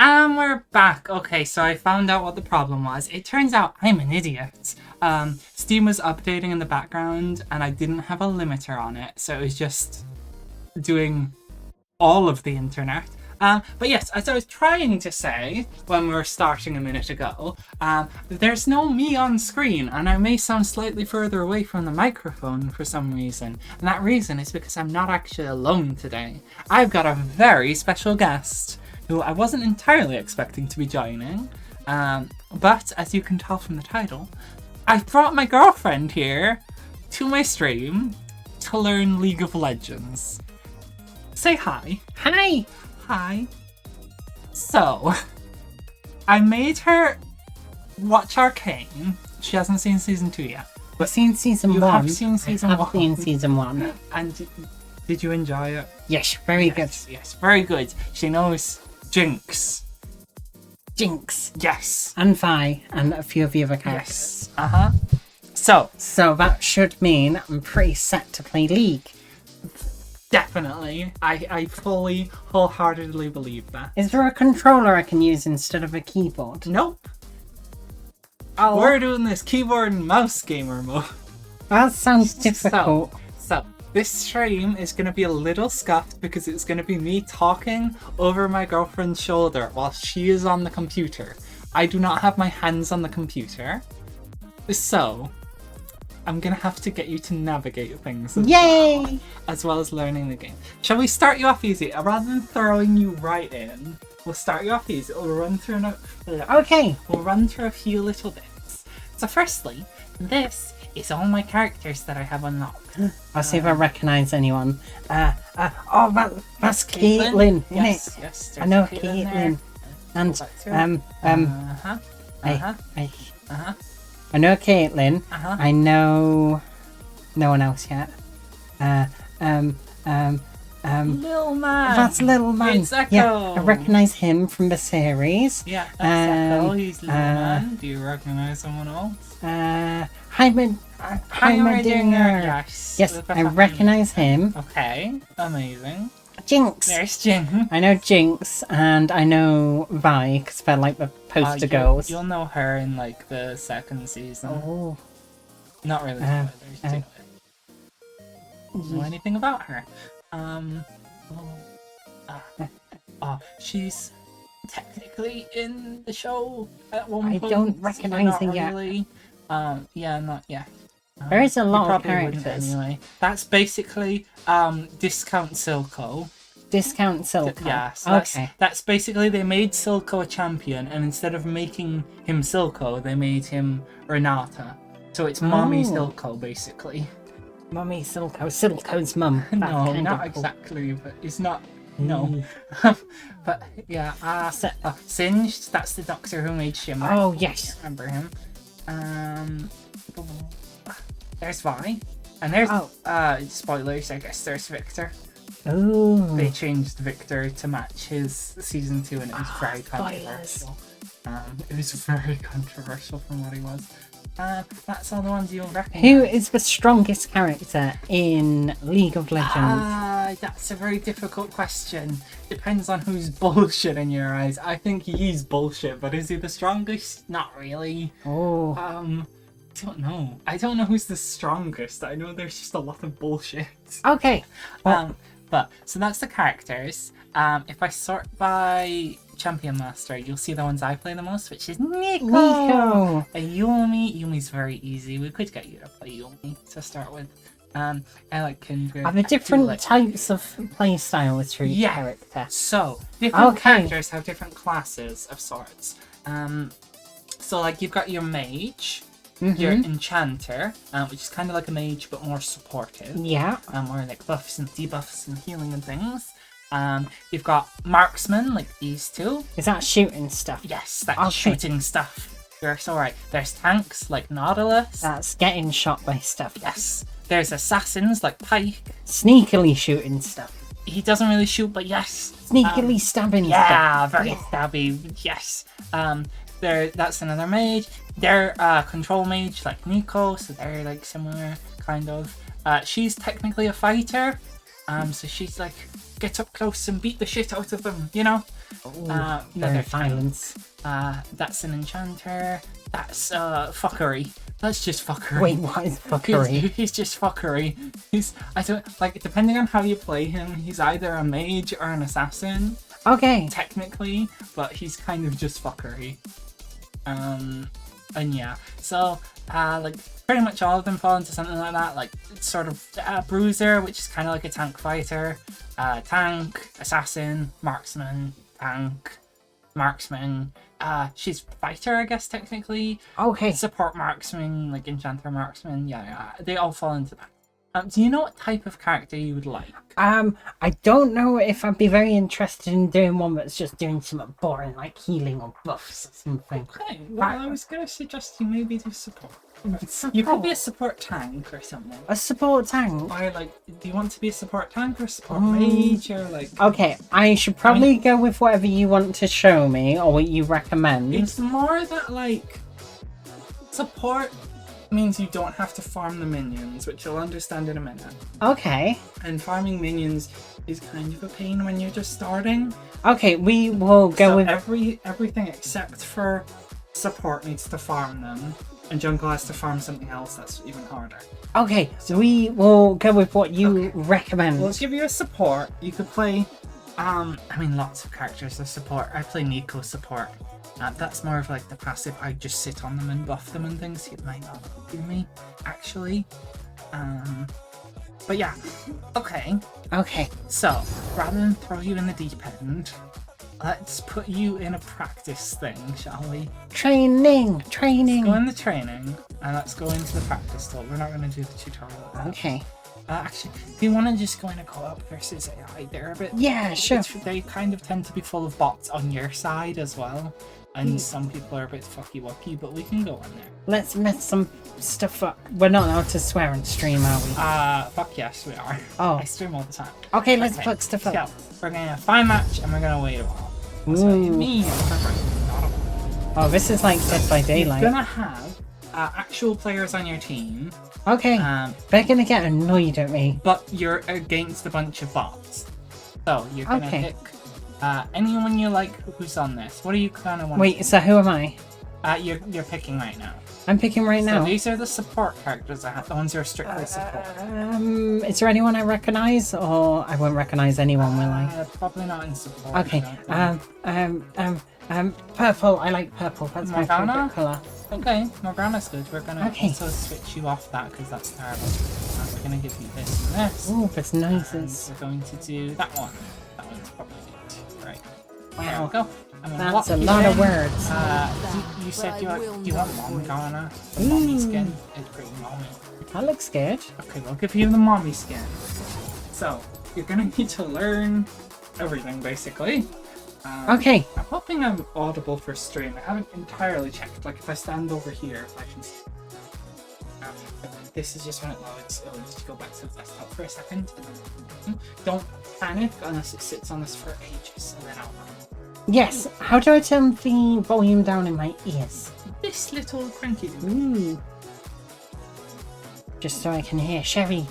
And we're back. Okay, so I found out what the problem was. It turns out I'm an idiot. Steam was updating in the background and I didn't have a limiter on it, so it was just doing all of the internet. But yes, as I was trying to say when we were starting a minute ago, there's no me on screen, and I may sound slightly further away from the microphone for some reason. And that reason is because I'm not actually alone today. I've got a very special guest who I wasn't entirely expecting to be joining. But as you can tell from the title, I brought my girlfriend here to my stream to learn League of Legends. Say hi. Hi! Hi. So, I made her watch Arcane. She hasn't seen season 2 yet. I've seen season You 1. have seen season 1. I've seen season 1. And did you enjoy it? Yes, very good. Yes, very good. She knows Jinx. Jinx. Yes. And Vi, and a few of the other characters. Yes. Uh-huh. So, that should mean I'm pretty set to play League. definitely. I fully, wholeheartedly believe that. Is there a controller I can use instead of a keyboard? Nope. Oh, We're doing this keyboard and mouse gamer mode. that sounds difficult. So, this stream is going to be a little scuffed because it's going to be me talking over my girlfriend's shoulder while she is on the computer. I do not have my hands on the computer. So, I'm going to have to get you to navigate things Yay! as well as learning the game. Shall we start you off easy? Rather than throwing you right in, we'll start you off easy. We'll run through Okay. We'll run through a few little bits. So firstly, this is all my characters that I have unlocked. I'll see if I recognise anyone. That's Caitlyn, isn't Yes, it? yes. I know there's Caitlyn. And, Uh-huh. I know Caitlyn. Uh-huh. I know no one else yet. Little man. That's Little Man. It's Echo. Yeah, I recognise him from the series. Yeah, that's Echo. He's Little Man. Do you recognise someone else? Heimerdinger. Yes, I recognise him. Okay, amazing. Jinx. There's Jin. I know Jinx and I know Vi because they're like the poster girls. You'll know her in like the second season. Oh. Not really. Spoilers. Know anything about her? She's technically in the show at one point. I don't recognise her yet. Really. Yeah, not yet. There is a lot of probably wouldn't characters. anyway. That's basically Discount Silco. Discount Silco. Yeah, so Okay. that's basically they made Silco a champion, and instead of making him Silco, they made him Renata. So it's Mommy Silco, basically. Mummy Silco. Silco's mum. That's No, kind not of cool. exactly, but it's not. No. But yeah, Singed, that's the doctor who made Shimmer. Oh, yes. Remember him. There's Vi. And there's, spoilers, I guess there's Victor. Oh. They changed Victor to match his season 2 and it was very controversial. It was very controversial from what he was. That's all the ones you'll recognise. Who is the strongest character in League of Legends? That's a very difficult question. Depends on who's bullshit in your eyes. I think he's bullshit, but is he the strongest? Not really. Oh. I don't know. I don't know who's the strongest. I know there's just a lot of bullshit. Okay. Well, But so that's the characters. If I sort by Champion Master, you'll see the ones I play the most, which is Nico. Yuumi. Yuumi's very easy. We could get you to play Yuumi to start with. I like Kindred. are there different types of playstyle to each character? So different characters have different classes of sorts. So like you've got your mage. Your enchanter, which is kind of like a mage but more supportive. Yeah. More like buffs and debuffs and healing and things. You've got marksmen, like these two. Is that shooting stuff? Yes, that's shooting stuff. That's alright. There's tanks, like Nautilus. That's getting shot by stuff. Yes. There's assassins, like Pike. Sneakily shooting stuff. He doesn't really shoot, but yes. Sneakily stabbing stuff. Yeah, very stabby. Yes. That's another mage. They're control mage like Nico, so they're like similar kind of. She's technically a fighter, So she's like, get up close and beat the shit out of them, you know? Very violence. That's an enchanter. That's fuckery. That's just fuckery. Wait, what is fuckery? He's just fuckery. I don't like, depending on how you play him, he's either a mage or an assassin. Okay. Technically, but he's kind of just fuckery. And yeah, so like pretty much all of them fall into something like that, like sort of bruiser, which is kind of like a tank fighter, tank, assassin, marksman, tank, marksman. She's fighter, I guess, technically. Okay. Support marksman, like enchanter marksman. Yeah, they all fall into that. Do you know what type of character you would like? I don't know if I'd be very interested in doing one that's just doing something boring, like healing or buffs or something. Okay, well, I was going to suggest you maybe do support. You could be a support tank or something. A support tank? Or like, do you want to be a support tank or support mage or like... Okay, I should probably go with whatever you want to show me or what you recommend. It's more that like, support means you don't have to farm the minions, which you'll understand in a minute. Okay. And farming minions is kind of a pain when you're just starting. Okay, we will go with... everything except for support needs to farm them. And jungle has to farm something else that's even harder. Okay, so we will go with what you recommend. Well, let's give you a support. You could play, I mean, lots of characters are support. I play Nico support. That's more of like the passive. I just sit on them and buff them and things. It might not do me, actually. But yeah, okay. Okay. So, rather than throw you in the deep end, let's put you in a practice thing, shall we? Training! Let's go in the training, and let's go into the practice tool. We're not going to do the tutorial. Okay. Actually, if you want to just go in a co-op versus AI, they're a bit... Yeah, sure. They kind of tend to be full of bots on your side as well. And some people are a bit fucky-wucky, but we can go on there. Let's mess some stuff up. We're not allowed to swear on stream, are we? Fuck yes, we are. Oh. I stream all the time. Okay, let's fuck stuff up. So, we're going to find match, and we're going to wait a while. That's what you mean. Oh, this is like Dead by Daylight. You're going to have actual players on your team. Okay. They're going to get annoyed at me. But you're against a bunch of bots. So, you're going to pick anyone you like who's on this. What do you kind of want? Wait, so who am I? You're picking right now. I'm picking right now. So these are the support characters I have. The ones who are strictly support. Is there anyone I recognise, or I won't recognise anyone, will I? Probably not in support. Okay. Purple. I like purple. That's my favourite colour. Okay, Morgana's good. We're gonna also switch you off that because that's terrible. We're gonna give you this and this. Oh, that's nice. We're going to do that one. That one's probably good. Right. Wow. There we go. That's a lot of words. You said you want Morgana. The mommy skin is pretty mommy. That looks good. Okay, we'll give you the mommy skin. So, you're gonna need to learn everything, basically. Okay. I'm hoping I'm audible for stream. I haven't entirely checked. Like, if I stand over here, if I can see. This is just when it loads. It'll just go back to the desktop for a second. Don't panic unless it sits on this for ages, and then I'll... Yes. How do I turn the volume down in my ears? This little cranky. Ooh. Just so I can hear Sherry.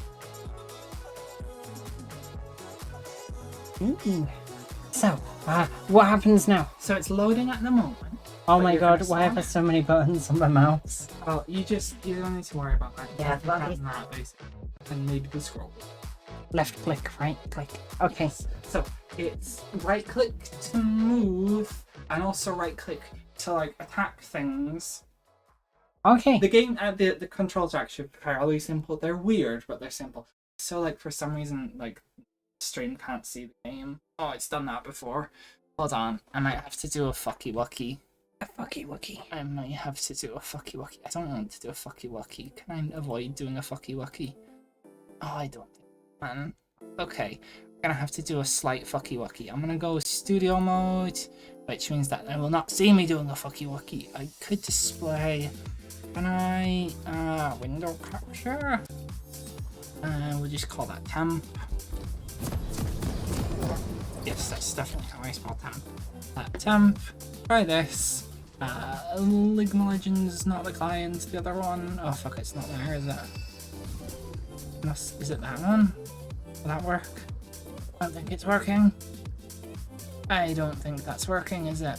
Ooh. So, what happens now? So it's loading at the moment. Oh my god, why are there so many buttons on my mouse? Well, you don't need to worry about that. Yeah, that basically. And maybe the scroll. Left click, right click. Okay. So it's right click to move, and also right click to like attack things. Okay. The game, the controls are actually fairly simple. They're weird, but they're simple. So like for some reason, like stream can't see the game. Oh, it's done that before. Hold on, I might have to do a fucky wucky. A fucky wucky. I might have to do a fucky wucky. I don't want to do a fucky wucky. Can I avoid doing a fucky wucky? Oh, I don't. Man. Okay, we're gonna have to do a slight fucky wucky. I'm gonna go studio mode, which means that they will not see me doing a fucky wucky. I could display. Can I window capture? We'll just call that temp. Yes, that's definitely how I spell temp. Temp. Try this. League of Legends, not the client. The other one. Oh fuck, it's not there, is it? Is it that one? Will that work? I don't think it's working. I don't think that's working, is it?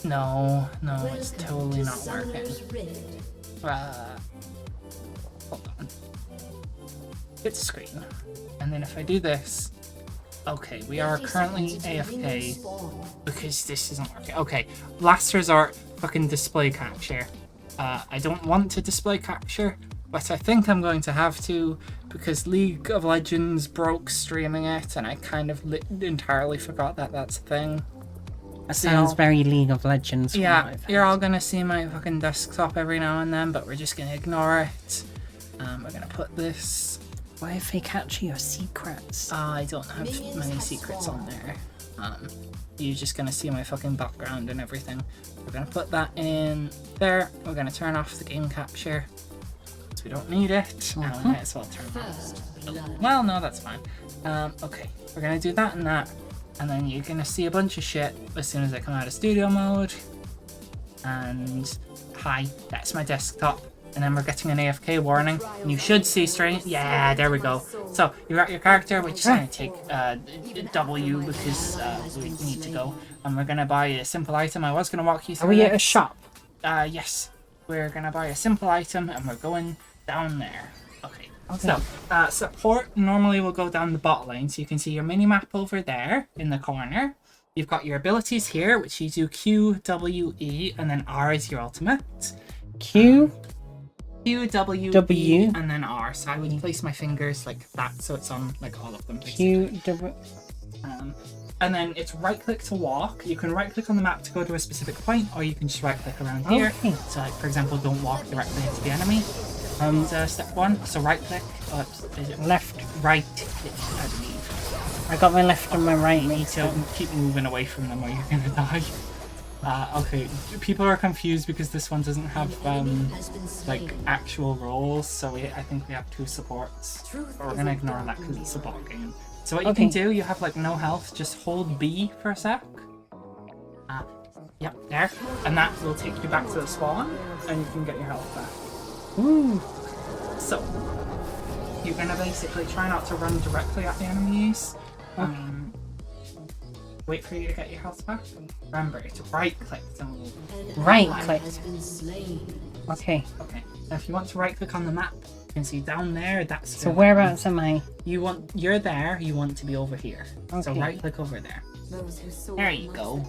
No, it's totally not working. Hold on. Hit screen. And then if I do this... Okay, we are currently AFK because this isn't working. Okay, last resort, fucking display capture. I don't want to display capture, but I think I'm going to have to because League of Legends broke streaming it, and I kind of entirely forgot that that's a thing. That sounds very League of Legends. Yeah, you're all gonna see my fucking desktop every now and then, but we're just gonna ignore it. We're gonna put this... What if they capture your secrets? I don't have many secrets on there. You're just gonna see my fucking background and everything. We're gonna put that in there. We're gonna turn off the game capture because we don't need it. And we might as well turn that off. Well, no, that's fine. Okay, we're gonna do that and that, and then you're gonna see a bunch of shit as soon as I come out of studio mode. And hi, that's my desktop. And then we're getting an AFK warning. And you should see straight. Yeah, there we go. So you got your character. We're just gonna take W because we need to go. And we're gonna buy a simple item. I was gonna walk you through. Are we at a shop? Yes. We're gonna buy a simple item, and we're going down there. Okay. So support normally will go down the bot lane, so you can see your mini map over there in the corner. You've got your abilities here, which you do Q, W, E, and then R is your ultimate. Q, W, W, and then R. So I would place my fingers like that, so it's on like all of them. Q, W. And then it's right click to walk. You can right click on the map to go to a specific point, or you can just right click around here. Okay. So like for example, don't walk directly into the enemy. Step one. So right click. Is it Left. Right click, I believe. I got my left and my right. Me too. Keep moving away from them or you're gonna die. Okay, people are confused because this one doesn't have like actual roles, so I think we have 2 supports. But we're gonna ignore that because it's a bot game. So what you can do, you have like no health, just hold B for a sec. Yep, there, and that will take you back to the spawn, and you can get your health back. Ooh. So you're gonna basically try not to run directly at the enemies. Wait for you to get your health back. Remember, it's right click to move. Right click. Okay. Okay. Now if you want to right click on the map, you can see down there, that's... So whereabouts am I? You're there, you want to be over here. Okay. So right click over there. There you go.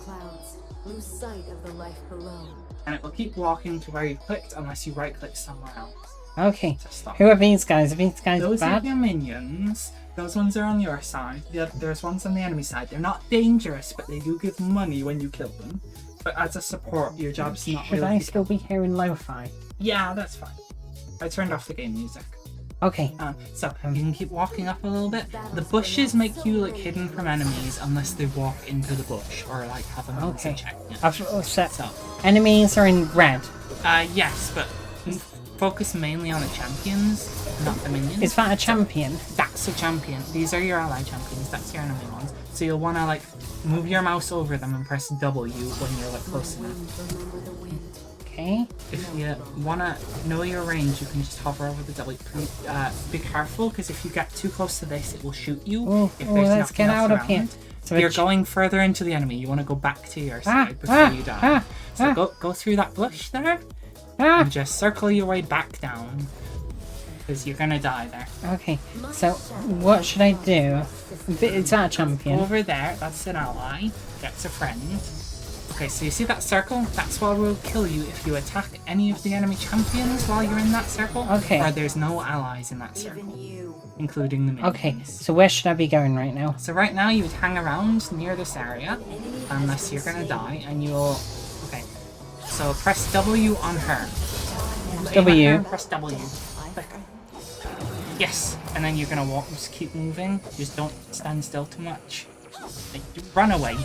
Lose sight of the life below. And it will keep walking to where you clicked unless you right click somewhere else. Okay. To stop. Who are these guys? Are these guys Those bad? are your minions. Those ones are on your side. There's ones on the enemy side. They're not dangerous, but they do give money when you kill them. But as a support, your job's not Should really... I still be hearing lo-fi? Yeah, that's fine. I turned off the game music. Okay. So you can keep walking up a little bit. The bushes make you like hidden from enemies unless they walk into the bush or like have a means of checking it. I've set. So, Enemies are in red. yes, but focus mainly on the champions, not the minions. Is that a champion? That's a champion. These are your ally champions. That's your enemy ones. So you'll want to like move your mouse over them and press W when you're like close enough. Okay. If you want to know your range, you can just hover over the W. Be careful, because if you get too close to this, it will shoot you. Oh, if let's get out of here. So you're going further into the enemy. You want to go back to your side before you die. So go through that bush there, and just circle your way back down, because you're gonna die there. Okay. So what should I do? Is that a champion? Over there, that's an ally. That's a friend. Okay, so you see that circle? That's what will kill you if you attack any of the enemy champions while you're in that circle. Okay. Or there's no allies in that circle, including the minions. Okay. So where should I be going right now? So right now you would hang around near this area, unless you're gonna die, and you'll... Okay. So press W on her. W. Aim at her and press W. Click. Yes, and then you're gonna walk. Just keep moving. Just don't stand still too much. Like, run away.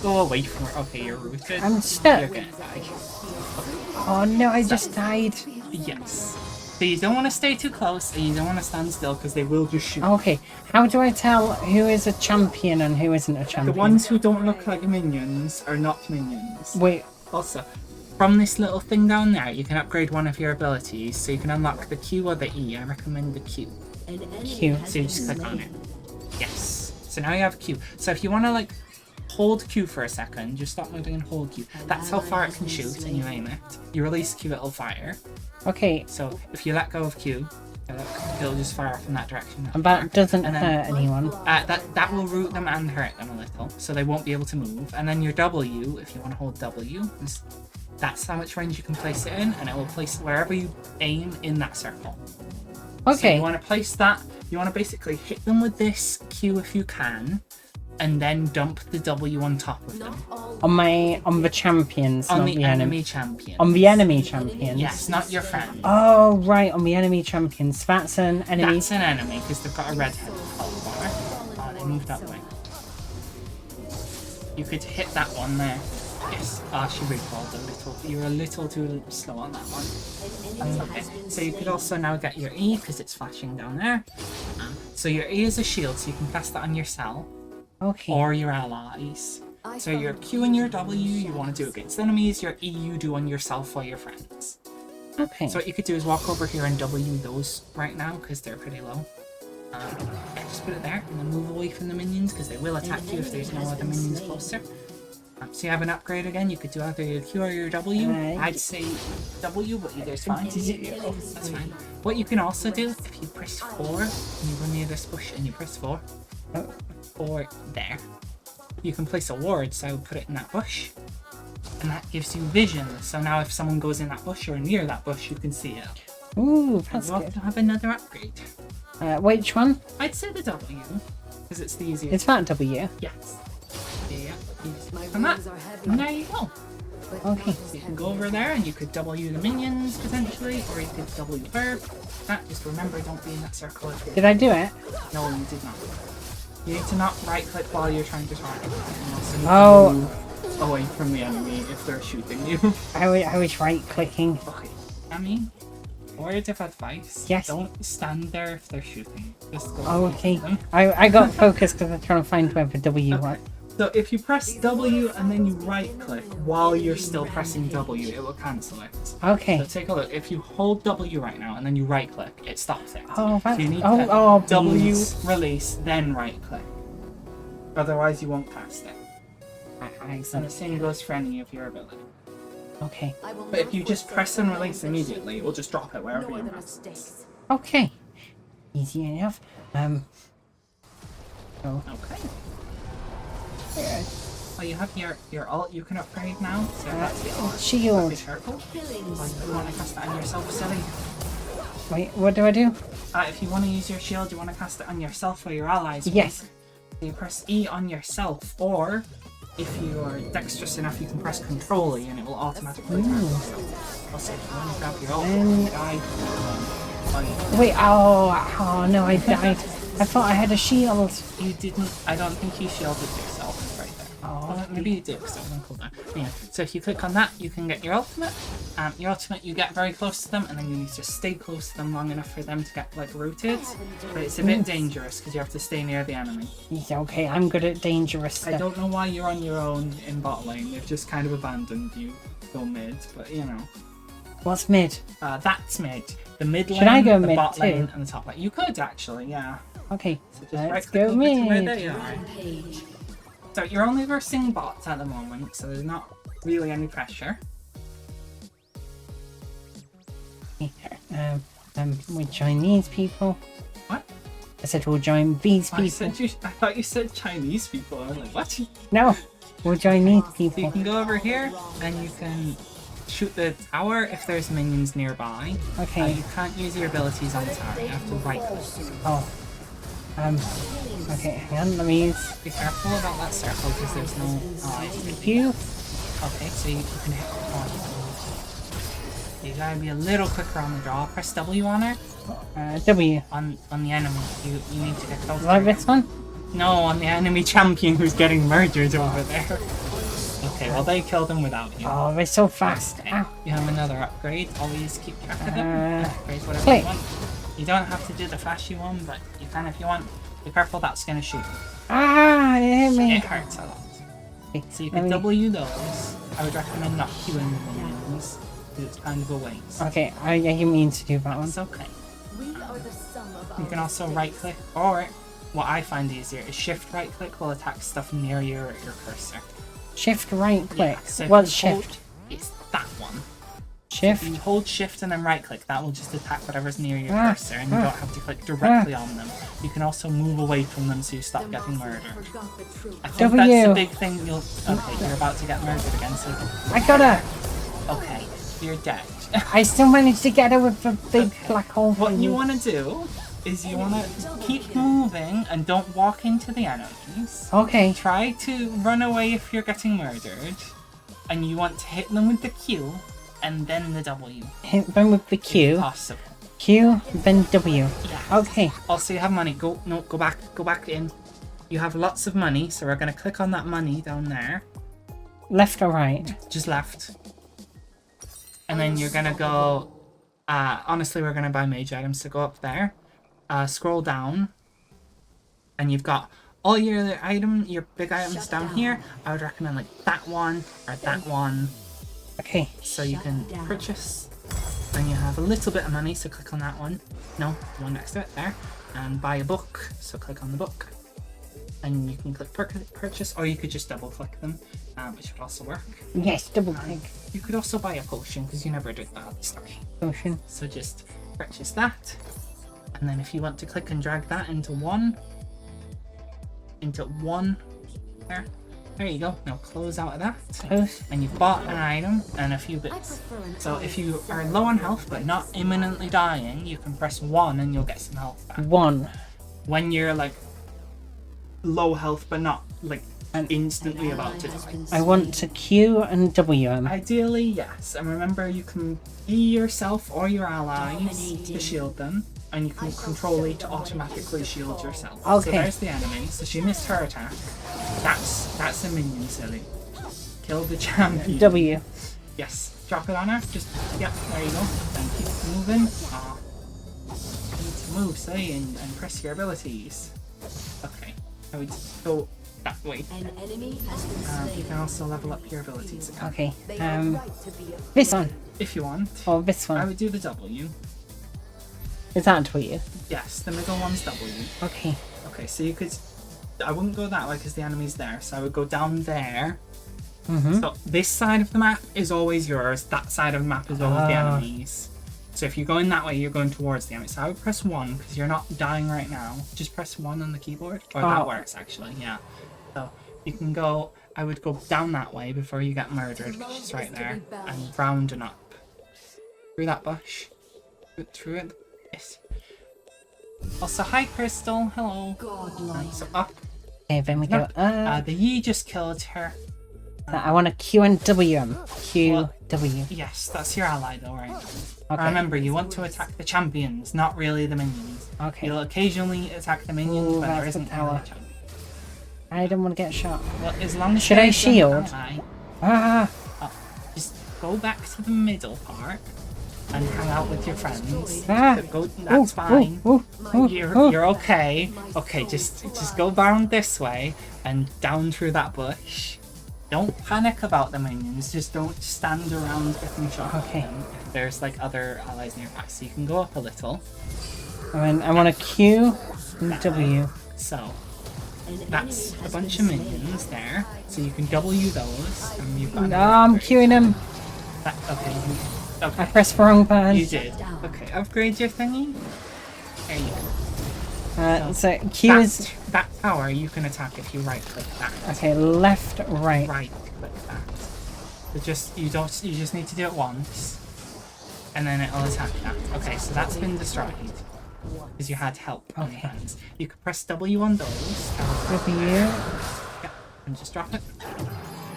Go away from her. Okay, you're rooted. I'm stuck. You're gonna die. Oh no, I just died. Yes. So you don't want to stay too close, and you don't want to stand still, because they will just shoot. Okay. How do I tell who is a champion and who isn't a The champion? ones who don't look like minions are not minions. Wait. Also, from this little thing down there, you can upgrade one of your abilities, so you can unlock the Q or the E. I recommend the Q. Q. So you just click on it. Yes. So now you have Q. So if you want to like hold Q for a second, just stop moving and hold Q. That's how far it can shoot, and you aim it. You release Q, it'll fire. Okay. So if you let go of Q, it'll just fire off in that direction. And that doesn't And then- hurt anyone. That will root them and hurt them a little, so they won't be able to move. And then your W, if you want to hold W, that's how much range you can place it in, and it will place it wherever you aim in that circle. So Okay. you want to place that. You want to basically hit them with this Q if you can, and then dump the W on top of them. On the champions, On not the the enemy champion. On the enemy champions. Yes, not your friend. Oh right, on the enemy champions. That's an enemy. That's an enemy because they've got a red head bar. Oh, they moved that way. You could hit that one there. Yes. Ah, she recalled a little. You were a little too slow on that one. That's okay. So you could also now get your E because it's flashing down there. So your E is a shield, so you can cast that on yourself Okay. or your allies. So your Q and your W you want to do against enemies. Your E you do on yourself or your friends. Okay. So what you could do is walk over here and W those right now because they're pretty low. Just put it there and then move away from the minions because they will attack you if there's no other minions closer. So you have an upgrade again. You could do either your Q or your W. I'd say W, but either's fine. That's fine. What you can also do, if you press 4 and you run near this bush and you press 4, 4 there, you can place a ward. So I would put it in that bush, and that gives you vision. So now if someone goes in that bush or near that bush, you can see it. Ooh, that's You also good. have another upgrade. Which one? I'd say the W, because it's the easiest. It's that W. Yes. Yeah. My And that. wings are heavy, And there you go. but Okay. not as So you can heavy. go over there and you could W the minions potentially, or you could W her. Just remember, don't be in that circle. If Did I do it? No, you did not. You need to not right click while you're trying to target. And also need to Oh. move away from the enemy if they're shooting you. I was right clicking. Okay. I mean, word of advice. Yes. Don't stand there if they're shooting. Just go. Oh, okay. them. I got focused because I'm trying to find where the W was. So if you press W and then you right click while you're still pressing W, it will cancel it. Okay. So take a look. If you hold W right now and then you right click, it stops it. Oh, So that's... you need Oh, to oh, W beans. release, then right click. Otherwise you won't cast it. And the same goes for any of your ability. Okay. I will But if not you just forsake press and my release ambition, immediately, it will just drop it wherever nor you the are. mistakes. Okay. Easy enough. Oh. Okay. Well, you have your alt you can upgrade now. So that's the alt. Shield. Be careful. Killing Or if you want to cast it on yourself, silly. Wait, what do I do? If you want to use your shield, you want to cast it on yourself or your allies. Yes. So you press E on yourself, or if you are dexterous enough, you can press Control E and it will automatically target yourself. Also, if you want to grab your ult, And- die. Wait, oh no, I died. I thought I had a shield. You didn't. I don't think you shielded yourself right there. Oh, Maybe you did because it was on cooldown. Yeah. So if you click on that, you can get your ultimate. Your ultimate, you get very close to them, and then you need to stay close to them long enough for them to get like rooted. But it's a bit dangerous because you have to stay near the enemy. Yeah, okay, I'm good at dangerous I stuff. don't know why you're on your own in bot lane. They've just kind of abandoned you. Go mid, but you know. What's mid? That's mid. The mid lane, Should I go the mid bot too? lane, and the top lane. You could actually, yeah. Okay, So just let's right-click go over to where mid. they are. So you're only versing bots at the moment, so there's not really any pressure. We join these people. What? I said we'll join these I people. thought you said Chinese people. I was like, what? So No, we'll join these you people. can go over here and you can shoot the tower if there's minions nearby. Okay. You can't use your abilities on the tower. You have to right click. Oh. Okay, hang on, let me use Be careful about that circle because there's no allies. you. Okay, so you can hit the corner. You gotta be a little quicker on the draw. Press W on her. W. On the enemy. You need to get closer. Like this one? No, on the enemy champion who's getting murdered over there. Okay, well they killed him without you. Oh, they're so fast. Okay, Ow. you have another upgrade. Always keep track of them. Upgrade whatever click. you want. You don't have to do the flashy one, but you can if you want. Be careful, that's gonna shoot. Ah, it hit me. It hurts a lot. Okay, So you let can me- W those. I would recommend not queuing the minions because it's kind of a waste. Okay, I didn't mean to do that one. It's okay. are the sum of You our can also mistakes. right click, or what I find easier is shift right click will attack stuff near your cursor. Shift right click. Yeah, so if What's you hold- shift? It's that one. Shift. If you hold shift and then right click, that will just attack whatever's near your Ah, cursor and you don't have to click directly on them. You can also move away from them so you stop The getting monsters murdered. forgot the truth. I think W. that's the big thing you'll... Okay, you're about to get murdered again, so... I got her. Okay, you're dead. I still managed to get her with the big Okay. black hole What thing. you want to do is you want to keep moving and don't walk into the enemies. Okay. Try to run away if you're getting murdered. And you want to hit them with the Q and then the W. Hit them with the If Q. possible. Q, then W. Yes. Okay. Also, you have money. Go back in. You have lots of money, so we're going to click on that money down there. Left or right? Just left. And then you're going to go... honestly, we're going to buy mage items, so go up there. Scroll down. And you've got all your big items down here. I would recommend like that one or that one. Okay. So you can purchase. Then you have a little bit of money, so click on that one. No, the one next to it there. And buy a book, so click on the book. And you can click purchase, or you could just double click them, which would also work. Yes, double click. You could also buy a potion, because you never did that. Sorry. Potion. So just purchase that. And then if you want to click and drag that into one there you go. Now close out of that. Close. And you've bought an item and a few I bits. prefer an So eye if you for are the low on health but not imminently dying, you can press 1 and you'll get some health back. 1. When you're like low health but not like And instantly about to die. I want to Q and W them. Ideally, yes. And remember, you can be yourself or your allies to shield them, and you can control E to automatically shield yourself. So Okay. there's the enemy. So she missed her attack. That's a minion, silly. Kill the champion. W. Yes. Drop it on her. Just, yep, there you go. And keep moving. You need to move, silly, and press your abilities. Okay. I would go that way. An enemy has been You slain. can also level up your abilities again. Okay. They have a right to be a This one. If you want. Or this I one. would do the W. Is that W? Yes, the middle one's W. Okay. Okay, so you could... I wouldn't go that way because the enemy's there, so I would go down there. Mm-hmm. So this side of the map is always yours, that side of the map is always the enemy's. So if you're going that way, you're going towards the enemy. So I would press 1 because you're not dying right now. Just press 1 on the keyboard. Or that Oh. works actually, yeah. So you can go... I would go down that way before you get murdered, which is right there. And round and up. Through that bush. Through it. Yes. Also, hi Crystal, hello. godlike. So up. Okay, then we go. The Yi just killed her. I want to Q and W them. Q, Well- W. Yes, that's your ally though, right? Okay. Remember, you want to attack the champions, not really the minions. Okay. You'll occasionally attack the minions, Ooh, but there that's the isn't tower. really a champion. I don't want to get shot. Well, as long as Should I there's an shield? ally, Ah! just go back to the middle part and hang out with your friends. Ah! Go, that's fine. Ooh, ooh, ooh. You're okay. Okay, just go down this way and down through that bush. Don't panic about the minions. Just don't stand around getting shot. Okay. at them if there's like other allies nearby, so you can go up a little. I want to Q and W. So that's a bunch of minions there. So you can W those, and you've got. No, I'm queuing them. Okay. I Okay. pressed the wrong button. You did. Okay. Upgrade your thingy. There you go. So Q is That tower you can attack if you right click that. okay. Left, right. Right click that. So you just need to do it once, and then it'll attack that. Okay, so that's been destroyed because you had help on Okay. friends. You could press W on those. W. Yeah, and just drop it.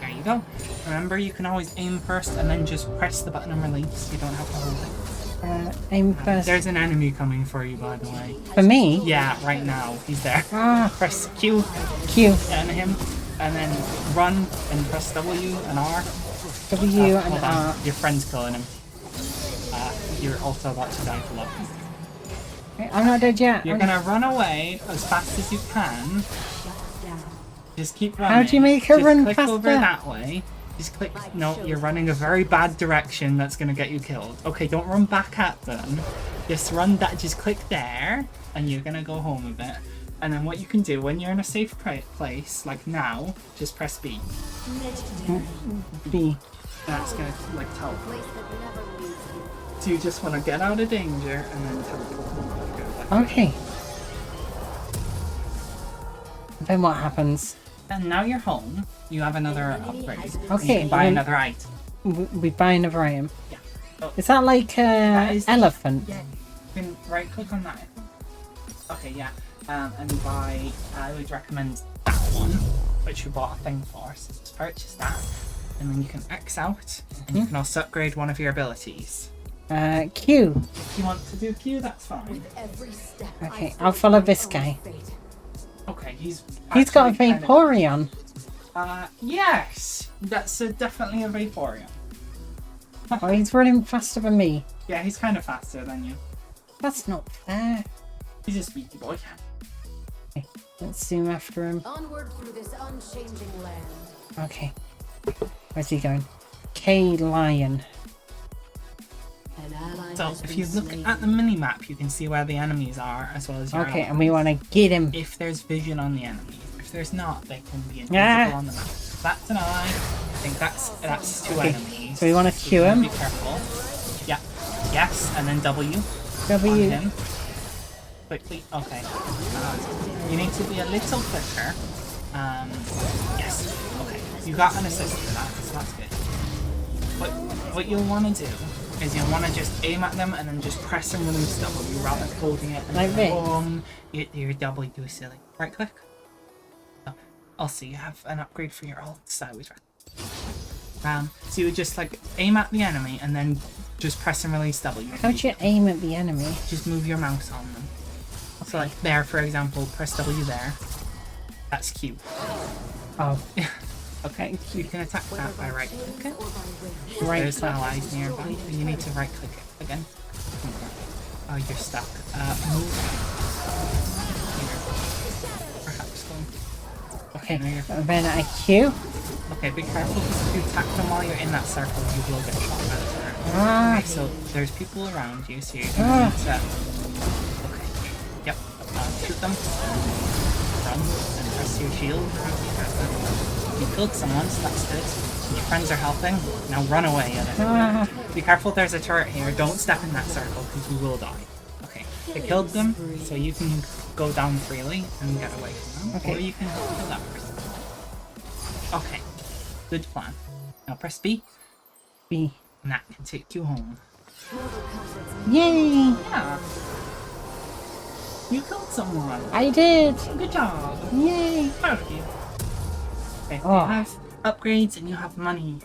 There you go. Remember, you can always aim first and then just press the button and release. You don't have to hold it. Aim first. There's an enemy coming for you, by the way. For me. Yeah, right now. He's there. Ah. Press Q Q, and him, and then run and press W and R. W, and Hold on. R. Your friend's killing him. You're also about to die for love. Okay, I'm not dead yet. You're gonna run away as fast as you can. Just keep running. How do you make her Just run click over faster? that way. Just click. No, you're running a very bad direction that's gonna get you killed. Okay, don't run back at them. Just run that. Just click there, and you're gonna go home a bit. And then what you can do when you're in a safe place, like now, just press B. B. That's gonna like teleport. Place that never leaves you. So you just want to get out of danger and then teleport home. Okay. Then what happens? And now you're home. You have another upgrade. And you Okay, can buy then- another item. We buy another item. Yeah. Oh, Is that like a is- elephant? yeah. You can right click on that. Okay, yeah. And buy. I would recommend that one, which you bought a thing for. So just purchase that, and then you can X out, and you can also upgrade one of your abilities. Q. If you want to do Q, that's fine. With every step, Okay, I I'll follow this my own guy. fate. Okay, he's He's got a actually kind of- Vaporeon. Yes, that's definitely a Vaporeon. Oh, he's running faster than me. Yeah, he's kind of faster than you. That's not fair. He's a speedy boy. Let's zoom after him. Onward through this unchanging land. Okay. Where's he going? K Lion. An ally So has if been you look slain. at the mini-map, you can see where the enemies are as well as your Okay, allies. and we want to get him. If there's vision on the enemies. If there's not, they can be invisible Ah. on the map. That's an ally. I think that's two Okay, enemies. so we wanna So queue you wanna him. Be careful. Yeah. Yes, and then W on W. him. Quickly. Okay. You need to be a little quicker. Yes. Okay. You got an assist for that, so that's good. What you'll want to do is you'll want to just aim at them and then just press and release W rather than holding it and Like then this? boom, your W is silly. Right click. Oh, also, you have an upgrade for your ult, so I would so you would just like aim at the enemy and then just press and release W. How'd you aim at the enemy? Just move your mouse on them. So like there, for example, press W there. That's Q. Oh, Okay, you can attack that by right clicking. Or by wind. right. There's allies nearby, and you need to right click it again. Oh, you're stuck. Move. Here. Perhaps go. Okay, now you're fine. and then I Q. Okay, be careful because if you attack them while you're in that circle, you will get shot by the turret. Ah, Okay, so there's people around you, so you're Ah. going to... Okay. Yep. Shoot them. Run. And press your shield. You killed someone, so that's good. And your friends are helping. Now run away. Ah. Be careful, there's a turret here. Don't step in that circle, because you will die. Okay. I killed them, so you can go down freely and get away from them. Okay. Or you can kill that person. Okay. Good plan. Now press B, B. and that can take you home. Yay! Yeah. You killed someone. I did! Good job. Yay! Proud of you. Okay, Oh. you have upgrades and you have money.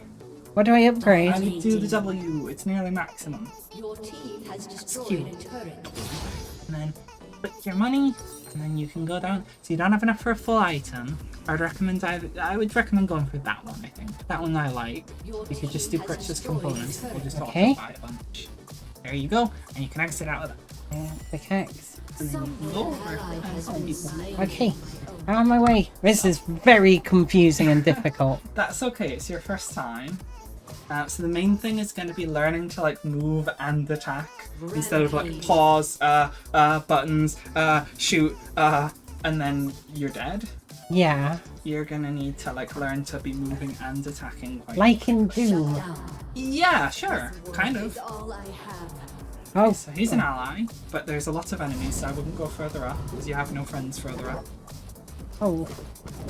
What do I upgrade? I would do the W. It's nearly maximum. Your team has destroyed cute. a turret. And then put your money, and then you can go down. So you don't have enough for a full item. I would recommend going for that one. I think that one I like. Your You could just do team has purchase destroyed a components. turret. We'll just Okay. auto buy a bunch. There you go, and you can exit out of that. Yeah, pickaxe. And then you can go over Ally has and been people. slain. Okay, out of my way. This is very confusing and difficult. That's okay. It's your first time. So the main thing is going to be learning to like move and attack instead of like pause, buttons, shoot, and then you're dead. Yeah, You're gonna need to like learn to be moving and attacking quite. like in Doom. Down. Yeah, sure, kind Is of. all I have. Oh, So he's an ally, but there's a lot of enemies, so I wouldn't go further up because you have no friends further up. oh.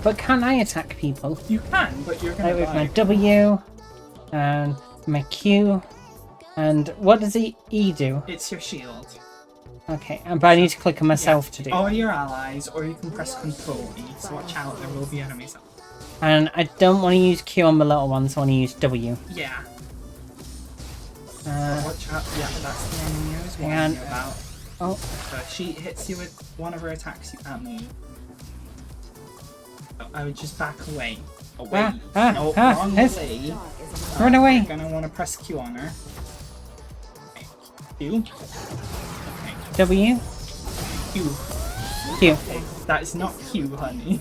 But can I attack people? You can, but you're gonna Like with my die. W and my Q. And what does E do? It's your shield. Okay, but I need to click on myself to do. Or your allies, or you can press Control E. So watch out, there will be enemies. And I don't want to use Q on the little ones, I want to use W. Yeah. Uh, Watch out. Yeah, that's the enemy I was hang warning you on. about. oh, So if she hits you with one of her attacks, you can't move. So I would just back away. Away. No, wrong yes. way. Dark is Run away. You're gonna want to press Q on her. Okay. Q. Okay. W, Q. Q. Okay. That is not Q, honey.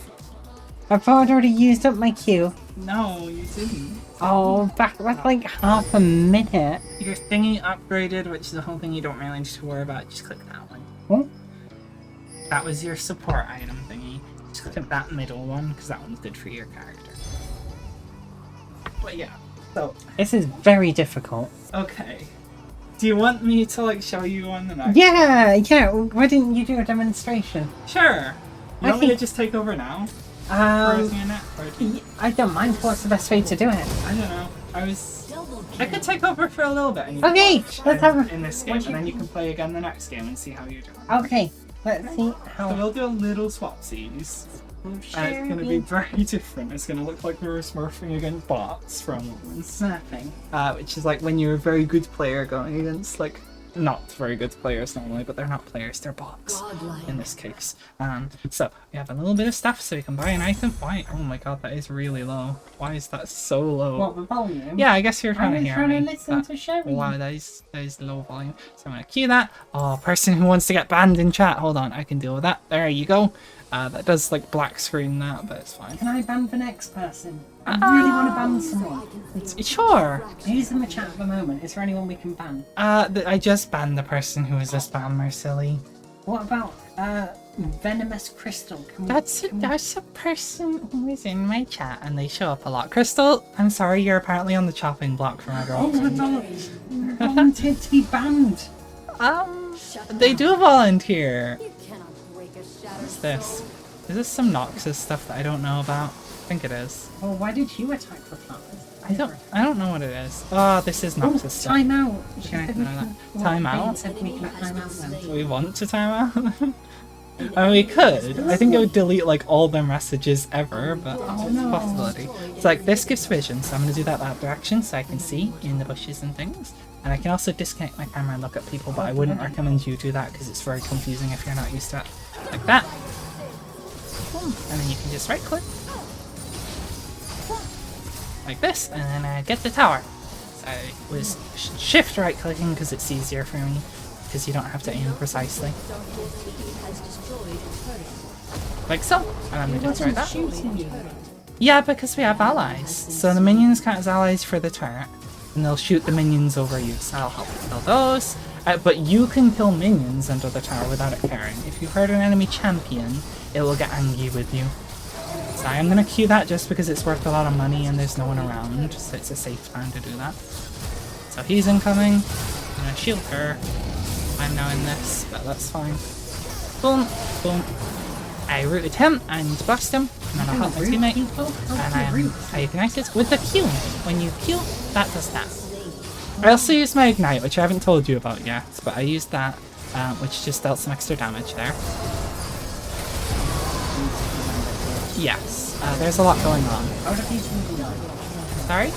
I've already used up my Q. No, you didn't. Oh, back like half a minute. Your thingy upgraded, which is the whole thing you don't really need to worry about. Just click that one. What? That was your support item thingy. Just click that middle one, because that one's good for your character. But yeah, so... This is very difficult. Okay. Do you want me to, like, show you one? And Yeah. Why didn't you do a demonstration? Sure. You want me to Okay. just take over now? For a minute? Or do you... I don't mind. What's the best way to do it? I don't know. Double I kill. could take over for a little bit. And you Okay, can watch let's have a- in this game, and then you can play again the next game and see how you're doing. Okay. Let's see So how. we'll do a little swapsies. And it's going to be very different. It's going to look like we were smurfing against bots from Snapping. Which is like when you're a very good player going against like not very good players normally, but they're not players, they're bots Godlike. in this case. So we have a little bit of stuff so we can buy an item. Why? Oh my god, that is really low. Why is that so low? What, the volume? Yeah, I guess you're trying I to was hear trying me. to listen but- to Sherry. Wow, that is low volume. So I'm gonna cue that. Oh, person who wants to get banned in chat. Hold on, I can deal with that. There you go. That does like black screen that, but it's fine. Can I ban the next person? I really want to ban someone. Sure. Who's in the chat at the moment? Is there anyone we can ban? I just banned the person who was a spammer, silly. What about Venomous Crystal? Can we, That's can we- a person who is in my chat and they show up a lot. Crystal, I'm sorry, you're apparently on the chopping block for my Oh girlfriend. my god! Wanted to be banned. They do volunteer. You cannot break a shadow. What's this? Is this some Noxus stuff that I don't know about? I think it is. Well, why did you attack the flowers? I don't know what it is. Oh, this is Oh, Noxus stuff. time out. Can I Said we know that? can- Time well, out? Said we can time out then. Do we want to time out? I mean, we could. I think it would delete like all the messages ever, but it's a possibility. It's like this gives vision, so I'm gonna do that direction so I can see in the bushes and things. And I can also disconnect my camera and look at people, but I wouldn't recommend you do that because it's very confusing if you're not used to it. Like that. Boom. And then you can just right click. Like this, and then get the tower. So I was shift right clicking because it's easier for me, because you don't have to aim precisely. Has destroyed a turret. Like so. And I'm gonna destroy that. Shooting you. Yeah, because we have allies. So the minions count as allies for the turret, and they'll shoot the minions over you, so I'll help kill those. But you can kill minions under the tower without it caring. If you hurt an enemy champion, it will get angry with you. So I'm gonna queue that just because it's worth a lot of money and there's no one around, so it's a safe time to do that. So he's incoming. I'm gonna shield her. I'm now in this, but that's fine. Boom, boom. I rooted him and blast him, and then I'll help my teammate. And I ignited with the Q. When you Q, that does that. I also used my ignite, which I haven't told you about yet, but I used that, which just dealt some extra damage there. Yes, there's a lot going on. Sorry?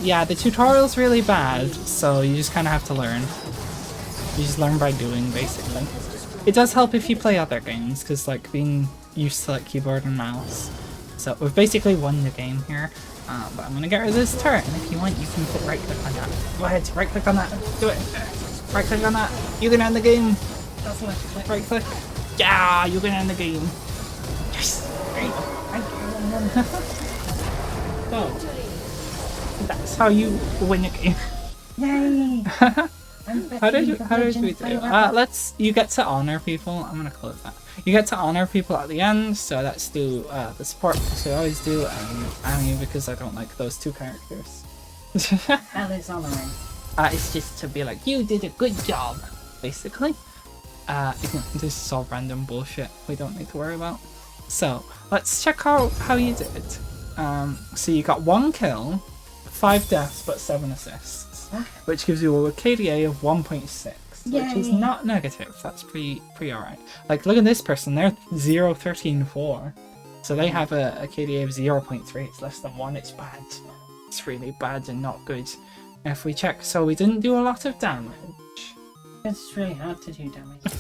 Yeah, the tutorial's really bad, so you just kind of have to learn. You just learn by doing, basically. It does help if you play other games, because like being used to like keyboard and mouse. So we've basically won the game here, but I'm gonna get rid of this turret, and if you want, you can put right click on that. Go ahead, right click on that. Do it. Right click on that. You can end the game. Right click. Yeah, you can end the game. Yes. There you go. So that's how you win a game. Yay! How did we do? You get to honor people. I'm gonna close that. You get to honor people at the end, so let's do the support, because we always do, and Annie, because I don't like those two characters. Hell is honoring. It's just to be like, you did a good job, basically. This is all random bullshit we don't need to worry about. So let's check out how you did. So you got 1 kill, 5 deaths, but 7 assists, which gives you a KDA of 1.6, which is Yay. not negative. That's pretty alright. Like, look at this person, they're 0.13.4, so they have a KDA of 0.3. It's less than 1. It's bad. It's really bad and not good. If we check, so we didn't do a lot of damage. It's really hard to do damage.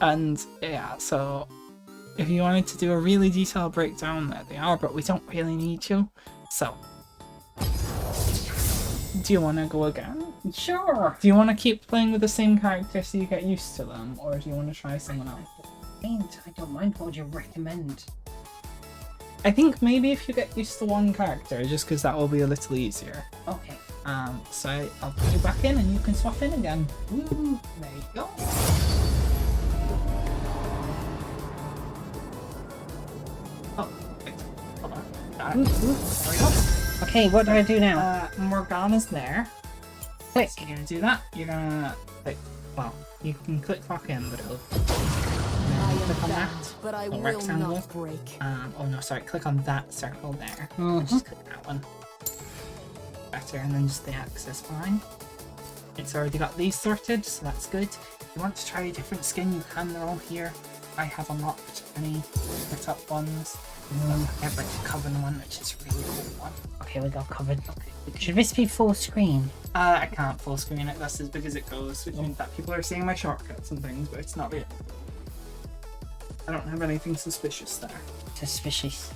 And yeah, so if you wanted to do a really detailed breakdown, there they are, but we don't really need to. So, do you want to go again? Sure. Do you want to keep playing with the same character so you get used to them, or do you want to try someone else? I don't mind. What would you recommend? I think maybe if you get used to one character, just because that will be a little easier. Okay. So I'll put you back in and you can swap in again. Woo! There you go. Oh, wait. Hold on. Got it. There we go. Okay, what do I do now? Morgana's there. Click. So you're gonna do that. You're gonna click. Well, you can click lock in, but it'll. Click on that. But I little will rectangle. not break. Oh no, sorry. Click on that circle there. Mhm. Just click that one. Better, and then just the access line. It's already got these sorted, so that's good. If you want to try a different skin, you can. They're all here. I have unlocked any the top ones. I have like the Coven one, which is a really cool one. Okay, we got covered. Okay. Should this be full screen? I can't full screen it. That's as big as it goes, which means that people are seeing my shortcuts and things, but it's not real. I don't have anything suspicious there. Suspicious.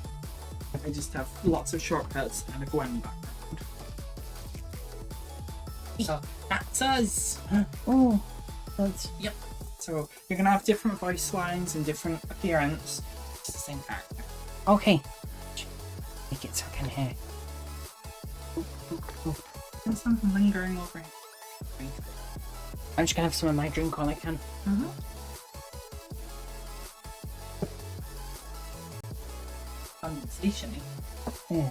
I just have lots of shortcuts and a Gwen background. So that's us. Oh, that's Yep. So you're gonna have different voice lines and different appearance. It's the same character. okay. Make it so I can hear. There's something lingering over here. I'm just gonna have some of my drink while I can. Condensation. Yeah.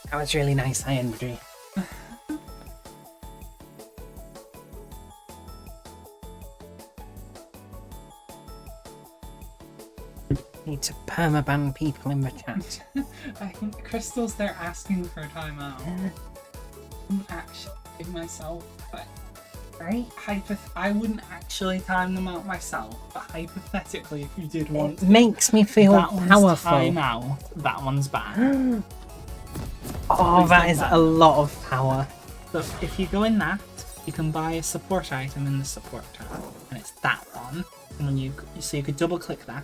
That was really nice, Iron. Need to permaban people in the chat. I think Crystal's there asking for a timeout. I'm actually give myself, but Right? I wouldn't actually time them out myself, but hypothetically, if you did want It makes me feel that one's powerful. time out, that one's bad. Oh, Things that like is that. a lot of power. So if you go in that, you can buy a support item in the support tab, and it's that one. And when you could double click that,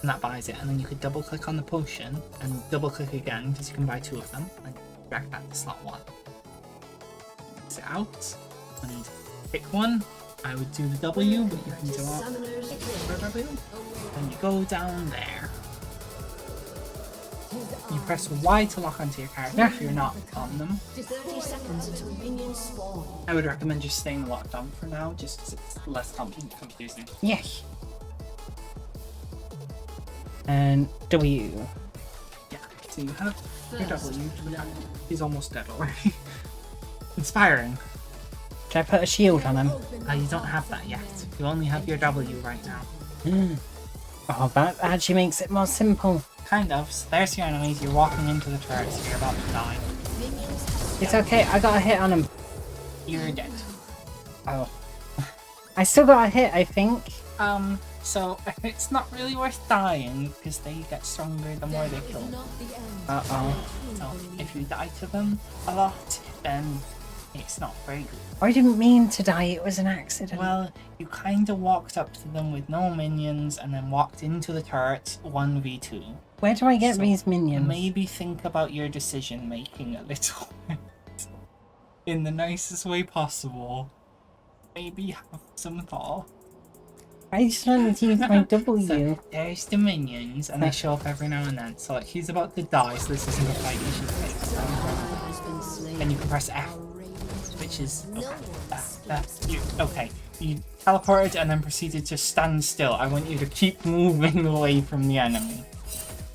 and that buys it, and then you could double click on the potion and double click again because you can buy 2 of them, and drag that to slot 1. X it out and pick one. I would do the W, but you can do Summoner's for W. And you go down there. You press Y to lock onto your character if you're not on them. 30 seconds until minions spawn. I would recommend just staying locked on for now, just because it's less confusing. Yes. And W. Yeah, so you have your W. He's almost dead already. Inspiring. Should I put a shield on him? You don't have that yet. You only have your W right now. Oh, that actually makes it more simple. Kind of. So there's your enemies. You're walking into the turret, so you're about to die. It's okay, I got a hit on him. You're dead. Oh. I still got a hit, I think. So it's not really worth dying because they get stronger the more they kill. Uh-oh. So if you die to them a lot, then it's not very good. I didn't mean to die, it was an accident. Well, you kind of walked up to them with no minions and then walked into the turret 1v2. Where do I get So these minions? Maybe think about your decision making a little bit. In the nicest way possible. Maybe have some thought. I just wanted to use my W. So there's the minions, and they show up every now and then. So like he's about to die, so this isn't a fight you should take. So then you can press F, which is okay. You teleported and then proceeded to stand still. I want you to keep moving away from the enemy.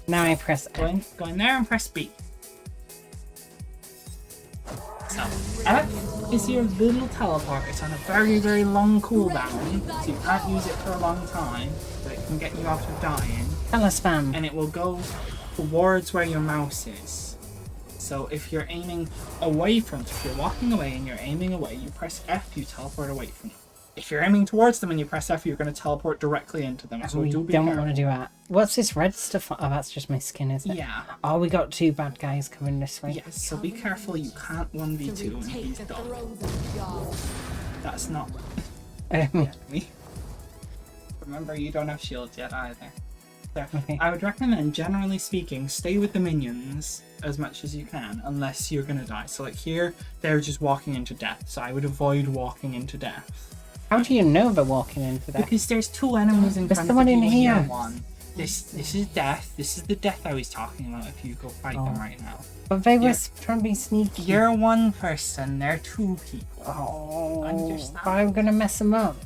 Now I press F. Go in there and press B. So F is your little teleport. It's on a very, very long cooldown, so you can't use it for a long time, but it can get you out of dying. Spam. And it will go towards where your mouse is. So if you're aiming away from, if you're walking away and you're aiming away, you press F, you teleport away from them. If you're aiming towards them and you press F, you're going to teleport directly into them. So We do be don't careful. want to do that. What's this red stuff? Oh, that's just my skin, isn't it? Yeah. Oh, we got 2 bad guys coming this way. Yes, so be careful, you can't 1v2 and he's done. That's not me. Remember, you don't have shields yet either. So, Okay. I would recommend, generally speaking, stay with the minions as much as you can, unless you're gonna die. So like here, they're just walking into death, so I would avoid walking into death. How do you know they're walking into there? Because there's 2 enemies in There's front someone of you in in here. year 1. This is death. This is the death I was talking about if you go fight them right now. But they were Yeah. trying to be sneaky. You're 1 person, they're 2 people. Oh, Understand? but I'm gonna mess them up.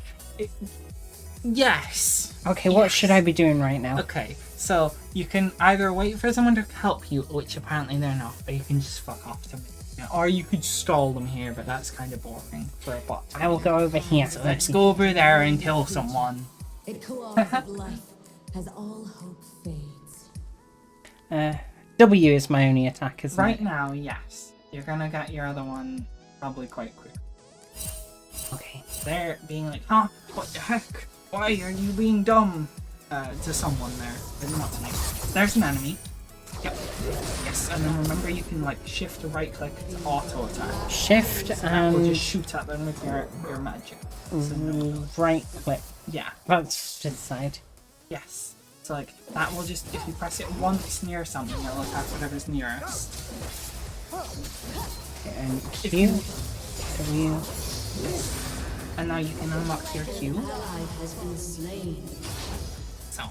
Yes! Okay, what should I be doing right now? Okay, so you can either wait for someone to help you, which apparently they're not, or you can just fuck off to me. Or you could stall them here, but that's kind of boring for a bot. I will go over here. So let's go over there and kill someone. A co-op of life as all hope fades. W is my only attack, isn't Right it? now, yes. You're gonna get your other one probably quite quick. Okay. They're being like, huh? What the heck? Why are you being dumb? To someone there, but not to me. There's an enemy. Yep. Yes, and then remember you can like shift or right click to auto attack. Shift Or and just shoot at them with your magic. right click. Yeah. That's this side. Yes. So like that will just if you press it once near something, it'll attack whatever's nearest. And If Q, you- W. And now you can unlock your Q. Ally has been slain. So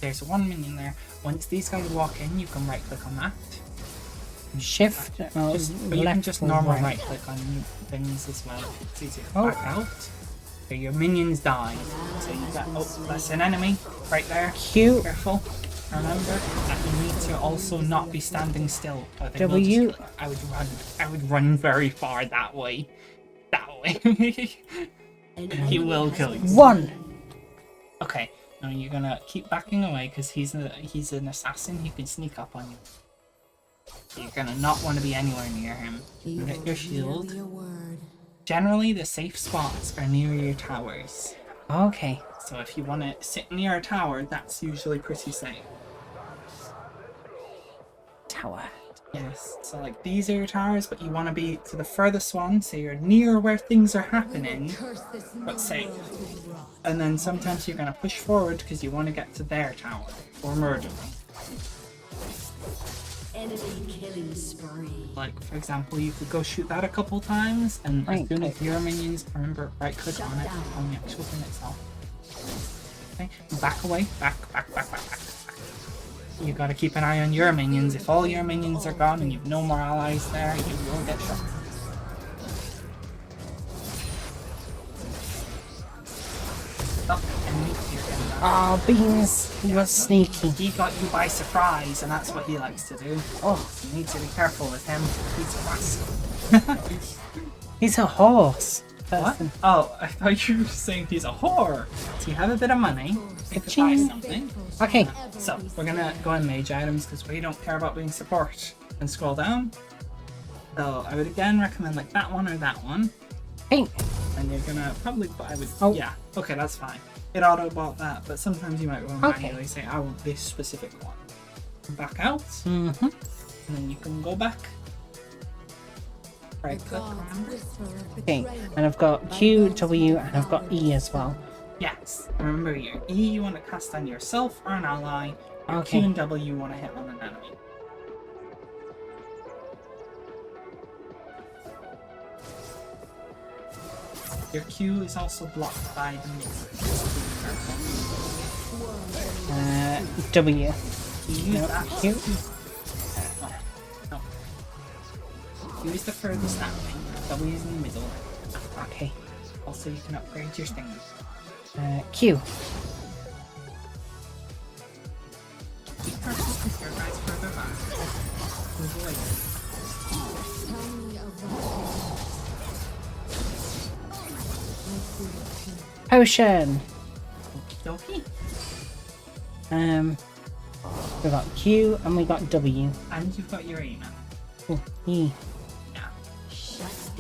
there's 1 minion there. Once these guys walk in, you can right click on that. Shift. Oh, But you can left just or normal right. right click on things as well. It's easier to Oh. back out. So your minions die. So you get that's an enemy right there. Q, Careful. Remember that you need to also not be standing still. Or they will W. just- I would run very far that way. That way. He will kill you. 1. Okay. Now you're gonna keep backing away because he's an assassin. He can sneak up on you. You're gonna not want to be anywhere near him. Get your shield. Your word. Generally, the safe spots are near your towers. Okay. So if you want to sit near a tower, that's usually pretty safe. Tower. Yes. So like these are your towers, but you want to be to the furthest one, so you're near where things are happening, Curse this but safe. world with wrath. And then sometimes you're gonna push forward because you want to get to their tower or murder them. Enemy killing spree. Like for example, you could go shoot that a couple times, and as Right soon as click. your minions remember right click on it on the actual thing itself. Okay, back away, back. You gotta keep an eye on your minions. If all your minions are gone and you've no more allies there, you will get shot. Oh, enemy, you're getting that. Oh, Beans. He was sneaky. He got you by surprise, and that's what he likes to do. Oh, You need to be careful with him. He's a rascal. he's a horse. What? Person. Oh, I thought you were saying he's a whore. So you have a bit of money. You could buy Ka-ching. something. Okay. So we're gonna go on mage items because we don't care about being support. And scroll down. So I would again recommend like that one or that one. Hey. And you're gonna probably buy with Oh. yeah. Okay, that's fine. It auto bought that, but sometimes you might want to Okay. manually say I want this specific one. Back out, Mm-hmm. and then you can go back. Right click. remember? Okay. And I've got Q, W, and I've got E as well. Yes. Remember your E you want to cast on yourself or an ally. Your Okay. Q and W you want to hit on an enemy. Your Q is also blocked by the move. W. You use that Q. Oh, no. Q is the furthest that way. W is in the middle. Okay. Also, you can upgrade your thing. Q. Keep careful because your guy's further back. Move away. Potion. Okie We got Q and we got W. And you've got your E now. Oh, E. Yeah.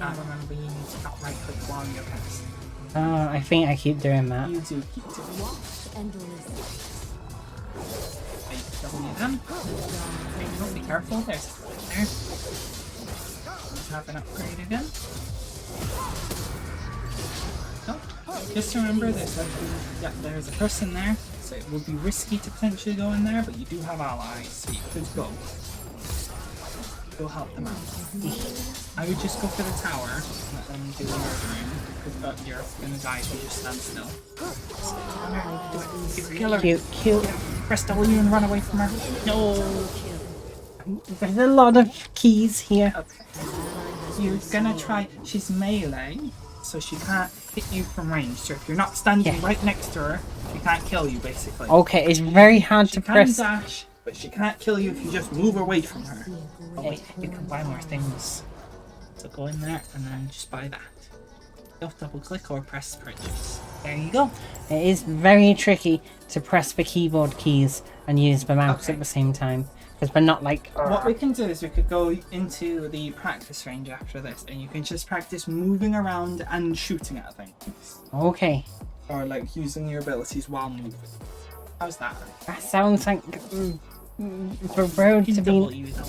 And remember, you need to not right click while you're casting. Oh, I think I keep doing that. You do keep doing it. W them. Okay, be careful, there's a point there. Let's have an upgrade again. Oh, just remember there's a person there, so it would be risky to potentially go in there, but you do have allies, so you could go. Go help them out. I would just go for the tower, let them do the murdering. You're gonna die if you just stand still. Do it. Kill her. Cute. Press W and run away from her. No. There's a lot of keys here. Okay. You're gonna try. She's melee, so she can't hit you from range. So if you're not standing right next to her, she can't kill you basically. Okay, it's very hard to She can press. dash, but she can't kill you if you just move away from her. Oh wait, you can buy more things. So go in there and then just buy that. Don't double click or press purchase. There you go. It is very tricky to press the keyboard keys and use the mouse at the same time. Because we're not like... What we can do is we could go into the practice range after this and you can just practice moving around and shooting at things. Okay. Or like using your abilities while moving. How's that? That sounds like... the road You to can double be... use them.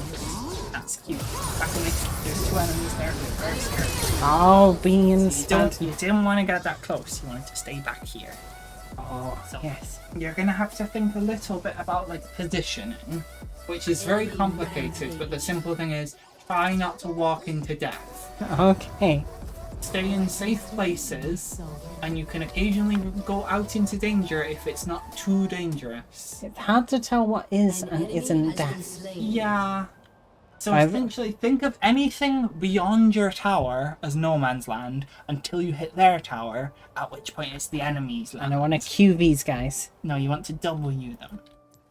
That's cute. Back in there's 2 enemies there. They're very scary. Oh, beans. You didn't want to get that close. You wanted to stay back here. Oh, So yes. you're going to have to think a little bit about like positioning, which is very complicated, but the simple thing is try not to walk into death. Okay. Stay in safe places, and you can occasionally go out into danger if it's not too dangerous. It's hard to tell what is and isn't death. Yeah. So I've- essentially, think of anything beyond your tower as no man's land until you hit their tower, at which point it's the enemy's land. And I want to cue these guys. No, you want to W them.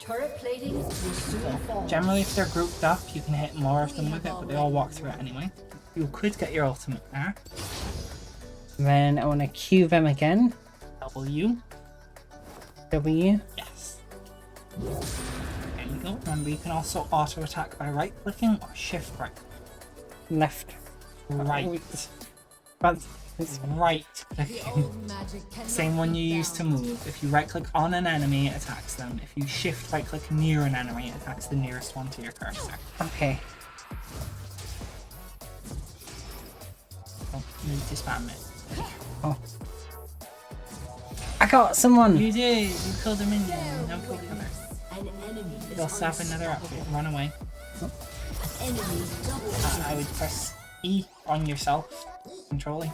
Turret plating will soon fall. Generally, if they're grouped up, you can hit more of them with it, but they all walk through it anyway. You could get your ultimate there. Then I want to cue them again. W. W. Yes. There you go. Remember, you can also auto attack by right clicking or shift right. Left. Right. That's... Right clicking. Magic cannot Same one be you use to bound. move. If you right click on an enemy, it attacks them. If you shift right click near an enemy, it attacks the nearest one to your cursor. Okay. Oh, you need to spam it. Oh. I got someone! You did! You killed a minion. Now kill the other. An enemy is You also have another outfit. Run away. enemy double. I would press E on yourself. Controlling.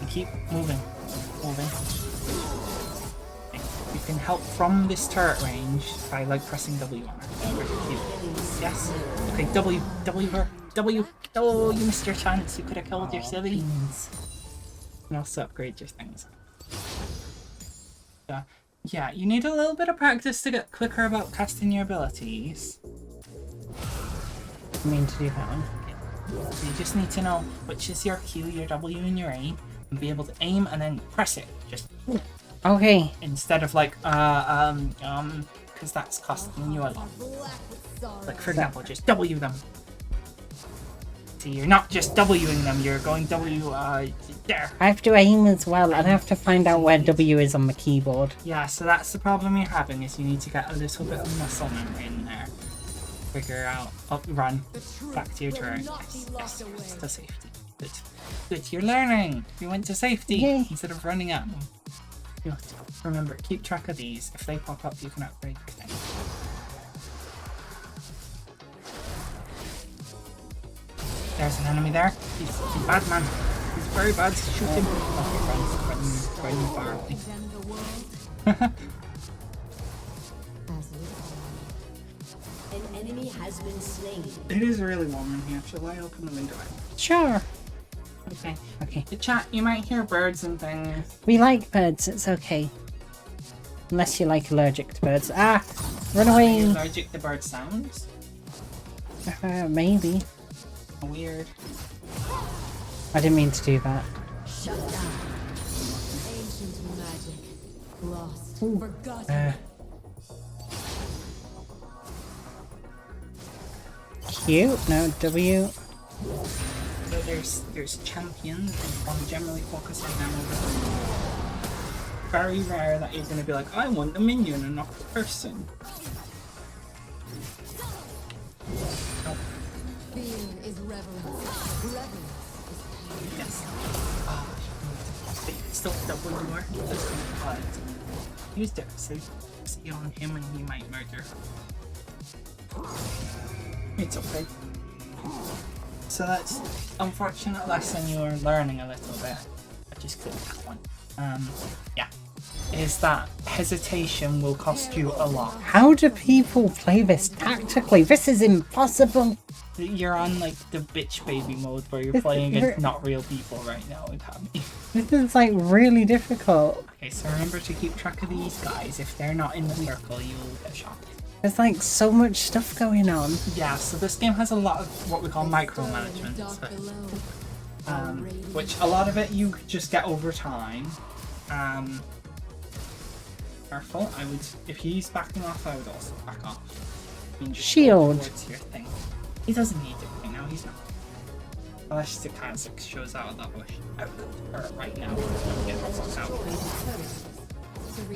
And keep moving. Moving. Okay. You can help from this turret range by like pressing W on her. Yes. Okay, W her. W. Oh, you missed your chance. You could have killed your silly. You can also upgrade your things. Yeah, you need a little bit of practice to get quicker about casting your abilities. I mean to do that one. You just need to know which is your Q, your W, and your A, and be able to aim and then press it. Just Okay. instead of like because that's costing you a lot. Like for example, just W them. See, you're not just Wing them. You're going W there. I have to aim as well, and I have to find out where W is on the keyboard. Yeah, so that's the problem you're having is you need to get a little bit of muscle memory in there. Figure out, run, back to your turret. Yes, to safety. Good. Good, you're learning. You went to safety Yay. instead of running at them. You have to remember, keep track of these. If they pop up, you can upgrade your thing. There's an enemy there. He's bad, man. He's very bad. Shoot him. Okay, run far away. Condemn the world. As we all. An enemy has been slain. It is really warm in here. Shall I open the window? Sure. Okay. Okay. The chat, you might hear birds and things. We like birds, it's okay. Unless you're like allergic to birds. Ah! Run Are you away! allergic to bird sounds? Maybe. Weird. I didn't mean to do that. Shut down. Ancient magic. Lost. Forgotten. Q? No, W. So there's champions and I'm generally focus on them over them. Very rare that you're gonna be like, I want a minion and not the person. Fear is reverence. Reverence is Yes. Still double more. Use Dexy on him and he might murder. It's okay. So that's unfortunate lesson you were learning a little bit. I just clicked that one. Yeah. Is that hesitation will cost you a lot. How do people play this tactically? This is impossible. You're on like the bitch baby mode where you're playing against not real people right now with Hammy. This is like really difficult. Okay, so remember to keep track of these guys. If they're not in the circle, you'll get shot. There's like so much stuff going on. Yeah, so this game has a lot of what we call micromanagement, which a lot of it you just get over time. Careful, I would, if he's backing off, I would also back off. You can just Shield. go towards your thing. He doesn't need it right now, he's not. Unless the Kazakh shows out of that bush. Or right now. Get the fuck out.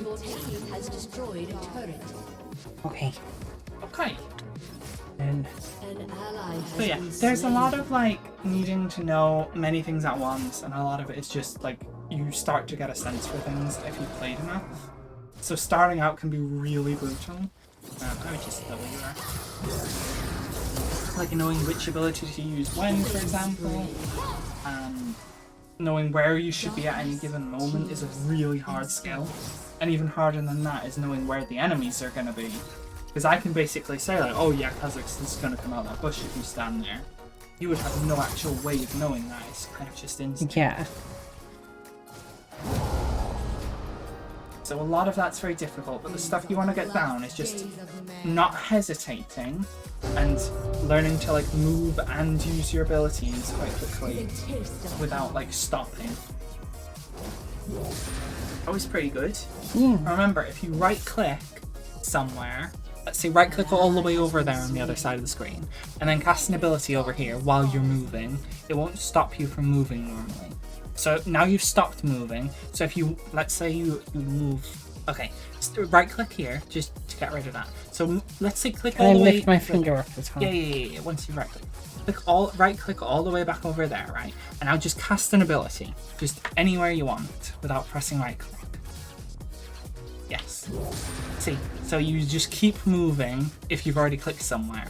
Your team has destroyed a turret. Okay. Okay. And An ally has So yeah, been there's a slain. lot of like needing to know many things at once, and a lot of it is just like you start to get a sense for things if you've played enough. So starting out can be really brutal. I would just double you there. Like knowing which ability to use when, for example. Knowing where you should be at any given moment is a really hard skill. And even harder than that is knowing where the enemies are going to be. Because I can basically say like, oh yeah, Kazakhstan's going to come out that bush if you stand there. You would have no actual way of knowing that. It's kind of just instant. yeah. So a lot of that's very difficult, but the stuff you want to get down is just not hesitating and learning to like move and use your abilities quite quickly without like stopping. Always pretty good. Remember, if you right click somewhere, let's say right click all the way over there on the other side of the screen, and then cast an ability over here while you're moving, it won't stop you from moving normally. So now you've stopped moving, so if you, let's say you move, okay, right click here just to get rid of that. So let's say click Can all I the way, lift my finger up as well? yeah, once you right click all the way back over there, right? And now just cast an ability, just anywhere you want without pressing right click. Yes. See, so you just keep moving if you've already clicked somewhere.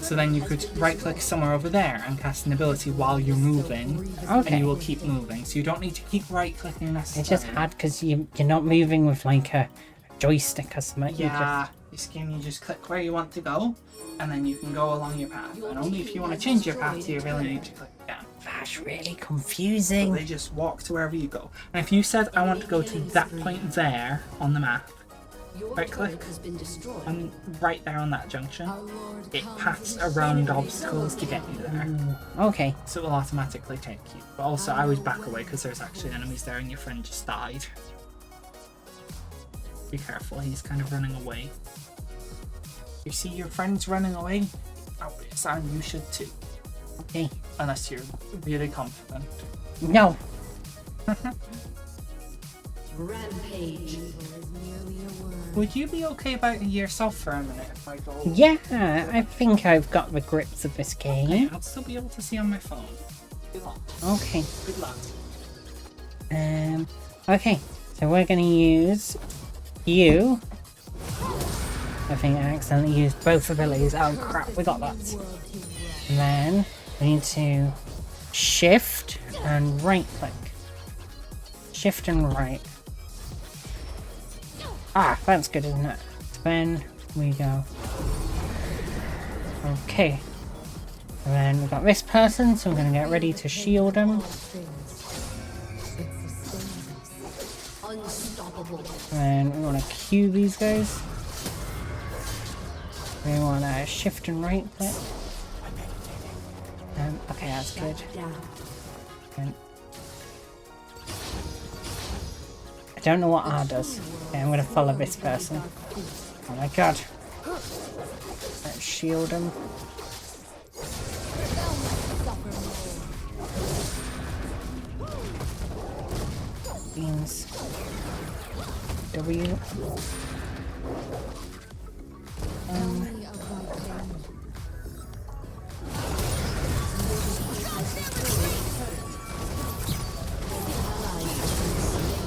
So then you could right click somewhere over there and cast an ability while you're moving, and Okay. you will keep moving. So you don't need to keep right clicking necessarily. It's just hard because you're not moving with like a joystick or something. You Yeah, this game you just click where you want to go, and then you can go along your path. And only if you want to change your path do you really need to click down. That's really confusing. They just walk to wherever you go. And if you said I want to go to that point there on the map, right click, Has been destroyed. and right there on that junction, Our Lord it comes paths with around enemies obstacles to get you there. Okay. So it will automatically take you. But also I would back away because there's actually enemies there and your friend just died. Be careful, he's kind of running away. You see your friend's running away? Oh, yes, and you should too. Okay. Unless you're really confident. No. Rampage. Would you be okay about yourself for a minute if I go? Yeah, I think I've got the grips of this Okay, game. I'll still be able to see on my phone. Good luck. Okay. Good luck. Okay. So we're gonna use you. I think I accidentally used both abilities. Oh crap, we got that. And then we need to shift and right click. Shift and right. Ah, that's good, isn't it? Then we go. Okay. And then we've got this person, so we're going to get ready to shield him. Unstoppable. And we want to queue these guys. We want to shift and right click. Okay, that's good. Down. And I don't know what R does. Okay, I'm going to follow this person. Oh my god. Let's shield him. Beans. W.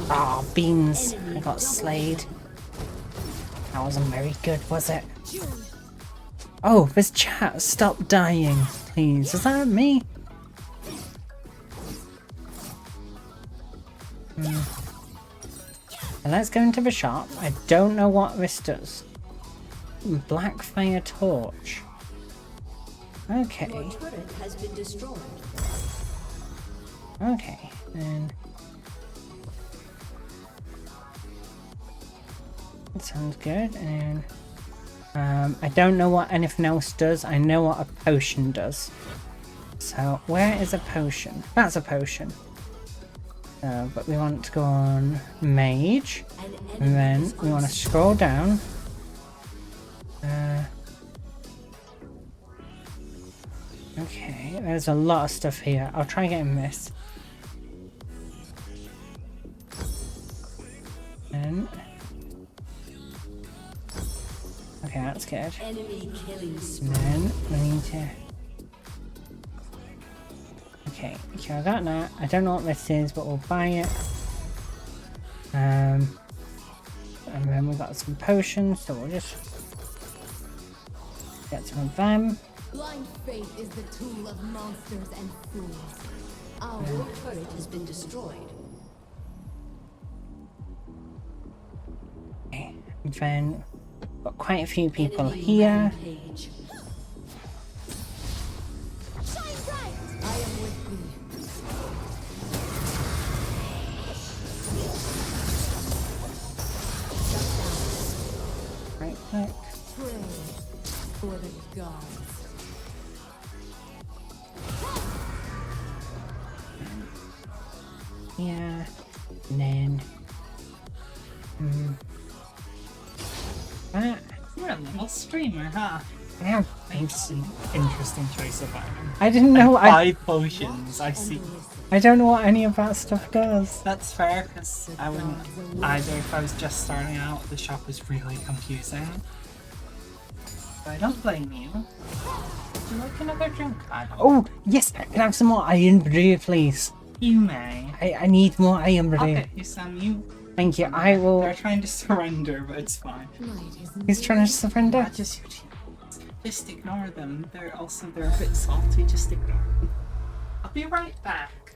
Ah, beans. I got slayed. That wasn't very good, was it? Oh, this chat. Stop dying, please. Is that me? And let's go into the shop. I don't know what this does. Black fire torch. Okay. Your turret has been destroyed. Okay. Then that sounds good. And I don't know what anything else does. I know what a potion does. So where is a potion? That's a potion. But we want to go on mage, and then we want to scroll down. Okay, there's a lot of stuff here. I'll try getting this. And okay, that's good. Enemy killing spree. And then we need to. Okay, so I got that. I don't know what this is, but we'll buy it. And then we got some potions, so we'll just get some of them. Blind faith is the tool of monsters and fools. Our turret has been destroyed. Okay, and then got quite a few people Enemy here. rampage. Shine bright! I am with thee. Right click. Pray for the gods. Yeah, and then that. You're a little streamer, huh? Yeah, Interesting choice of item. I didn't know. I 5 potions, I see. don't know what any of that stuff does. That's fair, because I wouldn't either if I was just starting out. The shop was really confusing. But I don't blame you. Would you like another drink? I don't. Oh yes, can I have some more iron brew, please? You may. I need more iron brew. I'll get you some. Thank you. I will. They're trying to surrender, but it's fine. He's trying to surrender. Just ignore them. They're a bit salty. Just ignore them. I'll be right back.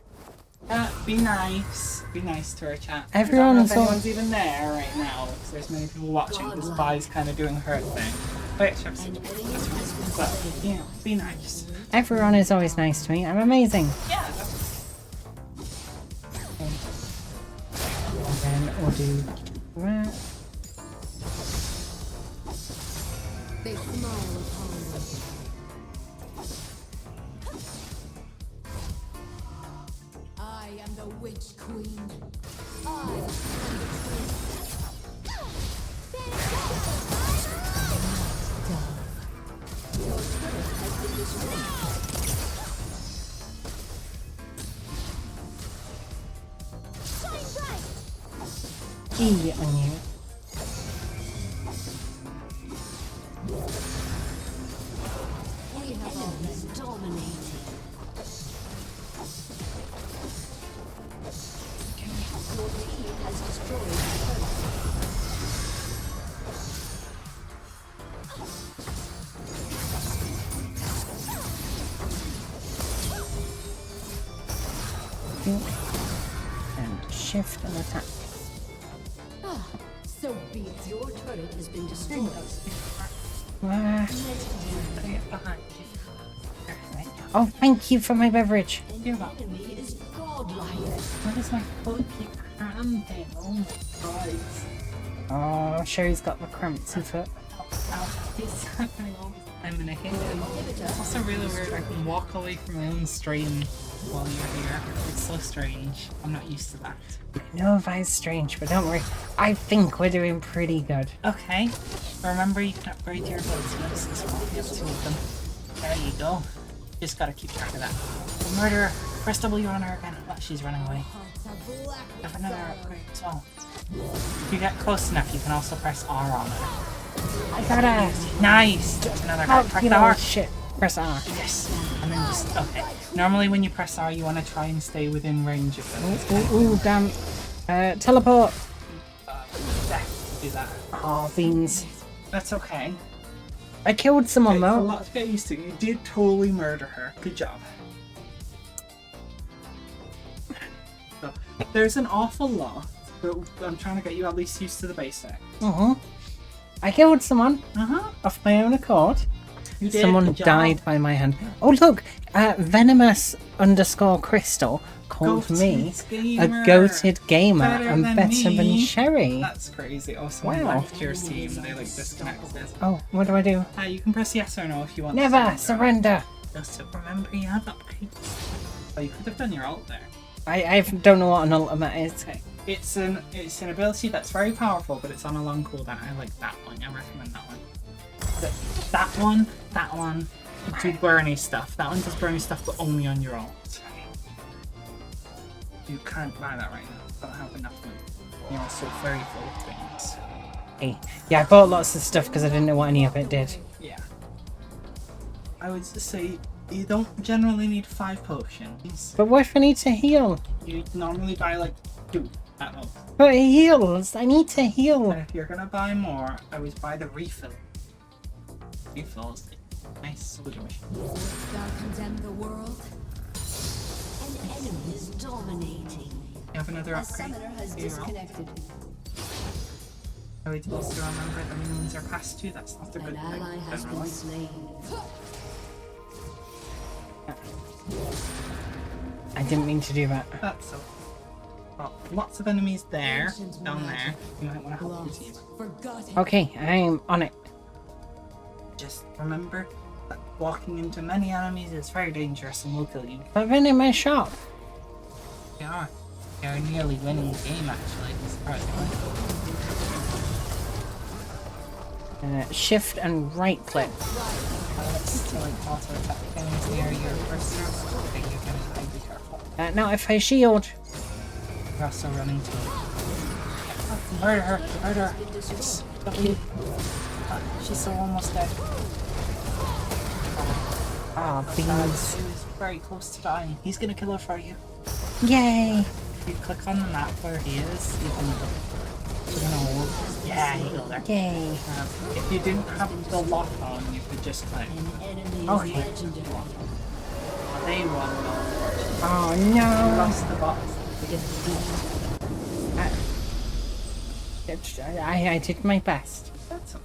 Be nice. Be nice to our chat. Everyone's I don't know if anyone's even there right now because there's many people watching. The spy's kind of doing her thing. But yeah, be nice. Everyone is always nice to me. I'm amazing. Yeah. And then we'll do that. They smile upon me. I am the witch queen. I am the queen. Your turret has been destroyed. E on you. We have always dominated. Your team has destroyed the turret. And shift and attack. So be it. Your turret has been destroyed. Ah. Get behind you. Oh, thank you for my beverage. And your enemy is godlike. What is my foot keep cramping? Oh my god. Oh, Sherry's got the cramps in foot. It's happening all the time and I hate it. It's also really weird. I can walk away from my own stream while you're here. It's so strange. I'm not used to that. I know that is strange, but don't worry. I think we're doing pretty good. Okay. Remember you can upgrade your abilities as well. You have 2 of them. There you go. Just gotta keep track of that. The murderer. Press W on her again. Oh, she's running away. Have another upgrade as well. If you get close enough, you can also press R on her. I got a Nice! There's another guy. Press you the know, R. shit. Press R. Yes. And then just, okay. Normally when you press R, you want to try and stay within range of them. Ooh, damn. Teleport. Do that. Oh, beans. That's okay. I killed someone It's a though. lot to get used to. You did totally murder her. Good job. So, there's an awful lot, but I'm trying to get you at least used to the basic. I killed someone Uh-huh. off my own accord. You did, Someone good job. died by my hand. Oh look, venomous_crystal called me a goated gamer and better than Sherry. That's crazy. Oh, someone Wow. left your team. They like disconnected. Oh, what do I do? You can press yes or no if you want. Never to surrender. Just to remember you have upgrades. Oh, you could have done your ult there. I don't know what an ultimate is. Okay. It's an ability that's very powerful, but it's on a long cooldown. I like that one. I recommend that one. That one do burny stuff. That one does burny stuff, but only on your ult. You can't buy that right now. Don't have enough money. You're also very full of things. Hey. Yeah, I bought lots of stuff because I didn't know what any of it did. Yeah. I would say you don't generally need 5 potions. But what if I need to heal? You normally buy like 2 at most. But it heals. I need to heal. And if you're gonna buy more, I would buy the refill. Refills. Nice solution. Thou condemn the world. An enemy is dominating. You have another A upgrade. summoner has Here you go. disconnected. I would also remember the minions are past you. That's not a good An thing. ally has been Generally. slain. I didn't mean to do that. That's so. Well, lots of enemies there, down there. You might want to help your team. Forgotten. Okay, I'm on it. Just remember that walking into many enemies is very dangerous and will kill you. But then in my shop. You're nearly winning the game actually. Surprisingly. Shift and right click. To like auto attack things near your cursor. Okay, you're gonna be careful. Now if I shield. You're also running to murder her! Murder her! She's so almost dead. Ah, She beans. was very close to dying. He's gonna kill her for you. Yay! If you click on the map where he is, you can hold. Yeah, you go there. Yay! If you didn't have the lock on, you could just click. An enemy Okay. is legendary. They won. Oh You no! lost the box. I did my best. That's okay.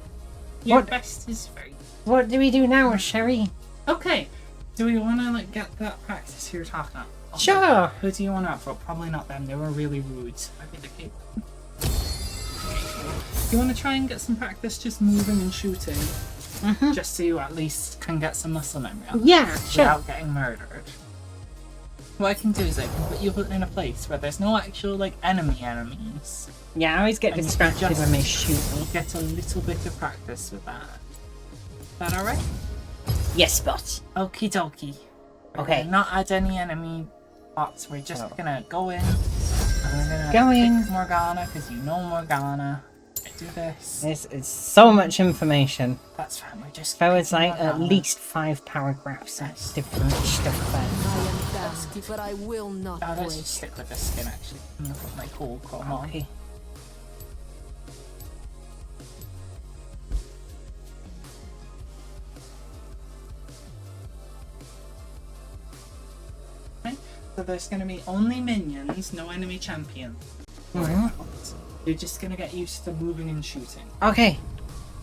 Your What? best is very. What do we do now, Sherry? Okay. Do we want to like get that practice you're talking about? Okay. Sure. Who do you want to up for? Probably not them. They were really rude. Maybe the kid. You want to try and get some practice just moving and shooting, just so you at least can get some muscle memory up Yeah, sure. without getting murdered. What I can do is I can put you in a place where there's no actual like enemies. Yeah, I always get And you distracted just- when they shoot me. Get a little bit of practice with that. Is that alright? Yes, boss. Okie dokie. We're Okay. gonna not add any enemy bots. We're just gonna go in. And we're gonna Go in. pick Morgana because you know Morgana. Do this. This is so much information. That's fine. We're just. There was picking like at Morgana. least 5 paragraphs of different stuff there. I am bound, but I will not Let's break. just stick with this skin actually. I'm gonna put my cool chrome on. Okay. Okay. So there's gonna be only minions, no enemy champion. You're just gonna get used to moving and shooting. Okay.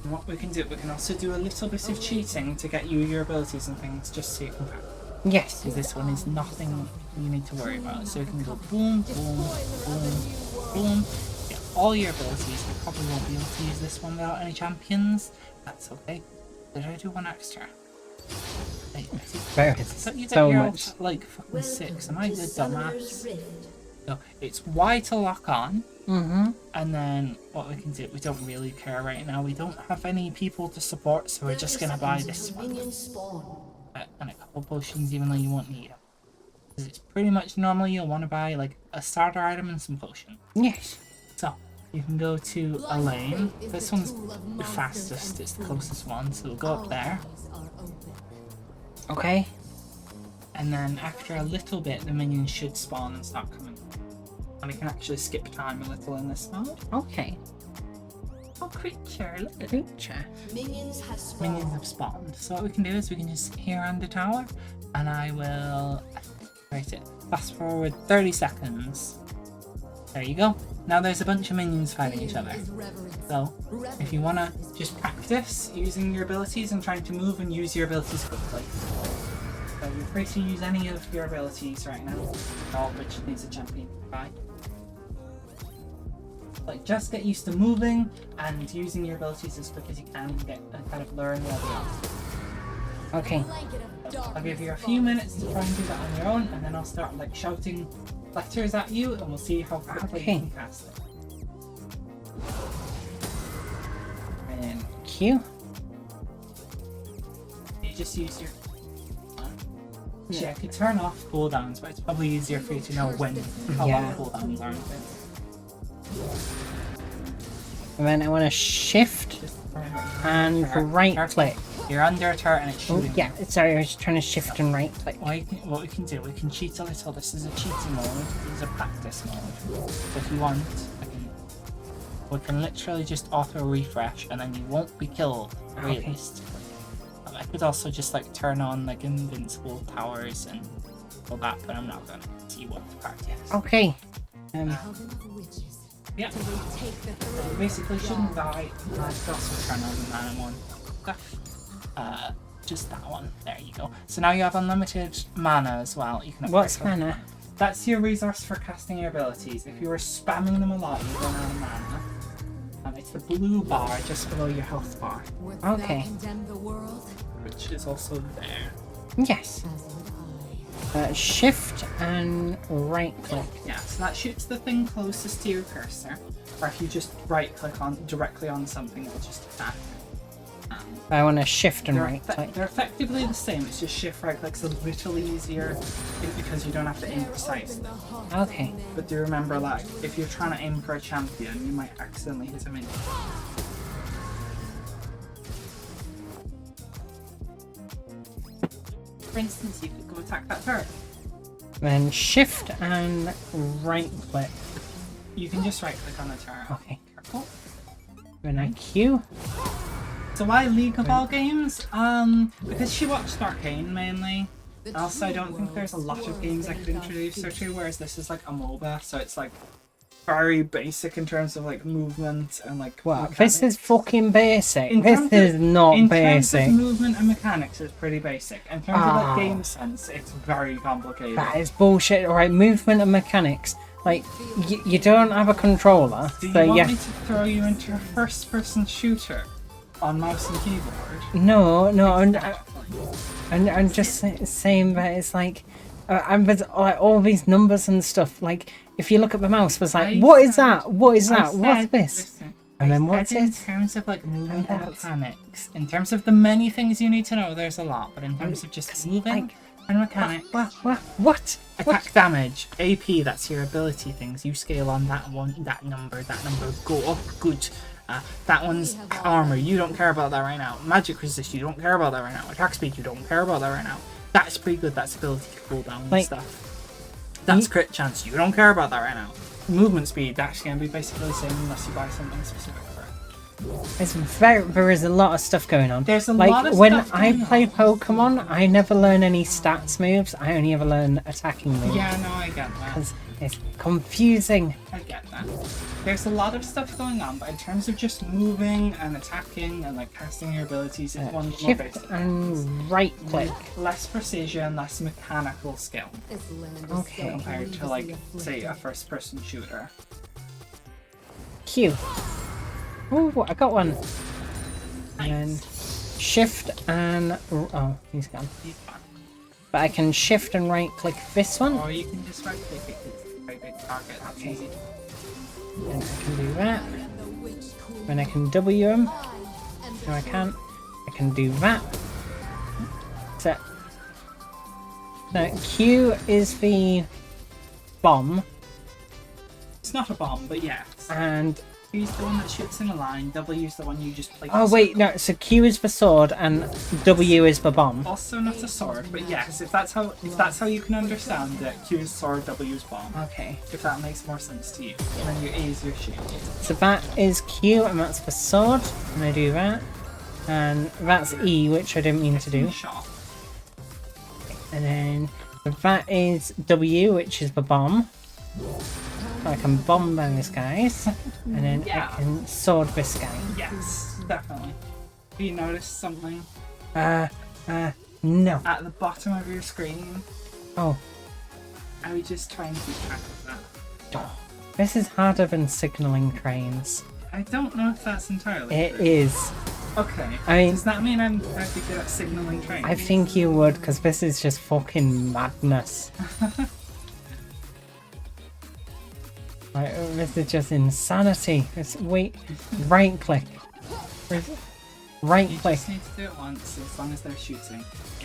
And what we can do, we can also do a little bit of cheating to get you your abilities and things, just so you can practice. Yes. So this one is nothing you need to worry about. So you can go boom, boom, boom, boom. Get all your abilities. You probably won't be able to use this one without any champions. That's okay. Did I do one extra? Wait, I There thought you is did so your much. ult, like fucking 6. Am I the dumbass? Rift. No, it's Y to lock on. Mm-hmm. And then what we can do, we don't really care right now. We don't have any people to support, so we're just gonna buy this one. Minions spawn. And a couple potions, even though you won't need them. Because it's pretty much normally you'll want to buy like a starter item and some potion. Yes. So you can go to a lane. This one's the fastest, it's the closest one, so we'll go up there. Eyes are open. Okay. And then after a little bit, the minions should spawn and start coming. And we can actually skip time a little in this mode. Okay. Oh, creature, look at it. Creature. Minions have spawned. Minions have spawned. So what we can do is we can just sit here on the tower, and I will write it. Fast forward 30 seconds. There you go. Now there's a bunch of minions fighting each other. Is reverence. So, if you want to just practice using your abilities and trying to move and use your abilities quickly. So you're free to use any of your abilities right now. All of which needs a champion. Bye. Like, just get used to moving and using your abilities as quick as you can and kind of learn where they are. Okay. Blanket of So I'll darkness give you a falls. few minutes to try and do that on your own, and then I'll start like shouting letters at you, and we'll see how quickly Okay. you can cast it. And Q. you just use your. Yeah, I could turn off cooldowns, but it's probably easier for you to know when how long Yeah. cooldowns are. And then I want to shift Just and right click. You're under a turret and it's Oh, shooting. yeah, sorry, I was trying to shift and right click. What we can do, we can cheat a little. This is a cheating mode. This is a practice mode. So if you want, we can literally just auto refresh, and then you won't be killed Okay. realistically. I could also just like turn on like invincible towers and all that, but I'm not gonna. So you want to practice. Okay. Coven of witches. Yeah. To retake the So throne basically, of shouldn't God. die. I could also turn on the mana one. Okay. Just that one. There you go. So now you have unlimited mana as well. You can. What's upgrade them. mana? That's your resource for casting your abilities. If you were spamming them a lot, you run out of mana. And it's the blue bar just below your health bar, Wouldst Okay. thou condemn the world? which is also there. Yes. As would I. Shift and right click. Yeah, so that shoots the thing closest to your cursor. Or if you just right click on directly on something, it'll just attack. I want to shift and They're, right click. they're effectively the same. It's just shift right click's a little easier because you don't have to aim precisely. Okay. But do remember, like, if you're trying to aim for a champion, you might accidentally hit a minion. For instance, you could go attack that turret. Then shift and right click. You can just right click on the turret. Okay. Careful. Then I Q. So why League of all games? Because she watched Arcane mainly. Also, I don't think there's a lot of games I could introduce her to, whereas this is like a MOBA, so it's like very basic in terms of like movement and like. What? This mechanics. is fucking basic. In This terms is not in terms basic. of movement and mechanics, it's pretty basic. In terms of Ah. like game sense, it's very complicated. That is bullshit. Alright, movement and mechanics. Like, you don't have a controller, Do you so want yeah. me to throw you into a first-person shooter on mouse and keyboard? No, I'm just saying that it's like, and with like all these numbers and stuff. Like, if you look at the mouse, it's like, I what is said- that? What is I that? What's said- this? listen, And I then what's said in it? terms of like movement And and that's- mechanics, in terms of the many things you need to know, there's a lot. But in terms of just moving like- and mechanics, What? attack damage, AP, that's your ability things. You scale on that one, that number, go up, good. That one's armor, you don't care about that right now. Magic resist, you don't care about that right now. Attack speed, you don't care about that right now. That's pretty good, that's ability cooldown and Like- stuff. That's crit chance, you don't care about that right now. Movement speed, that's going to be basically the same unless you buy something specific for it. There is a lot of stuff going on. There's a like lot of when stuff I going play on. Pokemon, I never learn any stats moves. I only ever learn attacking moves. Yeah, no, I get that. Because it's confusing. I get that. There's a lot of stuff going on, but in terms of just moving and attacking and like casting your abilities, it's one of the more Shift basic. and right click. Less precision, less mechanical skill This land is Okay. so compared to grievously like, say, a afflicted. first-person shooter. Q. Oh, I got one. And then shift and oh, he's gone. He's fine. But I can shift and right click this one, Or you can just right click it, it's a very big target, that's Okay. easy. and I can do that. And the witch queen. Then I can W him. I am the No, I truth. can't. I can do that. So, Q is the bomb, It's not a bomb, but yes. and Q's the one that shoots in a line, W's the one you just play. oh wait, no. So Q is the sword, and W is the bomb. Also not a sword, but yes, if that's how you can understand it, Q is sword, W is bomb. Okay. If that makes more sense to you. And then your A is your shield. So that is Q, and that's the sword, and I do that, and that's E, which I didn't mean to do. Shot. And then that is W, which is the bomb. I can bomb those guys, and then Yeah. I can sword this guy. Yes, definitely. Have you noticed something No. at the bottom of your screen? Oh, I would just try and keep track of that. this is harder than signaling trains. I don't know if that's entirely It true. is. Okay. I mean- does that mean I'm pretty good at signaling trains? I think you would, because this is just fucking madness. Like, this is just insanity. It's, wait, right click. Right You click. just need to do it once, as long as they're shooting.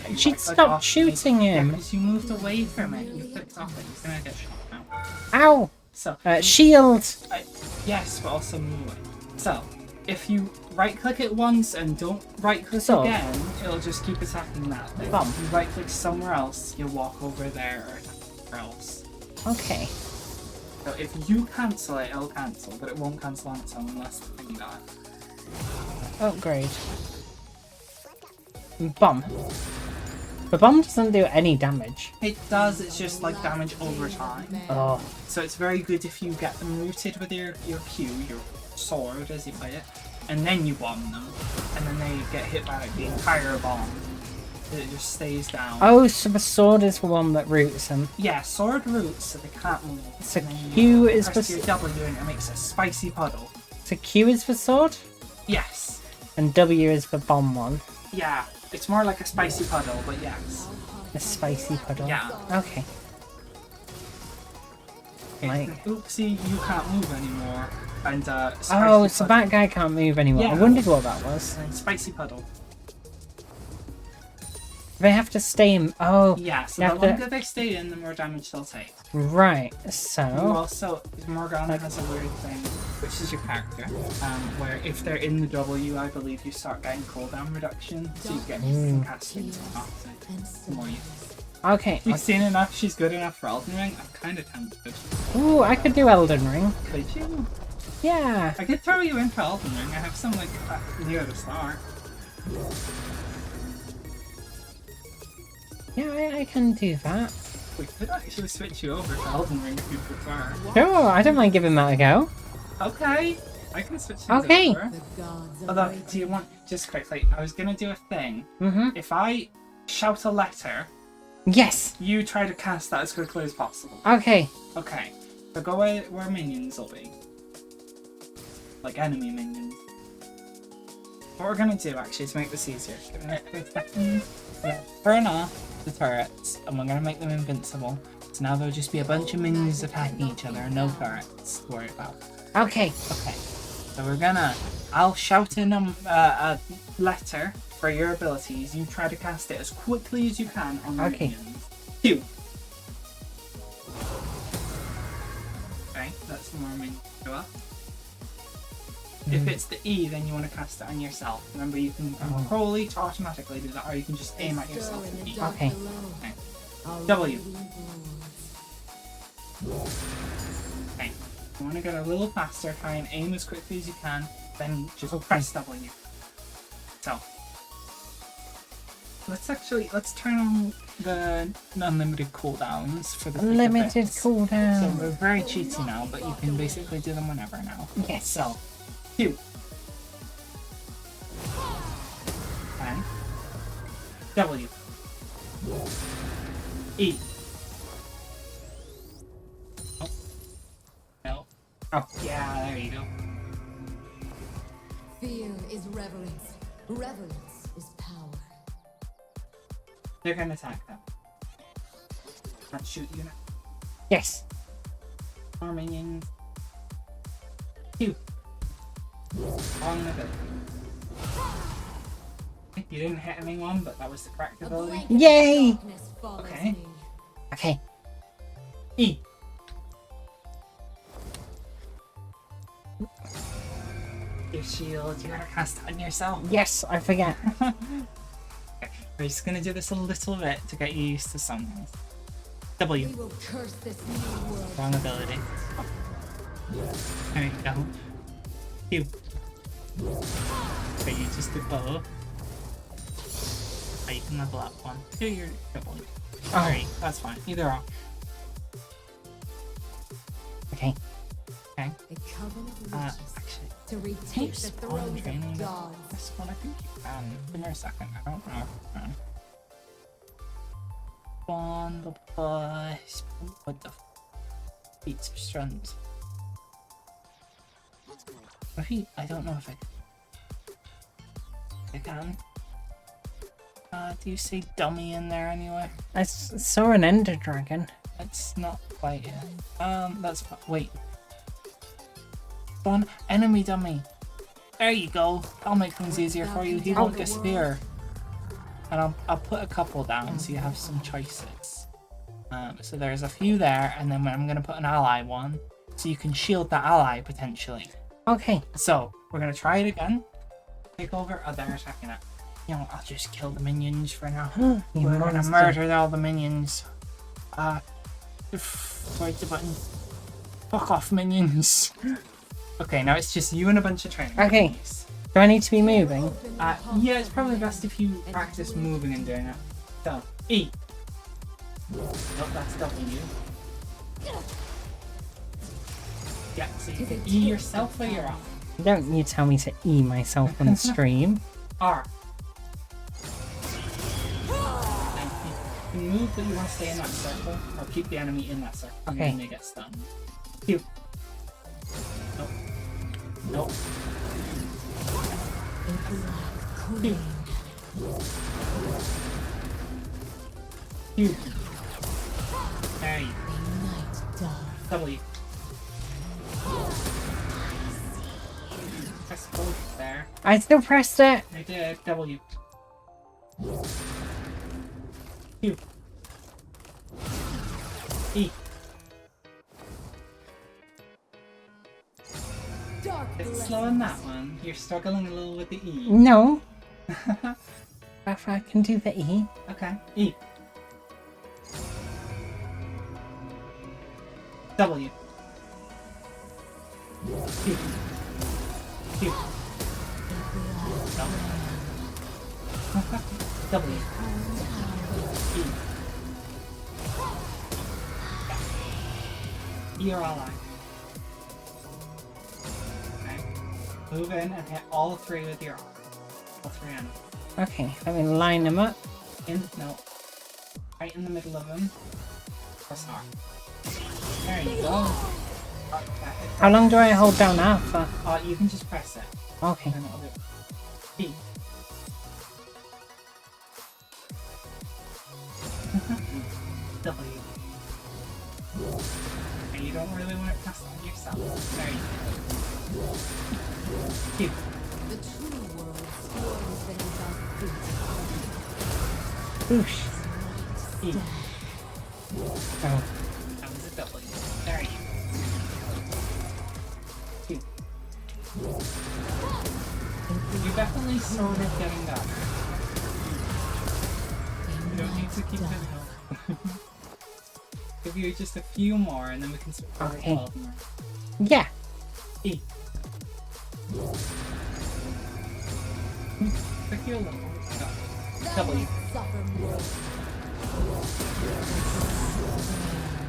You She'd right click stop off, shooting Yeah, him. because you moved away from it. You clicked off it. He's gonna get shot now. Ow! So, Shield! yes, but also move away. So, if you right-click it once and don't right-click So- again, it'll just keep attacking that thing. Bum. If you right-click somewhere else, you'll walk over there or somewhere else. Okay. So if you cancel it, it'll cancel, but it won't cancel on its own unless the thing dies. Upgrade. Bomb. The bomb doesn't do any damage. It does, it's just like damage over time. Oh. So it's very good if you get them rooted with your Q, your sword as you play it, and then you bomb them, and then they get hit by like the entire bomb. It just stays down. Oh, so the sword is the one that roots him. Yeah, sword roots so they can't move. So And then Q you is press the your W and it makes a spicy puddle. So Q is the sword, Yes. and W is the bomb one. Yeah. It's more like a spicy puddle, but yes. The spicy puddle. Yeah. Okay. Like. Oopsie, you can't move anymore. And spicy Oh, so puddle. that guy can't move anymore. I Yeah. wondered what that was. And spicy puddle. They have to stay in. Oh, Yeah, so You the have to- longer they stay in, the more damage they'll take. right. You So. also, Morgana has a weird thing, which is your character, where if they're in the W, I believe you start getting cooldown reduction, so you get casting often. The more you. Okay. You've seen enough, she's good enough for Elden Ring, I'm kind of tempted. Ooh, I could do Elden Ring. Could you? Yeah. I could throw you in for Elden Ring, I have some like near the start. Yeah, I can do that. We could actually switch you over to Elden Ring if you prefer. Sure, I don't mind giving that a go. Okay, I can switch things Okay. over. The gods are Although, right. do you want, just quickly, I was gonna do a thing. Mm-hmm. If I shout a letter, Yes. you try to cast that as quickly as possible. Okay. Okay, so go where minions will be. Like enemy minions. What we're gonna do actually to make this easier, give me a second. Yeah, turn off the turrets and we're gonna make them invincible. So now there'll just be a bunch of minions attacking each other and no turrets to worry about. Okay. Okay, so I'll shout in a letter for your abilities. You try to cast it as quickly as you can on the Okay. minions. Q. Okay, that's the more minions go up. If it's the E, then you want to cast it on yourself. Remember, you can control E to automatically do that, or you can just aim at yourself Stir in with the E. dark Okay. below. Okay. Our W. radiant lords. Okay. You want to get a little faster, try and aim as quickly as you can, then just Okay. press W. So. Let's turn on the unlimited cooldowns for the thick of Unlimited bits. cooldown. So we're very cheaty now, but you can basically do them whenever now. Yes. So, Q. And W. E. Oh. No. Oh, yeah, there you go. Fear is reverence. Reverence is power. They're gonna attack them. Can't shoot you now. Yes. More minions. Q. On the bit. You didn't hit anyone, but that was the correct A ability. blanket of Yay! darkness follows Okay. me. Okay. E. Your shield, you're gonna cast it on yourself. Yes, I forget. Okay, we're just gonna do this a little bit to get you used to some things. W. We will curse this new world. Wrong ability. There you go. Q. Okay, you just do both. Oh, you can level up one. Do your W. Alright, that's fine. Either or. Okay. Okay. A covenant wishes Actually, to can you retake the spawn thrones training? of gods. This one, I think you can. Give me a second. I don't know. Spawn the bus. What the beats strength. I don't know if I can. Do you say dummy in there anyway? I saw an ender dragon. It's not quite it. That's wait. Spawn enemy dummy. There you go. That'll make things easier for you. He won't disappear. And I'll put a couple down so you have some choices. So there's a few there, and then I'm gonna put an ally one, so you can shield that ally potentially. Okay. So we're gonna try it again. Take over. Oh, they're attacking it. You know, I'll just kill the minions for now. We're gonna murder all the minions. Right the button. Fuck off, minions. Okay, now it's just you and a bunch of training. Okay. Enemies. Do I need to be moving? Yeah, it's probably best if you practice moving and doing it. So, E. Nope, that's W. Yeah, so you can E yourself while you're off. Don't you tell me to E myself on stream. R. And you can move, but you want to stay in that circle, or keep the enemy in that circle, and Okay. then they get stunned. Q. Nope. Nope. Q. Q. There you go. W. Press both there. I still pressed it. I did. W. Q. E. It's slow on that one. You're struggling a little with the E. No. If I can do the E. Okay. E. W. Q. Q. No. W. E. E or ally. Okay. Move in and hit all three with your arm. All three enemies. Okay, let me line them up. No. Right in the middle of them. Press R. There you go. Okay. How long do I hold down alpha? You can just press it. Okay. And it'll do B. W. And you don't really want to press on yourself. There you go. Q. The true world swarms beneath our feet. Oosh. E. Oh. That was a W. There you go. Q. You're definitely sort of getting that. You don't need to keep it up. Give you just a few more and then we can switch over to Okay. 12 more. Yeah. E. Pick you a little. W. Suffer more.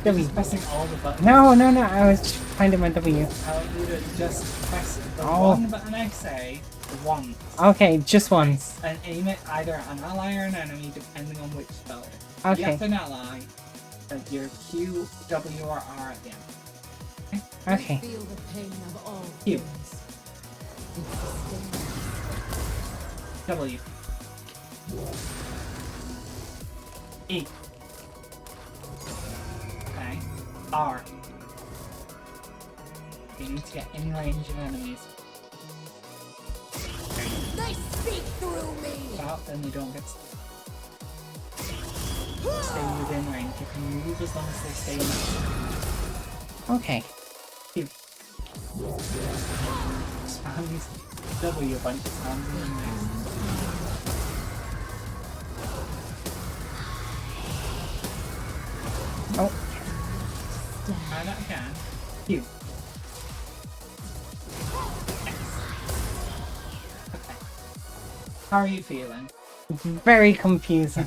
W. Just pressing all the buttons. No, no, no. I was finding my W. I want you to just press the Oh. one button I say once. Okay, just once. And aim it either at an ally or an enemy depending on which spell. Okay. You have an ally, and your Q, W, or R at the end. Okay. Feel the pain of all Q. things. It sustains. W. E. Okay. R. You need to get in range of enemies. They speak through me. Stop, then they don't get stay within range. You can move as long as they stay in that. Okay. Q. Spam these W a bunch of times and then move. Oh. Try that again. Q. Okay. How are you feeling? Very confusing.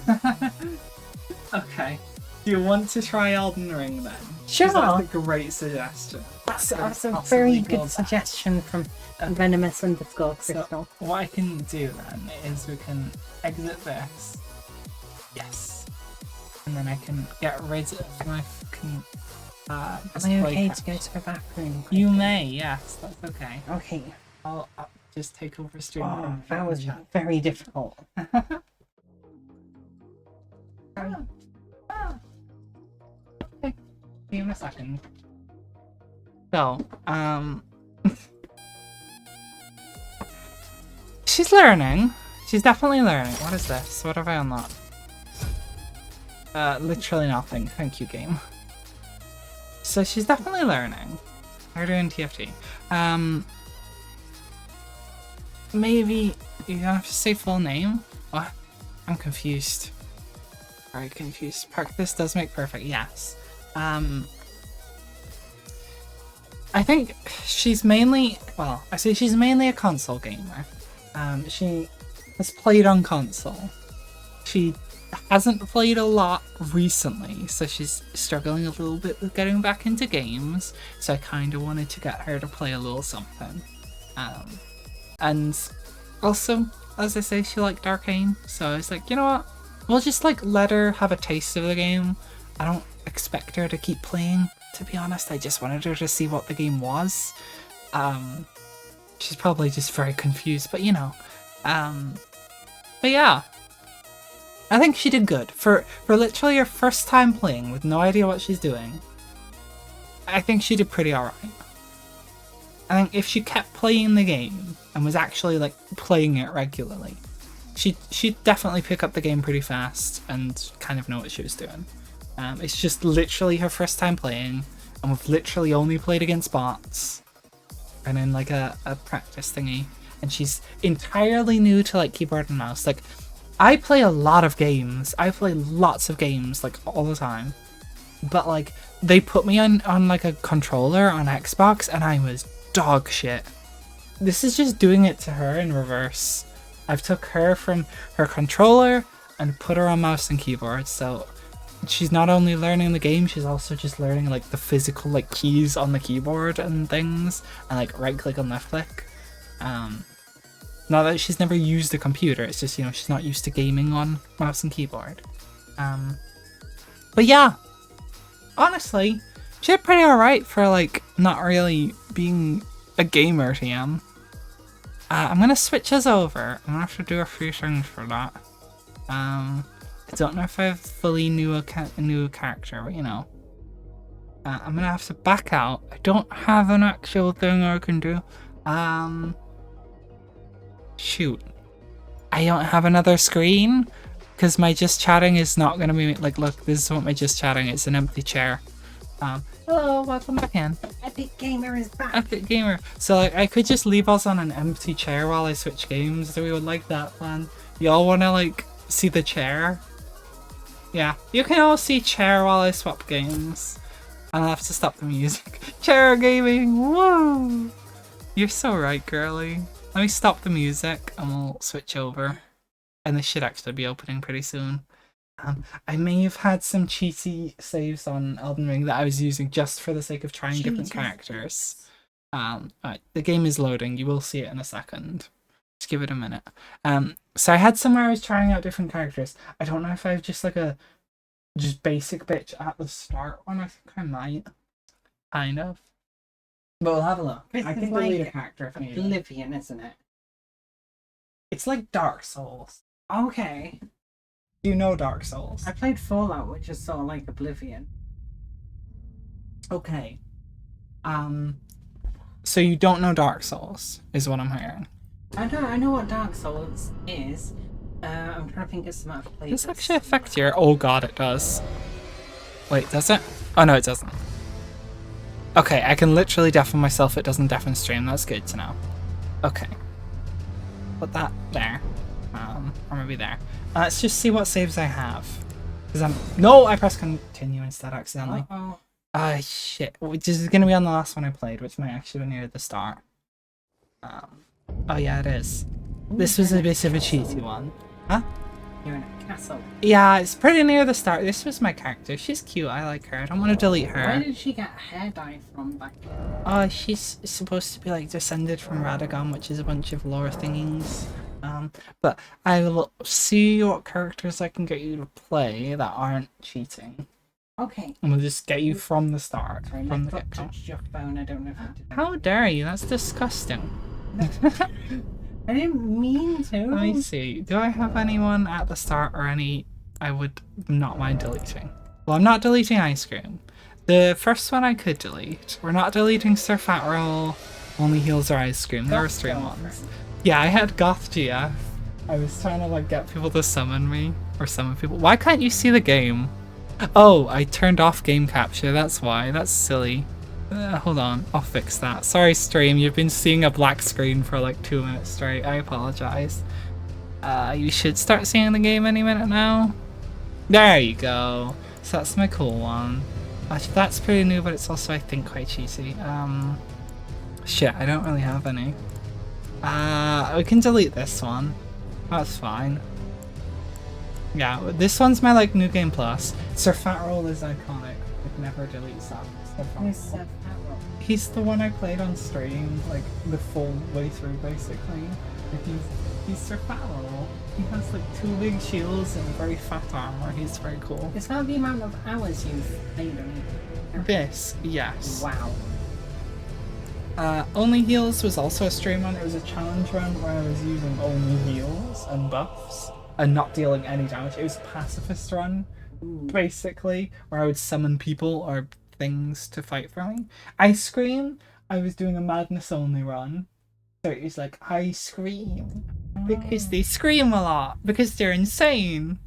Okay. Do you want to try Elden Ring then? Sure. 'Cause that's a great suggestion. That's Could a possibly very go good back. suggestion from Venomous_Crystal. So what I can do then is we can exit this. Yes. And then I can get rid of my fucking Am I display okay cap- to go to the bathroom? You may, yes, that's okay. Okay. I'll just take over stream. Oh, from that was chat. very difficult. Okay. See you in a second. So, she's learning. She's definitely learning. What is this? What have I unlocked? Literally nothing. Thank you, game. So she's definitely learning. How doing TFT? Maybe you don't have to say full name. What? I'm confused. Very confused. Practice does make perfect. Yes. I think she's mainly, well, I say she's mainly a console gamer. She has played on console. She hasn't played a lot recently, so she's struggling a little bit with getting back into games. So I kind of wanted to get her to play a little something. And also, as I say, she liked Arcane, so I was like, you know what? We'll just like let her have a taste of the game. I don't expect her to keep playing, to be honest. I just wanted her to see what the game was. She's probably just very confused, but you know. But yeah, I think she did good for literally her first time playing with no idea what she's doing. I think she did pretty alright. I think if she kept playing the game and was actually like playing it regularly, she'd definitely pick up the game pretty fast and kind of know what she was doing. It's just literally her first time playing, and we've literally only played against bots and in like a practice thingy, and she's entirely new to like keyboard and mouse. Like, I play a lot of games. I play lots of games like all the time, but like they put me on like a controller on Xbox and I was dog shit. This is just doing it to her in reverse. I've took her from her controller and put her on mouse and keyboard, so she's not only learning the game, she's also just learning like the physical like keys on the keyboard and things, and like right click and left click. Not that she's never used a computer, it's just, you know, she's not used to gaming on mouse and keyboard. But yeah, honestly, she did pretty alright for like not really being a gamer TM. I'm gonna switch us over. I'm gonna have to do a few things for that. I don't know if I have fully new character, but you know. I'm gonna have to back out. I don't have an actual thing I can do. Shoot. I don't have another screen because my just chatting is not gonna be like, look, this is what my just chatting is, an empty chair. Hello, welcome back in. Epic Gamer is back. Epic Gamer. So like, I could just leave us on an empty chair while I switch games. Do we would like that plan? Y'all wanna like see the chair? Yeah, you can all see chair while I swap games. I'll have to stop the music. Chair gaming, woo! You're so right, girly. Let me stop the music and we'll switch over. And this should actually be opening pretty soon. I may have had some cheaty saves on Elden Ring that I was using just for the sake of trying different characters. Alright, the game is loading. You will see it in a second. Just give it a minute. So I had some where I was trying out different characters. I don't know if I have just like a basic bitch at the start one. I think I might. Kind of. But we'll have a look. This I is can like delete a character if needed. Oblivion, isn't it? It's like Dark Souls. Okay. Do you know Dark Souls? I played Fallout, which is sort of like Oblivion. Okay. So you don't know Dark Souls, is what I'm hearing. I know what Dark Souls is. I'm trying to think of some other places. Does this actually affect your... Oh god, it does. Wait, does it? Oh no, it doesn't. Okay, I can literally deafen myself. It doesn't deafen stream. That's good to know. Okay. Put that there. Or maybe there. Let's just see what saves I have. No, I pressed continue instead accidentally. Uh-oh. Ah, shit. Which is going to be on the last one I played, which might actually be near the start. Oh yeah, it is. This was a bit of a cheaty one. Huh? You're in a castle. Yeah, it's pretty near the start. This was my character. She's cute. I like her. I don't want to delete Where her. did she get hair dye from back? She's supposed to be like descended from Radagon, which is a bunch of lore thingings. But I will see what characters I can get you to play that aren't cheating. Okay. And we'll just get you from the start, Sorry, from my the foot get-go. touched your phone. I don't know if I did. How dare you? That's disgusting. I didn't mean to. Let me see. Do I have anyone at the start or any I would not mind deleting? Well, I'm not deleting Ice Cream. The first one I could delete. We're not deleting Sir Fat Roll, Only Heals or Ice Cream. There are three ones. Yeah, I had Goth GF. I was trying to like get people to summon me or summon people. Why can't you see the game? Oh, I turned off game capture. That's why. That's silly. Hold on, I'll fix that. Sorry, stream. You've been seeing a black screen for like 2 minutes straight. I apologize. You should start seeing the game any minute now. There you go. So that's my cool one. Actually, that's pretty new, but it's also, I think, quite cheesy. Shit, I don't really have any. We can delete this one. That's fine. Yeah, this one's my like new game plus. Sir Fat Roll is iconic. It never deletes that. Who's Sir Fat Roll? He's the one I played on stream, like the full way through, basically. Like, he's Sir Fat Roll. He has like 2 big shields and very fat armor. He's very cool. Is that the amount of hours you've played on it? This, yes. Wow. Only Heals was also a stream run. It was a challenge run where I was using only heals and buffs and not dealing any damage. It was a pacifist run, basically, where I would summon people or things to fight for me. Ice Cream, I was doing a madness only run. So it was like, I scream. Because they scream a lot. Because they're insane.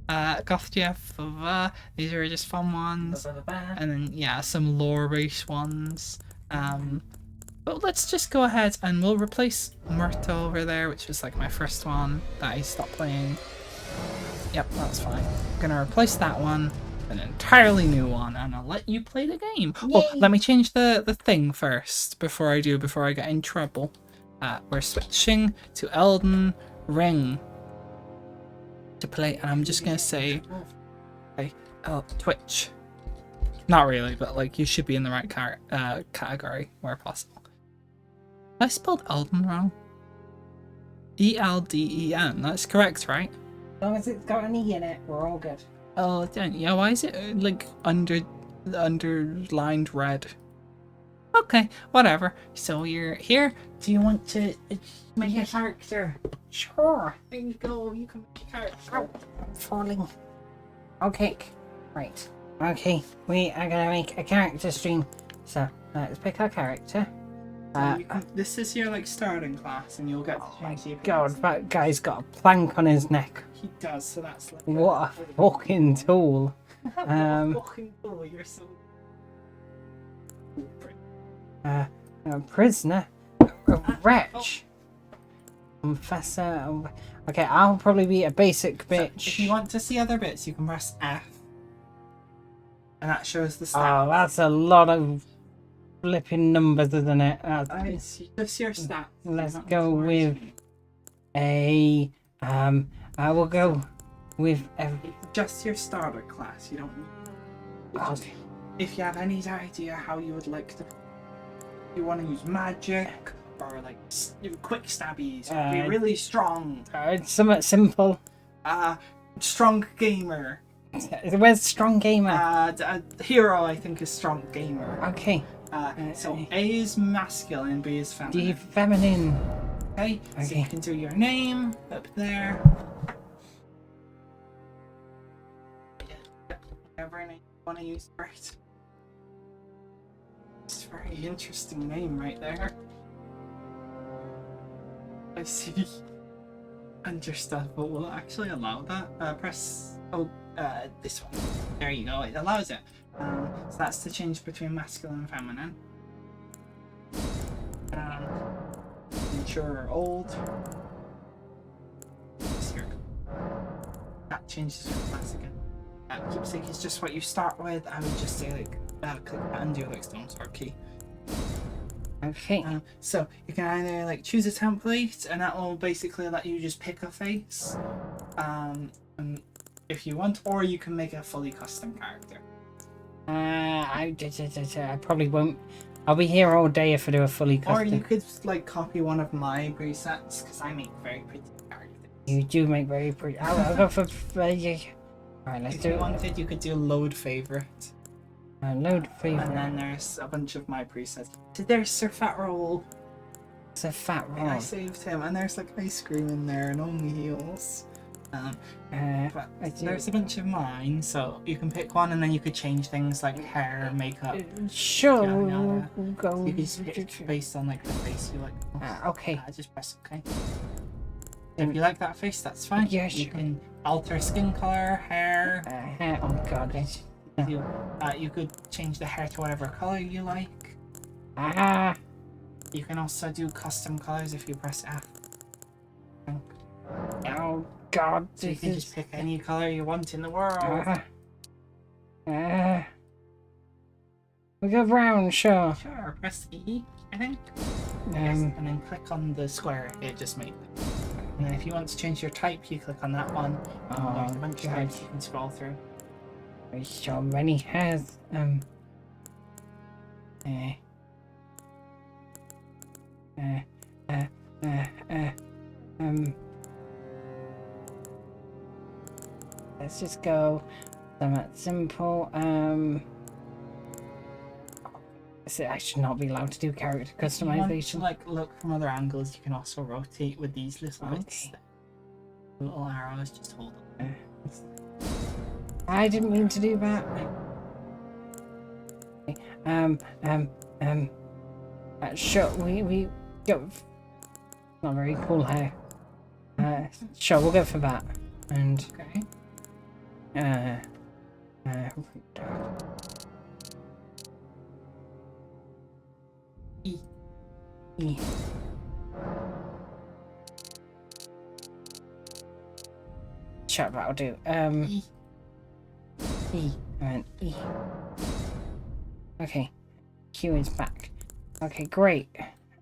Goth GF, these are just fun ones. And then, yeah, some lore-based ones. But let's just go ahead and we'll replace Myrtle over there, which was like my first one that I stopped playing. Yep, that's fine. I'm gonna replace that one, an entirely new one, and I'll let you play the game. Oh, let me change the thing first before I get in trouble. We're switching to Elden Ring to play, and I'm just gonna say, Twitch. Not really, but like you should be in the right category where possible. I spelled Elden wrong. E-L-D-E-N. That's correct, right? As long as it's got an E in it, we're all good. Oh, yeah. Why is it like underlined red? Okay, whatever. So you're here. Do you want to make a character? Sure. There you go. You can make a character. Ow, I'm falling. Okay. Right. Okay, we are gonna make a character stream. So let's pick our character. This is your like starting class, and you'll get to change your God, that guy's got a plank on his neck. He does, so that's like What a fucking tool. fucking cool. You're so A prisoner, a wretch, confessor. Okay, I'll probably be a basic bitch. If you want to see other bits, you can press F, and that shows the stats. Oh, that's a lot of flipping numbers, isn't it? It's just your stats. Let's go with a. I will go with a. Just your starter class. You don't need. Okay. If you have any idea how you would like to, you want to use magic or like quick stabbies, or be really strong. It's somewhat simple. Strong gamer. Where's strong gamer? Hero, I think, is strong gamer. Okay. So A is masculine, B is feminine. D feminine. Okay, so Okay. you can do your name up there. Whatever name you want to use, right? It's a very interesting name right there. I see. Under stuff, but will it actually allow that? Press this one. There you go. It allows it. So that's the change between masculine and feminine. Mature or old. That changes your class again. Keepsake is just what you start with. I would just say like click that and do like stone sword key. Okay. So you can either like choose a template, and that will basically let you just pick a face, and if you want, or you can make a fully custom character. I probably won't. I'll be here all day if I do a fully Or custom. you could like copy one of my presets, because I make very pretty characters. You do make very pretty. I'll go for. Yeah. Alright, let's If do you it. wanted, you could do load favorite. Load favorite. And then there's a bunch of my presets. So there's Sir Fat Roll. It's a fat roll. I saved him, and there's like ice cream in there and only heals. But there's a bunch of mine, so you can pick one, and then you could change things like hair, makeup. Sure. Yada, yada. We'll go. You can just pick based on like the face you like. Okay. Just press OK. If you like that face, that's fine. Yeah, You sure. can alter skin color, hair. Oh god. You could change the hair to whatever color you like. Ah. You can also do custom colors if you press F. Oh god. So you This can is. just pick any color you want in the world. We go brown, sure. Sure, press E, I think. Um. And then click on the square it just made. And then if you want to change your type, you click on that one. There's a bunch of God. types you can scroll through. There's so many hairs. Let's just go somewhat simple. I should not be allowed to do character If you want to customization. like look from other angles, you can also rotate with these little bits. Okay. Little arrows, just hold them. I didn't mean to do that. Sure, we go. Not very cool hair. Sure, we'll go for that. And Okay. E. E. Sure, that'll do. E. E and E. Okay, Q is back. Okay, great.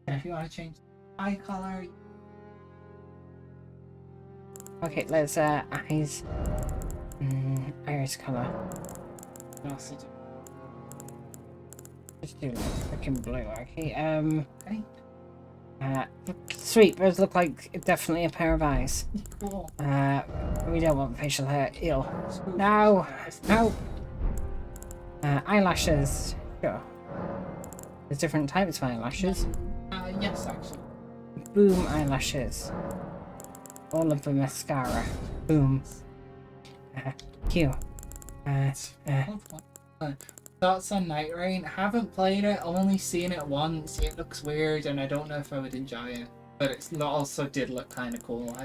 If you want to change eye color, Okay, let's eyes. Iris color. you can also do. Just do like freaking blue. Okay. Okay. Sweet. Those look like definitely a pair of eyes. Cool. We don't want facial hair. Ew. Smooth. No. No. Eyelashes. Sure. There's different types of eyelashes. Yes, actually. Boom eyelashes. All of the mascara. Boom. Q. Thoughts on Night Rain? Haven't played it, only seen it once. It looks weird, and I don't know if I would enjoy it. But it also did look kind of cool.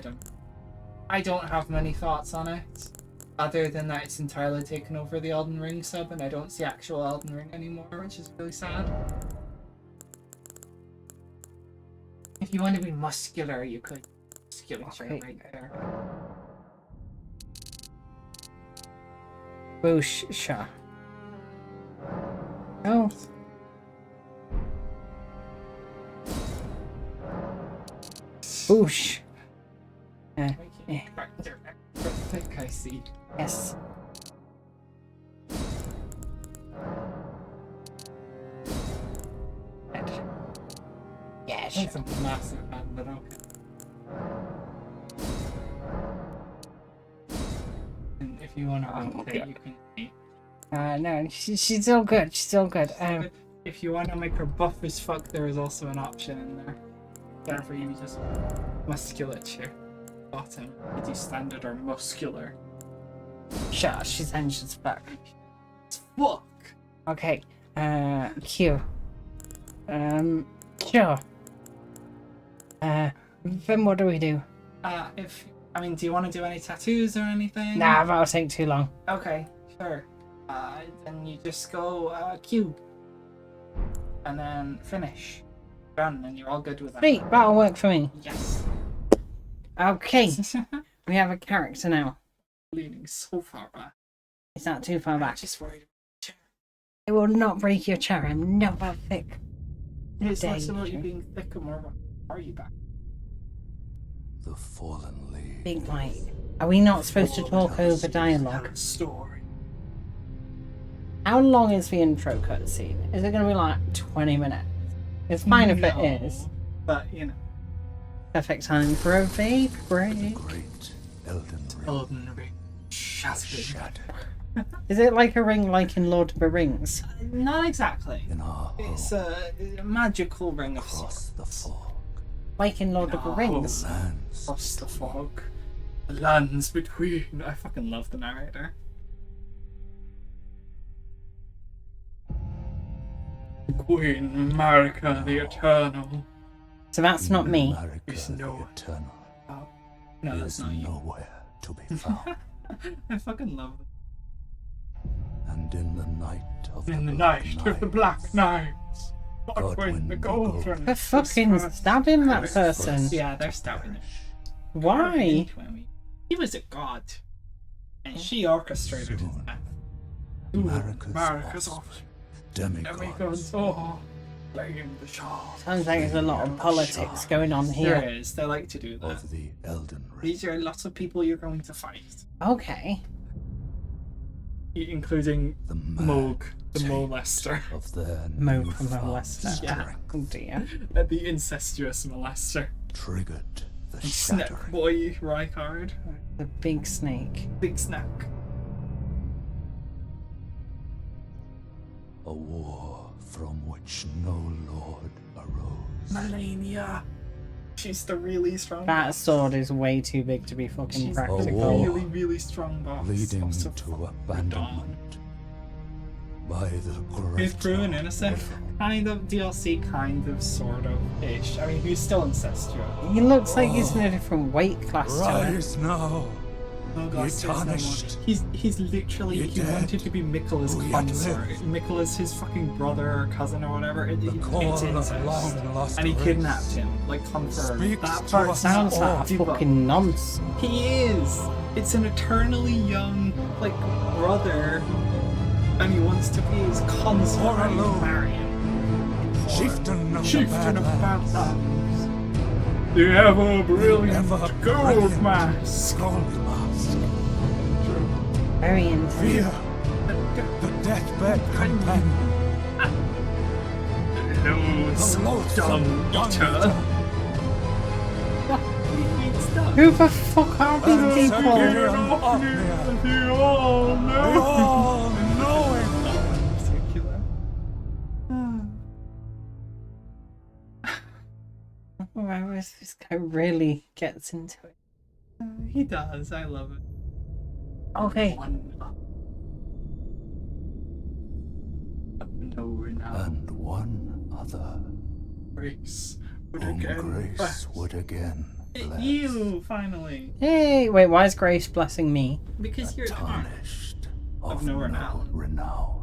I don't have many thoughts on it, other than that it's entirely taken over the Elden Ring sub, and I don't see actual Elden Ring anymore, which is really sad. If you want to be muscular, you could. Musculature Okay. right there. Boosh. Sure. Oh. Boosh. Character extra thick, I see. Yes. Yeah, sure. That's a massive man, but okay. And if you want to rotate, you can see. No, she's still good. She's still good. If you want to make her buff as fuck, there is also an option in there. Whenever you just musculature bottom, you do standard or muscular. Sure, she's anxious back. Fuck. Okay. Q. Sure. Then what do we do? Do you want to do any tattoos or anything? Nah, that'll take too long. Okay, sure. Then you just go Q, and then finish. Done, and you're all good with that. Sweet, that'll work for me. Yes. Okay, we have a character now. Leaning so far back. It's not too far I'm back. just worried. It will not break your chair. I'm not that thick. It's less Dare about you you. being thick and more about are you back? The fallen leaves. Big like, are we not supposed to talk over dialogue? Story. How long is the intro cutscene? Is it going to be like 20 minutes? It's fine if it is. But you know, Perfect time for a vape break. Great Elden Ring. Elden Ring. Shattered. Shattered Is it like a ring like in Lord of the Rings? Not exactly. in our It's home a magical ring of across the sorts. fog. Like in Lord of the No. Rings? Lands Across the fog. The lands between. I fucking love the narrator. Queen Marika the Eternal. So that's not me. Marika It's the no- Eternal No, that's is not you. nowhere to be found. I fucking love it. And in the night of In the Black night of the Black Night. Godwyn Godwyn the the Golden. For fucking stabbing that person. Yeah, they're stabbing him. Why? He was a god. And she orchestrated his Soon, death. Marika's off. Demigods Demigods, oh, playing the Shah. Sounds like there's a lot of politics going on here. There is. They like to do that. of the Elden Ring. These are lots of people you're going to fight, Okay. including The mad Moog, the taint molester, of their Mo from newfound molester. Yeah. strength Oh dear. the incestuous molester, triggered the and Snack shattering. Boy Rykard, The big snake. Big Snack. A war from which no lord arose. Melania. She's the really strong That boss. sword is way too big to be fucking She's the practical. war. really, really strong boss. Leading Also to fucking abandonment by the great. He's proven innocent. Kind of DLC, kind of, sort of ish. I mean, he's still incestuous. He looks like he's in a different weight class to it. Rise now. Oh Ye God, says no more. tarnished. He's literally Ye he dead. wanted to be Mikkela's Who yet consort. live. Mikkela's his fucking brother or cousin or whatever. The call It's of incest. long lost And he race kidnapped him, like confirmed. speaks That to part us Sounds all. like a fucking nonsense. He is. It's an eternally young, like, brother, and he wants to be his consort. For And he's alone. marrying. Chieftain of the Chieftain of Badlands. Badlands. The ever brilliant Ever gold brilliant mask. Gold mask. Very intense. Fear. The deathbed companion. Loads The loathsome dung dung eater. eater. He eats dung. Who the fuck are these And people? Siberian Omnia. You all The know. all-knowing. Particular. Wow, this guy really gets into it. He does. I love it. Okay. One of no renown. And one other Grace would whom again grace bless. would again bless. You finally, Hey, wait, why is Grace blessing me? because you're tarnished. Tarnished Of no renown. renown.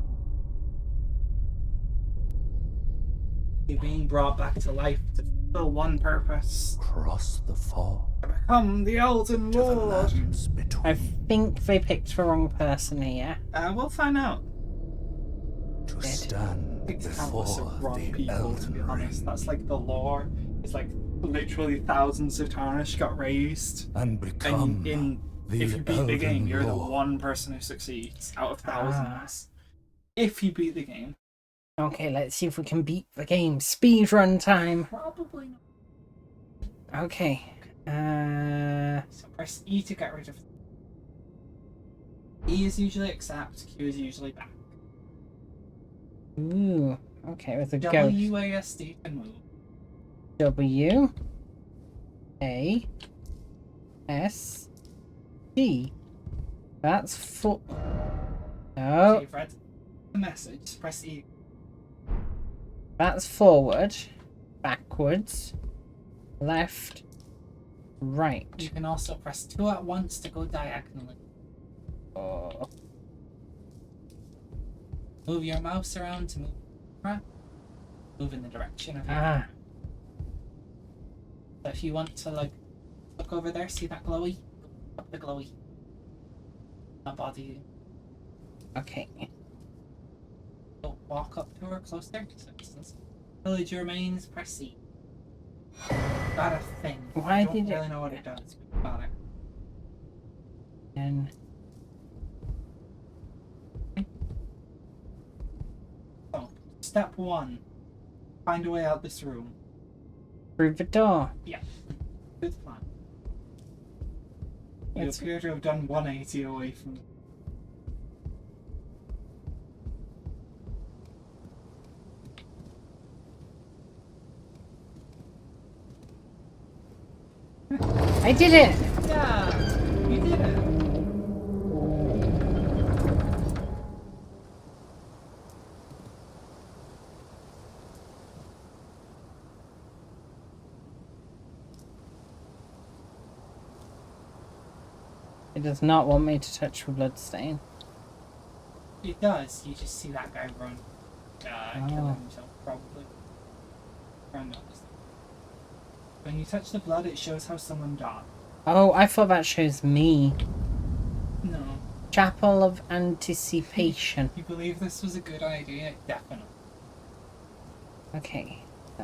You're being brought back to life to fulfill one purpose: Cross the fog to become the Elden to the Lord. lands between. I think they picked the wrong person here. We'll find out. To stand It's before countless of wrong the people, to be Elden honest. Ring That's like the lore. It's like literally thousands of Tarnished got raised. and become And in the if you beat the Elden game, you're the Lord. one person who succeeds out of thousands. If you beat the game. Okay, let's see if we can beat the game. Speed run time. Probably not. Okay. So press E to get rid of. E is usually accept, Q is usually back. Ooh. Okay, with a ghost. WASD can move. W. A. S. D. That's full. So No, you've read the message, press E. that's forward, backwards, left, right. You can also press 2 at once to go diagonally. Oh. Move your mouse around to move. Move in the direction of your. Ah. So if you want to like look over there, see that glowy? Up the glowy. That body. Okay. Don't walk up to her closer. So Village remains, press C. Got a thing. Why I don't did really it? know what it does. Got it. And So, step 1. Find a way out this room. through the door. Yeah. Good plan. You It's- appear to have done 180 away from... I did it! Yeah! You did it! It does not want me to touch the bloodstain. It does. You just see that guy run. Kill Oh. himself, probably. Run up. When you touch the blood, it shows how someone died. Oh, I thought that shows me. No. Chapel of Anticipation. You believe this was a good idea? Definitely. Okay, so.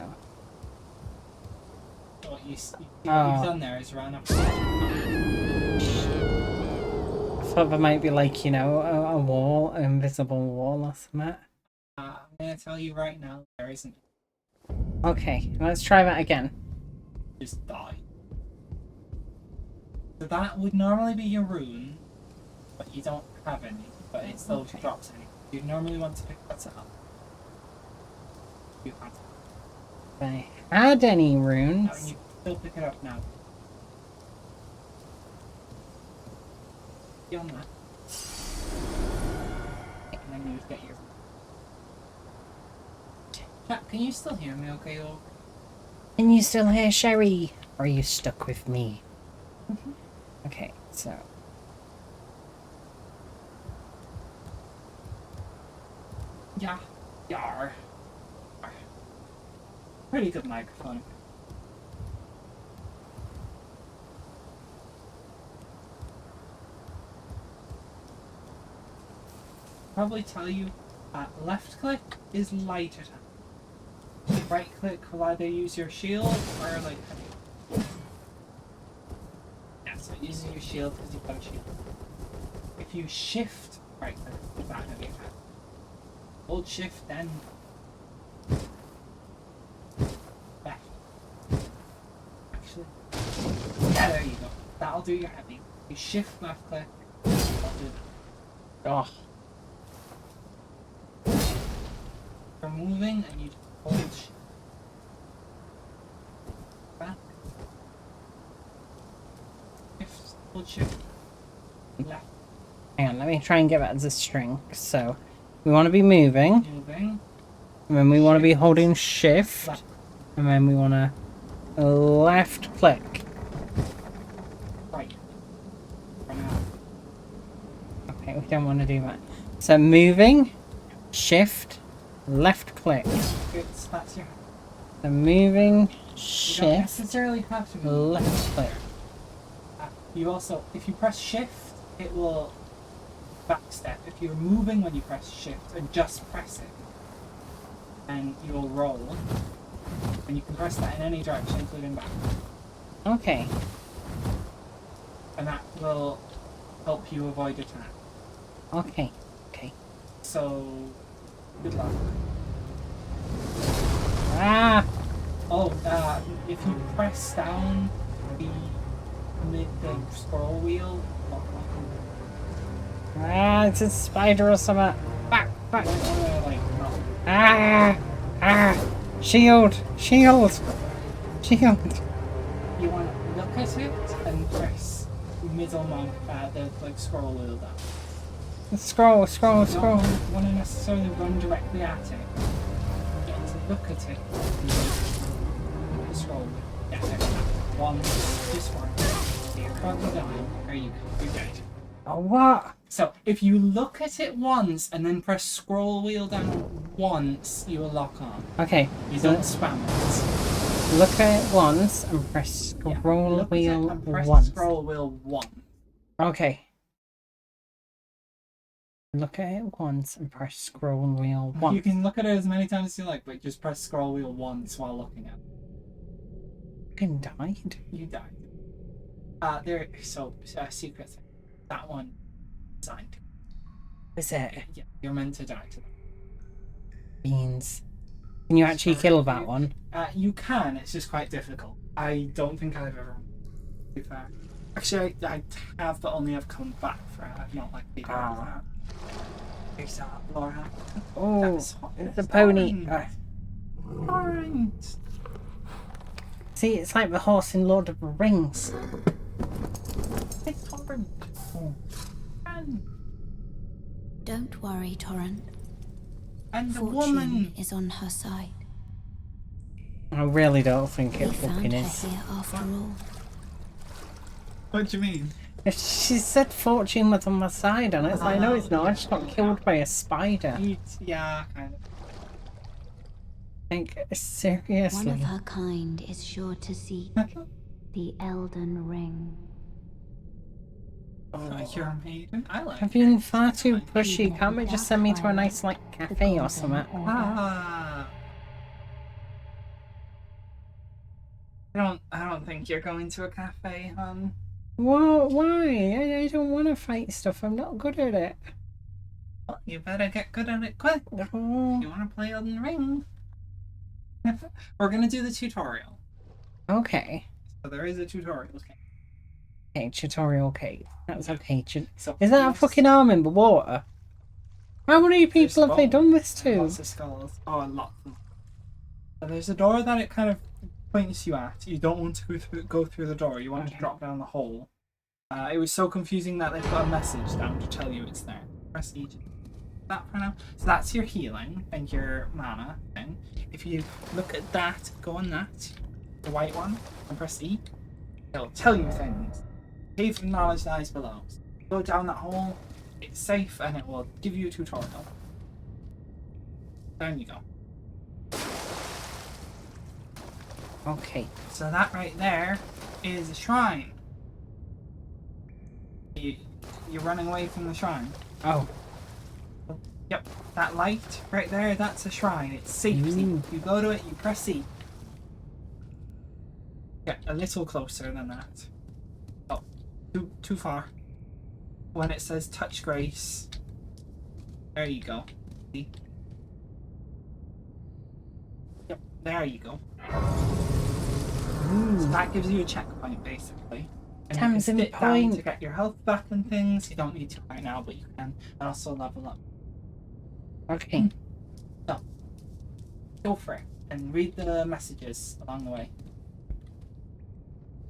What you've Oh. done there is run up. I thought there might be like, you know, a wall, an invisible wall or something. I'm gonna tell you right now, there isn't. Okay, let's try that again. Just die. So that would normally be your rune, but you don't have any, but it still Okay. drops any. You normally want to pick that up. You can't. If I had any No, runes. you still pick it up now. Get on that. And then you get your... Chat, can you still hear me okay, though? Can you still hear Sherry? Or are you stuck with me? Okay, so. Yeah. Yar. Pretty good microphone. Probably tell you, left click is light attack. Right click will either use your shield or like heavy. Yeah, so it uses your shield because you've got a shield. If you shift right click, it's that heavy attack. Hold shift then left. Actually, yeah, there you go. That'll do your heavy. You shift left click, that'll do that. Oh. You're moving and you hold shift. Back. Shift, hold shift. Left. Hang on, let me try and get that as a string. So, we want to be moving, Moving. and then we want to be holding shift, Left. and then we want to left click. Right. For now. Okay, we don't want to do that. So, moving, shift, left click. Good. That's your. So, moving, You don't shift, necessarily have to move. left click. You also, if you press shift, it will backstep. If you're moving when you press shift and just press it, and you'll roll, and you can press that in any direction, including back, Okay. and that will help you avoid attack. Okay. Okay. So, good luck. Ah! Oh, if you press down the scroll wheel, Ah, it's a spider or something. Back, back. like, no. Ah! Ah! Shield! Shield! Shield! You want to look at it and press middle the like scroll wheel down. Scroll, scroll, You scroll. don't want to necessarily run directly at it. You get to look at it. The scroll wheel. Yeah, there we go. One, this one. You're probably dying. There you go. You're dead. Oh, what? So, if you look at it once and then press scroll wheel down once, you will lock on. Okay, You so don't spam it. look at it once and press Yeah, scroll look at it wheel and press once. scroll wheel once. Okay. Look at it once and press scroll wheel once. You can look at it as many times as you like, but just press scroll wheel once while looking at it. Fucking died. You died. Secret thing. That one signed. Is it? Yeah, you're meant to die to that. Beans. Can you actually kill that one? You can, it's just quite difficult. I don't think I've ever. To be fair. Actually, I have, but only I've come back for it. I've not like beat it. Here's that, Laura. Oh, That's hot. it's a pony. Orange. See, it's like the horse in Lord of the Rings. It's orange. Oh. Don't worry, Torrent. And the Fortune woman. is on her side. I really don't think We it found fucking her is. here after all. What do you mean? If she said Fortune was on my side, and it's like, no, it's not. I just got killed by a spider. Yeah, kind of. Like, One seriously. of her kind is sure to seek the Elden Ring. You're a maiden. I like I've it. been far too pushy. Can't we just send me to a nice, like, cafe or something? Ah. I don't think you're going to a cafe, hon. Whoa, why? I don't want to fight stuff. I'm not good at it. Well, you better get good at it quick. Oh. You want to play Elden Ring? We're gonna do the tutorial. Okay. So there is a tutorial. Okay, tutorial, okay. That's okay. So Is that a fucking arm in the water? How many people have they done this to? Lots of skulls. Oh, lots of them. So there's a door that it kind of points you at. You don't want to go through the door. You want to drop down the hole. It was so confusing that they put a message down to tell you it's there. Press E. That for now. So that's your healing and your mana thing. If you look at that, go on that, the white one, and press E, it'll tell you things. Cave of knowledge lies below. Go down that hole, it's safe, and it will give you a tutorial. Down you go. Okay. So that right there is a shrine. You're running away from the shrine. Oh. Yep, that light right there, that's a shrine. It's safety. You go to it, you press C. Get a little closer than that. Oh, too far. When it says touch grace, there you go. See? Yep, there you go. So that gives you a checkpoint basically. And you can Tamsin sit down point. to get your health back and things. You don't need to right now, but you can. And also level up. Okay. So, go for it and read the messages along the way.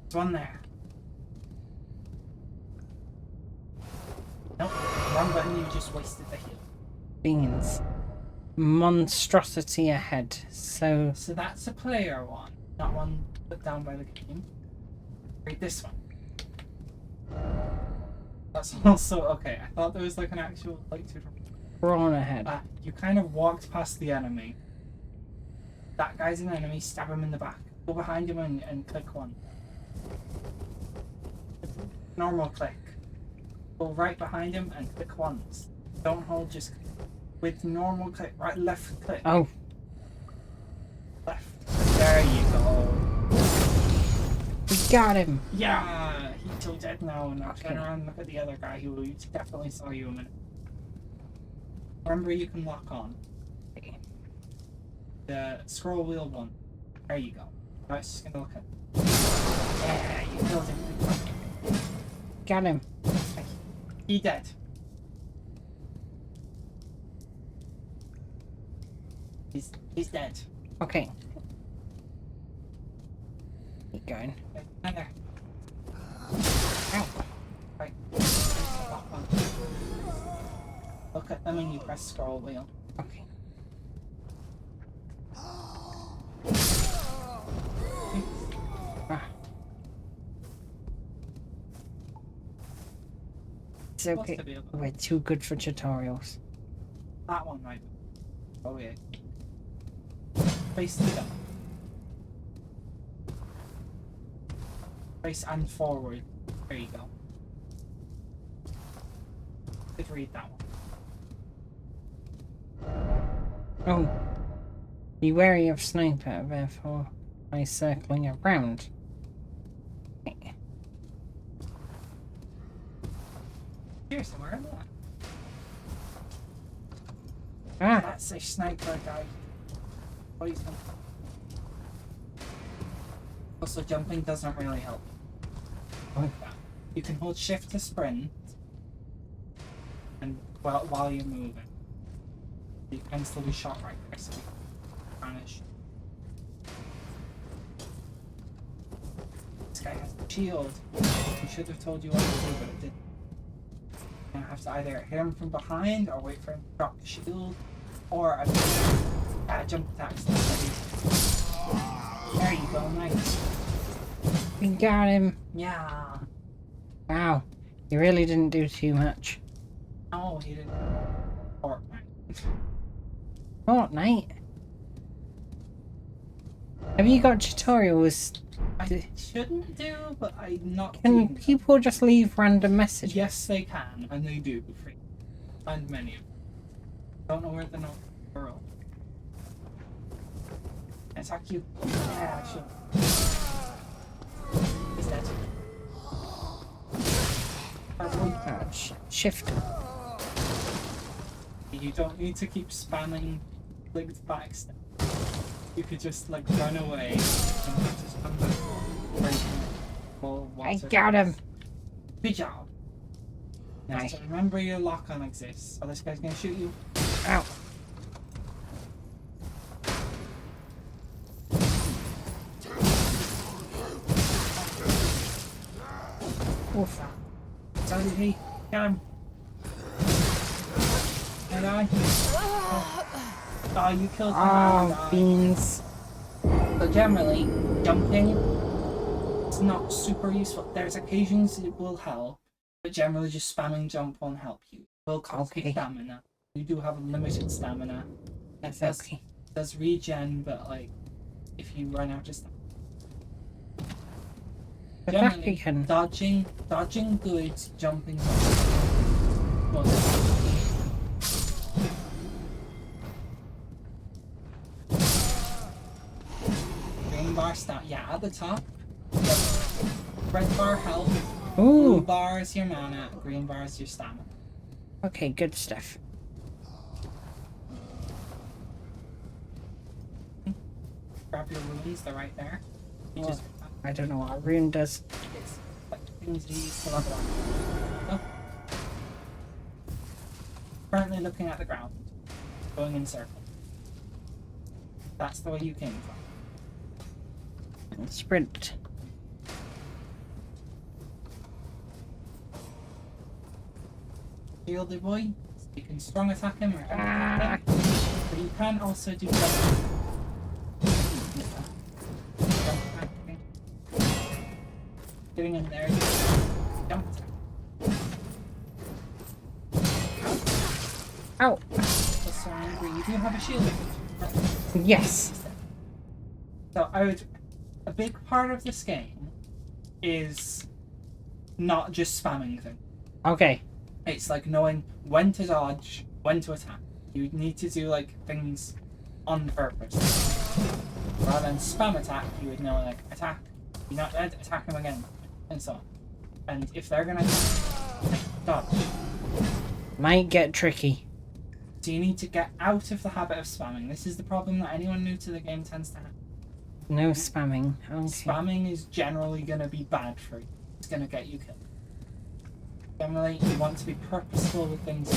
There's one there. Nope, wrong button, you just wasted the heal. Beans. Monstrosity ahead. So, So that's a player one, not one put down by the game. Read this one. That's also, okay, I thought there was like an actual like tutorial. prawn ahead. You kind of walked past the enemy. That guy's an enemy, stab him in the back. Go behind him and click one. Normal click. Go right behind him and click once. Don't hold, just with normal click. Right, left click. Oh. Left. There you go. We got him. Yeah, he's so dead now. Now turn around and look at the other guy who definitely saw you a minute. Remember, you can lock on. The scroll wheel one. There you go. Now it's just gonna look at. Yeah, you killed him. Got him. He dead. He's dead. Okay. Keep going. Right there. Ow. Right. Lock on. Look at them and you press scroll wheel. Okay. Ah. It's okay. To be able- We're too good for tutorials. That one right. Oh yeah. Face it up. Face and forward. There you go. Could read that one. Oh. Be wary of sniper, therefore by circling around. Okay. Seriously, where am I? Ah! That's a sniper guy. What is that? Also, jumping doesn't really help. Oh. You can hold shift to sprint, and while you're moving, you can still be shot right there. So you vanish. This guy has a shield. He should have told you what to do, but it didn't. You have to either hit him from behind or wait for him to drop the shield, or a jump attack. There you go, nice. We got him! Yeah. Wow. You really didn't do too much. Oh, he didn't. Fortnite. Fortnite? Have you got tutorials? I shouldn't do, but I'm not Can doing people just leave random that. messages? Yes, they can, and they do. Free. And many of them. Don't know where they're not. Girl. Attack you. Yeah, I should. He's dead. Shift. You don't need to keep spamming linked backstep. You could just like run away and just come back. I got him! Good job. Now Nice. so remember your lock on exists. Oh, this guy's gonna shoot you. Ow! Oof. Sorry, he. Get him. Hey, guy. Oh, you killed him. Oh, beans. So generally, jumping is not super useful. There's occasions it will help, but generally just spamming jump won't help you. It will cost you Okay. stamina. You do have limited stamina. It does, Okay. does regen, but like, if you run out of stamina. But that we can. Dodging good, jumping well, green bar stat, yeah, at the top. Red bar health, blue Ooh! bar is your mana, green bar is your stamina. Okay, good stuff. Grab your runes, they're right there. You Oh. just I don't know what a rune does. it's like things you use to level up. Oh. Currently looking at the ground, going in circles. That's the way you came from. Sprint. Shieldy boy, you can strong attack him or heavy Ah. attack him, but you can also do double. Jump attacking. Getting in there, jump attack. Ow! Plus one angry. You do have a shield. Yes! So a big part of this game is not just spamming things. Okay. It's like knowing when to dodge, when to attack. You need to do like things on purpose. Rather than spam attack, you would know like attack, you're not dead, attack him again, and so on. And if they're gonna dodge, Might get tricky. so you need to get out of the habit of spamming. This is the problem that anyone new to the game tends to have. No spamming. Okay. Spamming is generally gonna be bad for you. It's gonna get you killed. Generally, you want to be purposeful with things.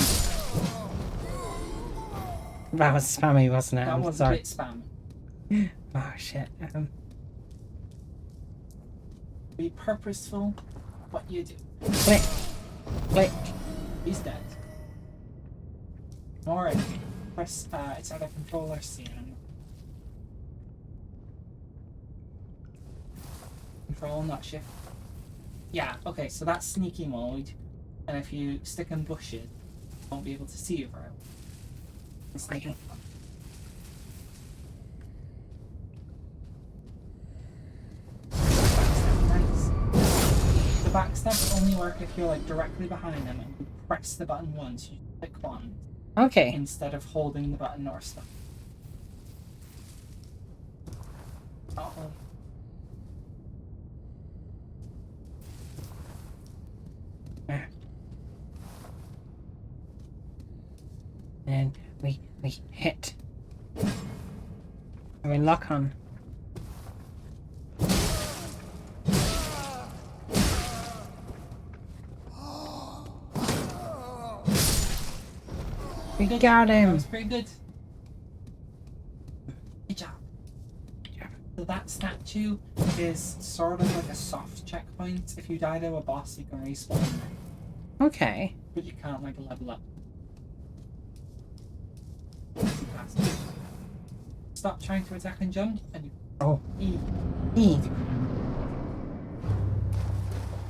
That was spammy, wasn't it? That I'm was a sorry. bit spammy. Oh shit. Be purposeful what you do. Click. Click. He's dead. More enemy. Press, it's either control or C. Control, not shift. Yeah, okay, so that's sneaky mode. And if you stick in bushes, you won't be able to see you very well. It's like, Okay. nice. The backstab will only work if you're like directly behind them and you press the button once. You click one Okay. instead of holding the button or stuff. hit. I mean, lock on. We got That him. was pretty good. Good job. So that statue is sort of like a soft checkpoint. If you die to a boss, you can respawn, Okay. but you can't like level up. Stop trying to attack and jump, and you Oh. E. E.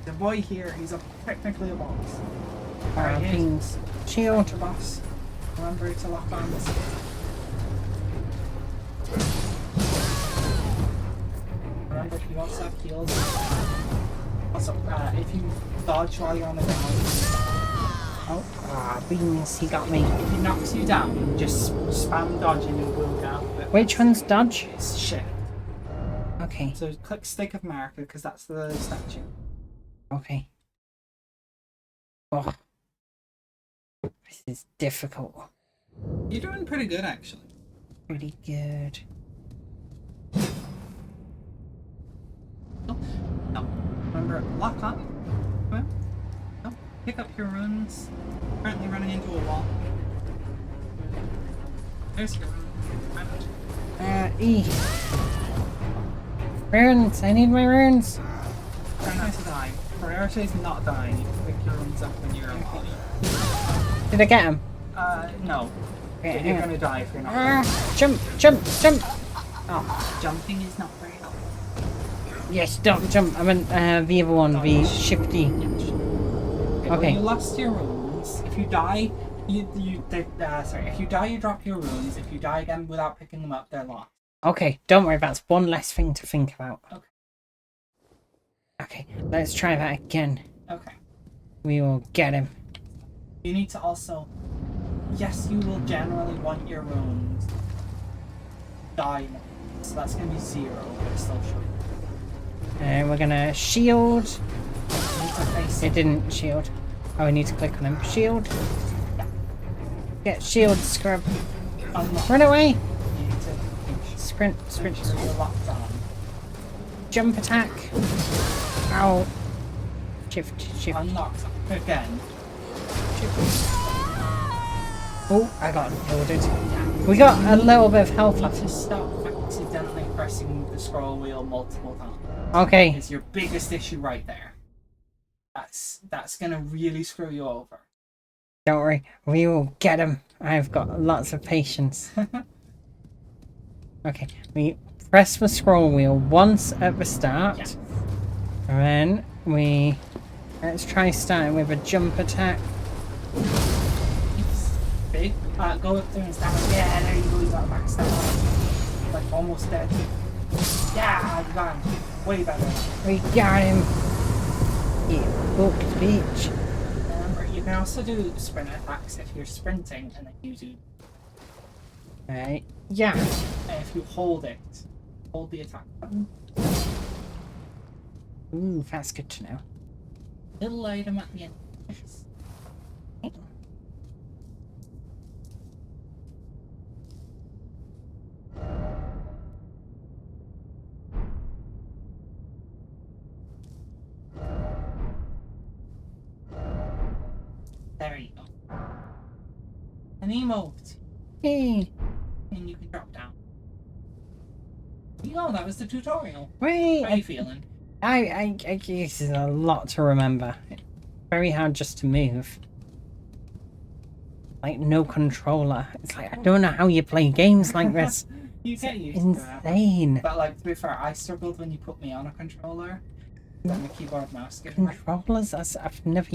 The boy here, he's technically a boss. Alright, here's Beans. Shield. the boss. Remember to lock on this. Remember, he also have heals. Also, if you dodge while you're on the ground, Oh, Beans, he got me. if he knocks you down, just spam dodge and you will get out of it. Which one's dodge? It's shift. Okay. So click stick of marker because that's the statue. Okay. Oh. This is difficult. You're doing pretty good actually. Pretty good. No. Remember, lock on. Well, no. Pick up your runes. Currently running into a wall. There's your rune. E. Runes! I need my runes! Try not to die. Prioritize not dying. You can pick your runes up when you're alive. Did I get him? No. Okay, You're hang on. gonna die if you're not. Jump! Jump! Jump! Oh, Jumping is not very helpful. yes, don't jump. I meant the other one, the shifty. Okay. Okay. When you lost your runes, if you die, if you die, you drop your runes. If you die again without picking them up, they're lost. Okay, don't worry, that's one less thing to think about. Okay. Okay, let's try that again. Okay. We will get him. You need to also. Yes, you will generally want your runes. Die. So that's gonna be 0, but it's still short. And we're gonna shield. You need to face It didn't shield. Oh, we need to click on him. Shield. Get shield, scrub. unlock. Run away! You need to Sprint, sprint. make sure you're locked on. Jump attack. Ow. Shift, shift. Unlocked again. Oh, I got loaded. We got a little bit of health You need left. to stop accidentally pressing the scroll wheel multiple times. Okay. It's your biggest issue right there. That's gonna really screw you over. Don't worry. We will get him. I've got lots of patience. Okay. We press the scroll wheel once at the start. Yeah. And then we... Let's try starting with a jump attack. It's big. Go up there and stand up. Yeah, there you go. You got a back step. Like almost dead. Yeah, you got him. Way better. We got him. You booked, bitch. Remember, you can also do sprint attacks if you're sprinting, and then you do. Right. Yeah. And if you hold it, hold the attack button. Ooh, that's good to know. Little item at the end. There you go. An emote. Hey. And you can drop down. You know, that was the tutorial. Wait. How are you feeling? I this is a lot to remember. Very hard just to move. Like no controller. It's like I don't know how you play games like this. You get used to it. Insane. But like, to be fair, I struggled when you put me on a controller. I'm a keyboard mouse giver. Controllers? I've never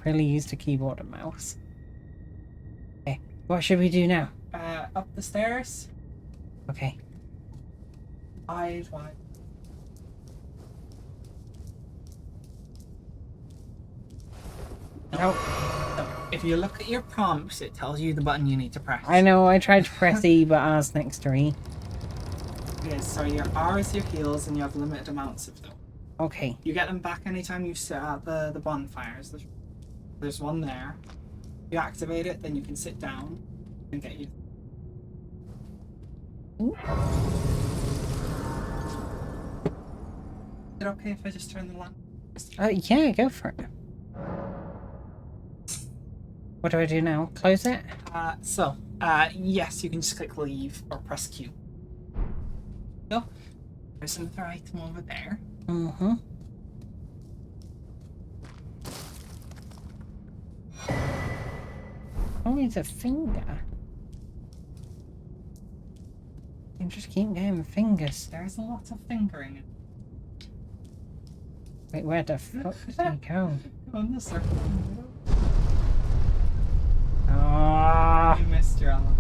really used a keyboard and mouse. Okay, what should we do now? Up the stairs. Okay. Eyes wide. Nope. So, if you look at your prompts, it tells you the button you need to press. I know, I tried to press E, but R's next to E. Yes, so your R is your heals, and you have limited amounts of them. Okay. You get them back anytime you set out the bonfires. There's one there. You activate it, then you can sit down and get you. it okay if I just turn the lamp? Yeah, go for it. What do I do now? Close it? Yes, you can just click leave or press Q. So, there's another item over there. Mm-hmm. Oh, it's a finger. You just keep getting fingers. There's a lot of fingering. Wait, where the fuck did he go? On the circle. Ah! You missed your element.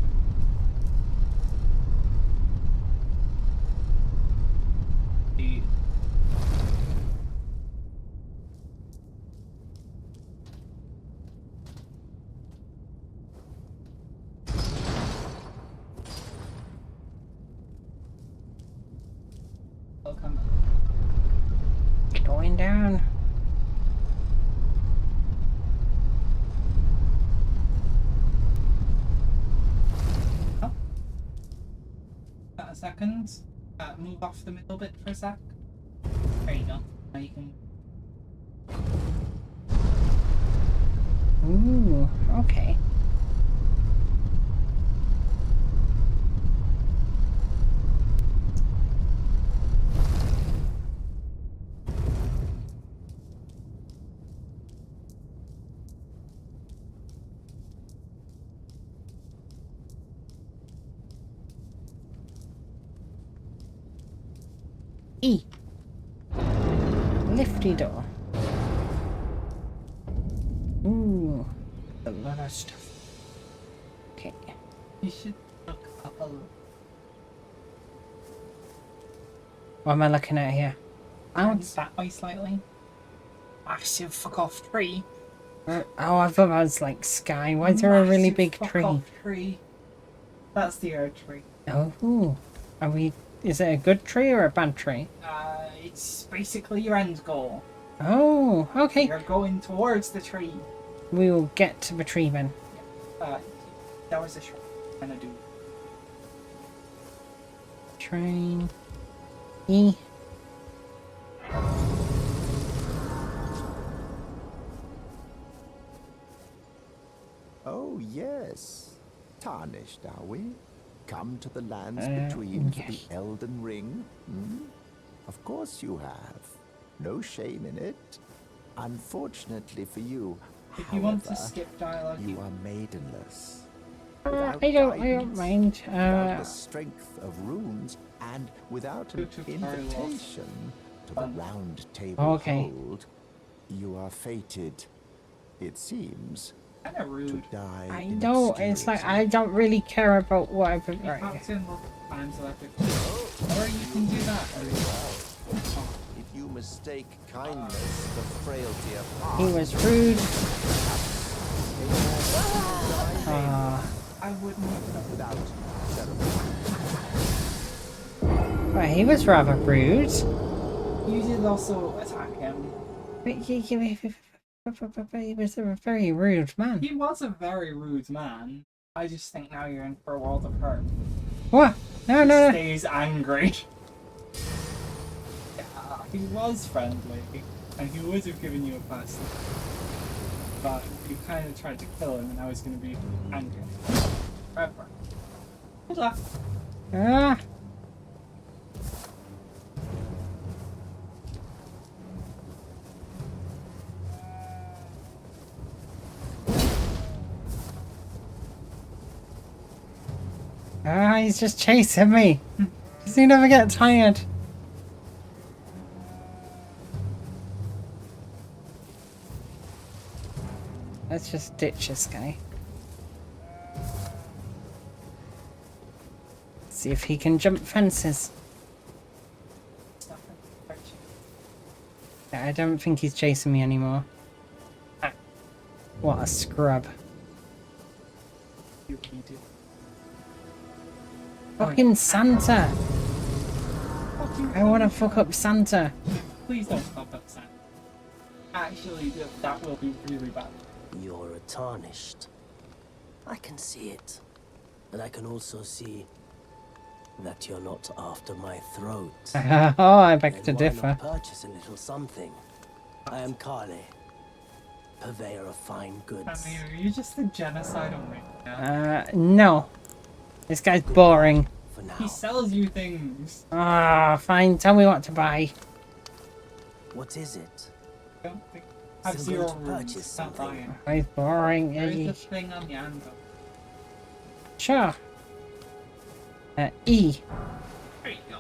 Welcome. Going down. Oh. A second. Move off the middle bit for a sec. There you go. Now you can. Ooh, okay. E. Lifty door. Ooh, a lot of stuff. Okay. You should look up a little. What am I looking at here? Turn that way slightly. Massive fuck off tree. Oh, I thought that was like sky. Why is there a really Massive big fuck tree? off tree. That's the Earth tree. Oh, are we? Is it a good tree or a bad tree? It's basically your end goal. Oh, okay. You're going towards the tree. We will get to the tree then. That was a short kind of do. Train. E. Oh, yes. Tarnished, are we? Come to the lands between for yes. the Elden Ring? Hmm? Of course you have. No shame in it. Unfortunately for you, If you want to however, skip dialogue, you are maidenless. I Without don't guidance, mind. without the strength of runes, and without an Tutorial. invitation to the round table Okay. hold, you are fated, it seems, kind of to rude. die I in don't. It's like obscurity. I don't really care about whatever. You Right. popped in multiple times electrically. Or you can do that. If you mistake kindness for frailty of heart, He was rude. I wouldn't have Without ceremony. Well, he was rather rude. You did also attack him. But he was a very rude man. He was a very rude man. I just think now you're in for a world of hurt. What? No, He no, no. stays angry. Yeah, he was friendly, and he would have given you a pass. But you kind of tried to kill him, and now he's going to be angry. Forever. Good luck. Ah. Ah, he's just chasing me. Does he never get tired? Let's just ditch this guy. See if he can jump fences. I don't think he's chasing me anymore. Ah, what a scrub. You can do. Fucking Santa! I wanna fuck up Santa. Please don't pop up, Sam. Actually, that will be really bad. You're a tarnished. I can see it. But I can also see that you're not after my throat. Oh, I beg to Then why differ. not purchase a little something? I am Carly, purveyor of fine goods. I mean, are you just a genocidal man? No. This guy's boring. For now. He sells you things. Ah, fine. Tell me what to buy. What is it? I don't think. Have Still zero going to rooms. purchase Not something. buying. He's boring. There is Eh? a thing on the anvil. Sure. E. There you go.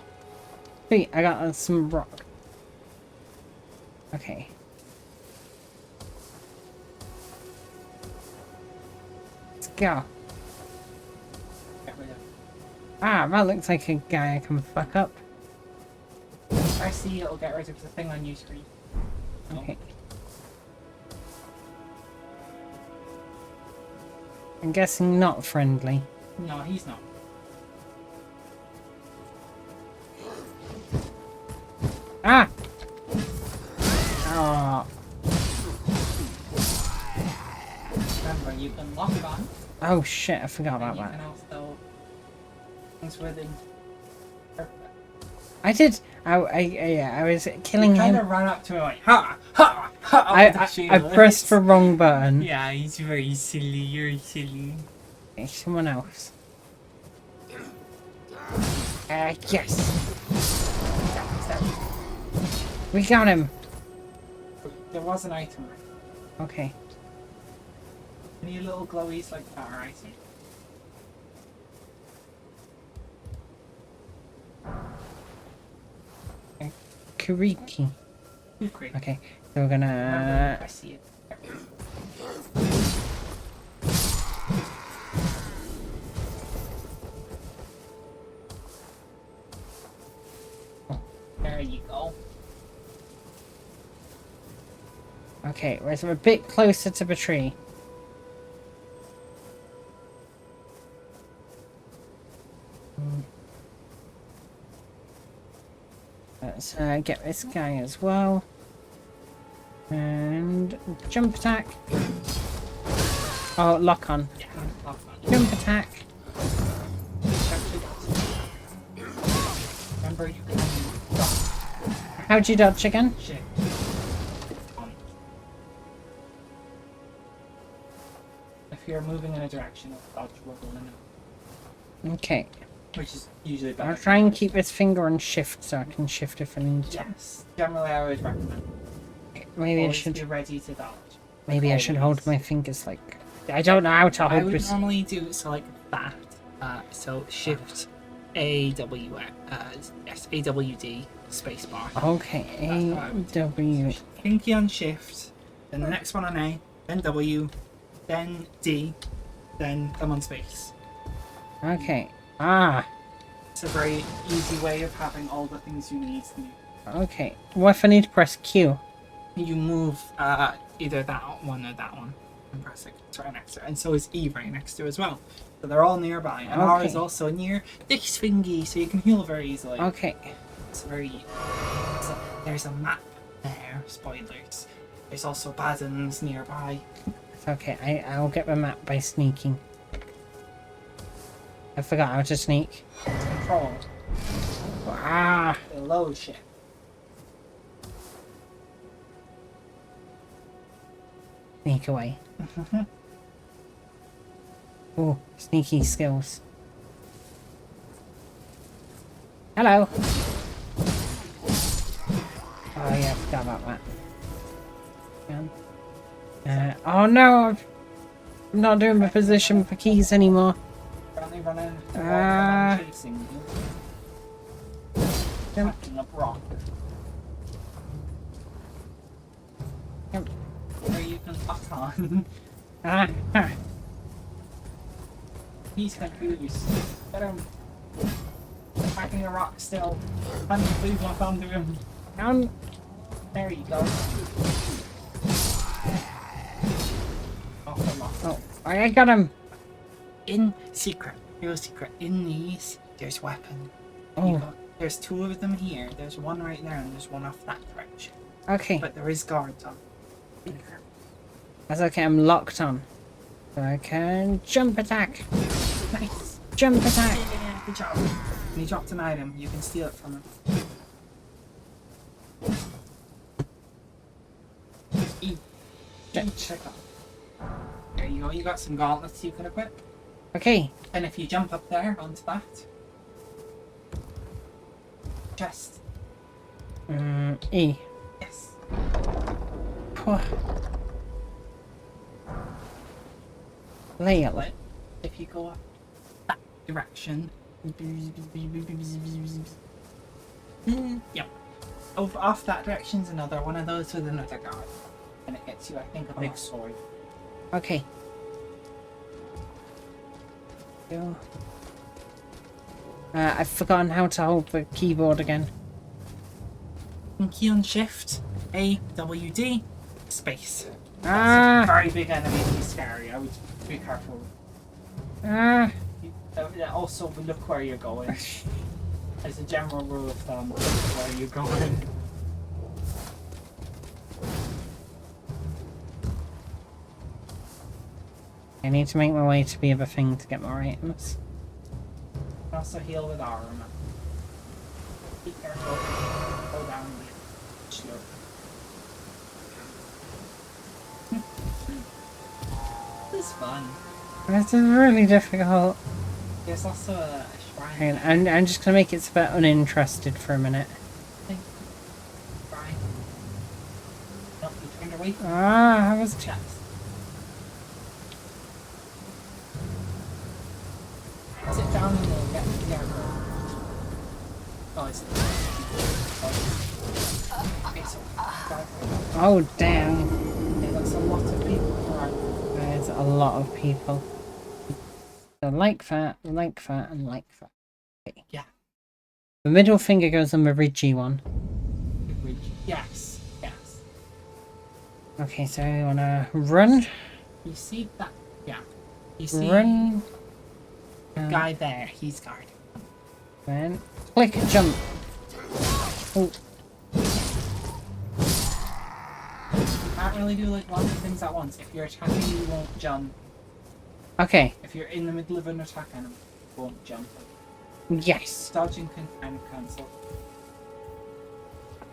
Sweet, I got some rock. Okay. Let's go. Get rid of. Ah, that looks like a guy I can fuck up. I see it'll get rid of the thing on your screen. No. Okay. I'm guessing not friendly. No, he's not. Ah! Oh. Remember, you can lock it on. Oh shit, I forgot And about you that. can also things within. I did. I was killing Kind him. of ran up to him like ha ha ha. with the I shield. pressed the wrong button. Yeah, he's very silly. You're silly. Okay, someone else. Yes. We got him. There was an item. Okay. Any little glowies like that are item. Kuriki. Too great. Okay, so we're Remember, gonna. I see it. There you go. Okay, we're a bit closer to the tree. Let's get this guy as well. And jump attack. Oh, lock on. Yeah, lock on. Jump attack. Actually, remember, you can dodge How'd you dodge again? shit. If you're moving in a direction, dodge will go in, Okay. which is usually I'll better. try and keep this finger on shift so I can shift if I need to. Yes, generally I would recommend. Maybe I Always should. be ready to dodge. Maybe I should hold Always. my fingers like. I don't know how to I hold would this. normally do so like that. So shift AW, yes, AWD spacebar. Okay, That's what I would do. A W. Pinky on shift, then the next one on A, then W, then D, then thumb on space. Okay. Ah. It's a very easy way of having all the things you need to do. Okay. What if I need to press Q? You move either that one or that one and press it. It's right next to it. And so is E right next to it as well. So they're all nearby. And R is Okay. also near this thingy, so you can heal very easily. Okay. It's very. There's a map there, spoilers. There's also Badens nearby. It's okay. I'll get the map by sneaking. I forgot how to sneak. Control. Ah. Below ship. Sneak away. Oh, sneaky skills. Hello. Oh yeah, I forgot about that. Oh no, I'm not doing my position for keys anymore. Currently running. Ah. Chasing you. Packing up rock. Yep. Where you can lock on. Ah, ah. He's confused. Get him. Packing a rock still. Can you please lock onto him? Down. There you go. Oh, I got him. In secret, real secret, in these, there's weapon. Oh, There's two of them here. There's one right there, and there's one off that direction. okay. But there is guards on. That's okay, I'm locked on. So I can jump attack. Nice. Jump attack. Yeah, good job. When he dropped an item, you can steal it from him. E. Check that. There you go, you got some gauntlets you can equip. Okay. And if you jump up there onto that chest. E. Yes. Layout. If you go up that direction. Yep. Off that direction's another one of those with another guard. And it gets you, I think, a big sword. Okay. Go. I've forgotten how to hold the keyboard again. Key on shift, A, W, D, space. Ah! That's a very big enemy to be scary. I would be careful. Also, look where you're going. As a general rule of thumb, look where you're going. I need to make my way to the other thing to get more items. Also heal with armor. Be careful. Go down the slope. This is fun. This is really difficult. There's also a shrine. And I'm just gonna make it a bit uninterested for a minute. Shrine. No, you turned away from I was chest. Sit down and you'll get the armor. Oh, it's okay, so Oh damn. yeah, that's a lot of people. Right. There's a lot of people. So like that, like that, and like that. Okay. Yeah. The middle finger goes on the ridgy one. Yes, yes. Okay, so we wanna run. You see that? Yeah. You see Run. the guy there, he's guarding. Then click jump. Oh, You can't really do like lots of things at once. If you're attacking, you won't jump. okay. If you're in the middle of an attack enemy, you won't jump. Yes. Dodging can kind of cancel.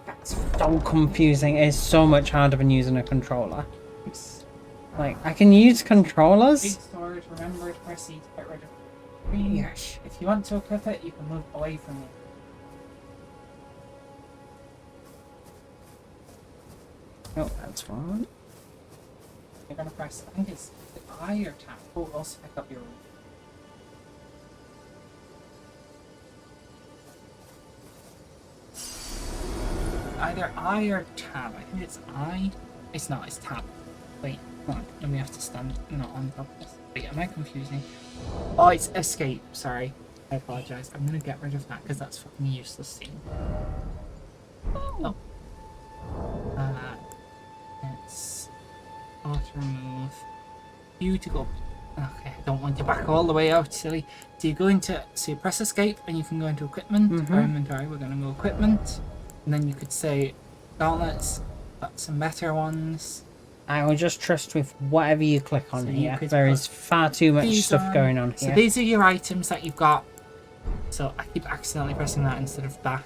That's so confusing. It's so much harder than using a controller. Like, I can use Big controllers. sword, remember to press E to get rid of green. Yes. If you want to equip it, you can move away from it. Oh, that's wrong. You're gonna press, I think it's the I or tab. Oh, also pick up your either I or tab. I think it's I. It's not, it's tab. Wait, hold on. And we have to stand not on top of this. Wait, am I confusing? Oh, it's escape. Sorry. I apologize. I'm gonna get rid of that because that's fucking useless thing. Oh. It's auto remove. You to go. Okay, I don't want you back all the way out, silly. So you go into, so you press escape and you can go into equipment or inventory. We're gonna go equipment, and then you could say gauntlets, got some better ones. I will just trust with whatever you click on So you here. could There put is far too much these stuff on. going on So here. these are your items that you've got. So I keep accidentally pressing that instead of back.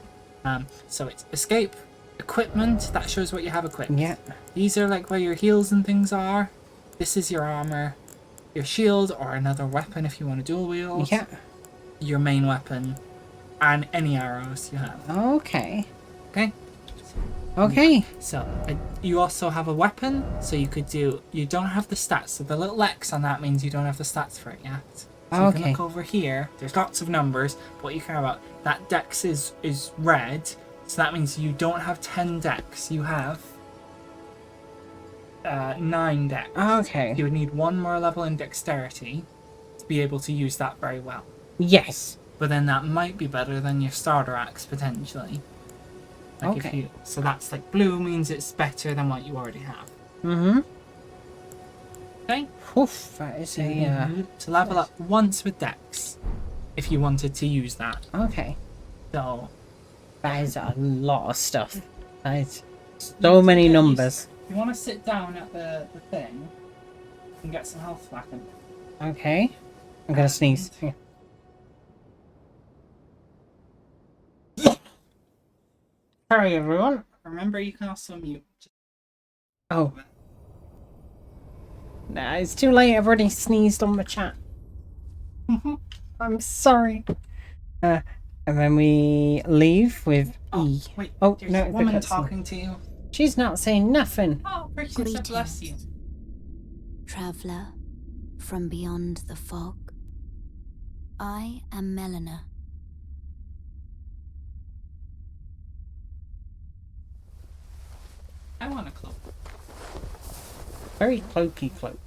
So it's escape, equipment, that shows what you have equipped. Yeah. These are like where your heals and things are. This is your armor, your shield or another weapon if you want to dual wield. Yeah. Your main weapon, and any arrows you have. Okay. Okay. Okay. So you also have a weapon, so you could do. You don't have the stats, so the little X on that means you don't have the stats for it yet. So you can Okay. look over here. There's lots of numbers, but what you care about, that dex is red, so that means you don't have 10 dex. You have 9 dex. Okay. You would need one more level in dexterity to be able to use that very well. Yes. But then that might be better than your starter axe potentially. Like if Okay. you, so that's like blue means it's better than what you already have. Mm-hmm. Okay. Oof, that is a, To level up once with dex, if you wanted to use that. okay. So That is a lot of stuff. That is so many numbers. if you want to sit down at the thing and get some health back in. Okay. I'm gonna sneeze. Yeah. Sorry, everyone. Remember, you can also mute. Oh. Nah, it's too late. I've already sneezed on the chat. I'm sorry. And then we leave with E. Wait, Oh, there's no, a the woman cutscene. talking to you. She's not saying nothing. Oh, Princess, bless you. Traveler from beyond the fog. I am Melina. I want a cloak. Very cloaky cloak.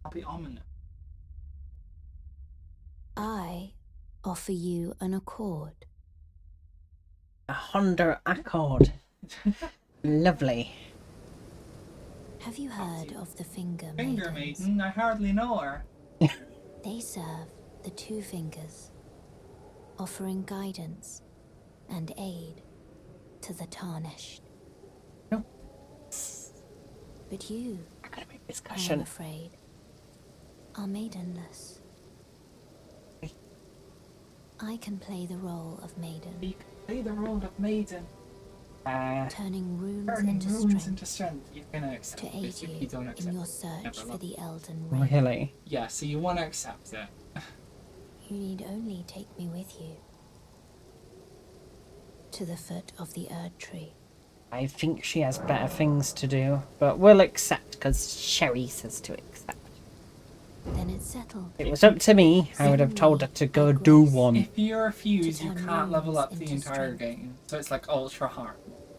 I'll be ominous. I offer you an accord. A Honda Accord. Lovely. Have you heard of the Finger Finger Maidens? Maiden? I hardly know her. They serve the Two Fingers, offering guidance and aid to the tarnished. No. But you, Academic I am discussion. afraid, are maidenless. I can play the role of maiden, You can play the role of maiden. turning runes Turning into runes strength into strength. You're gonna accept to it. aid If you you don't accept in your it, search never for will. the Elden Ring. Really? Yeah, so you want to accept it. You need only take me with you to the foot of the Erd Tree. I think she has better things to do, but we'll accept because Sherry says to accept. Then it's settled. If it was up to me, I would have told her to go do one. If you refuse, To you turn can't level runes up the into entire strength. game. So it's like ultra hard.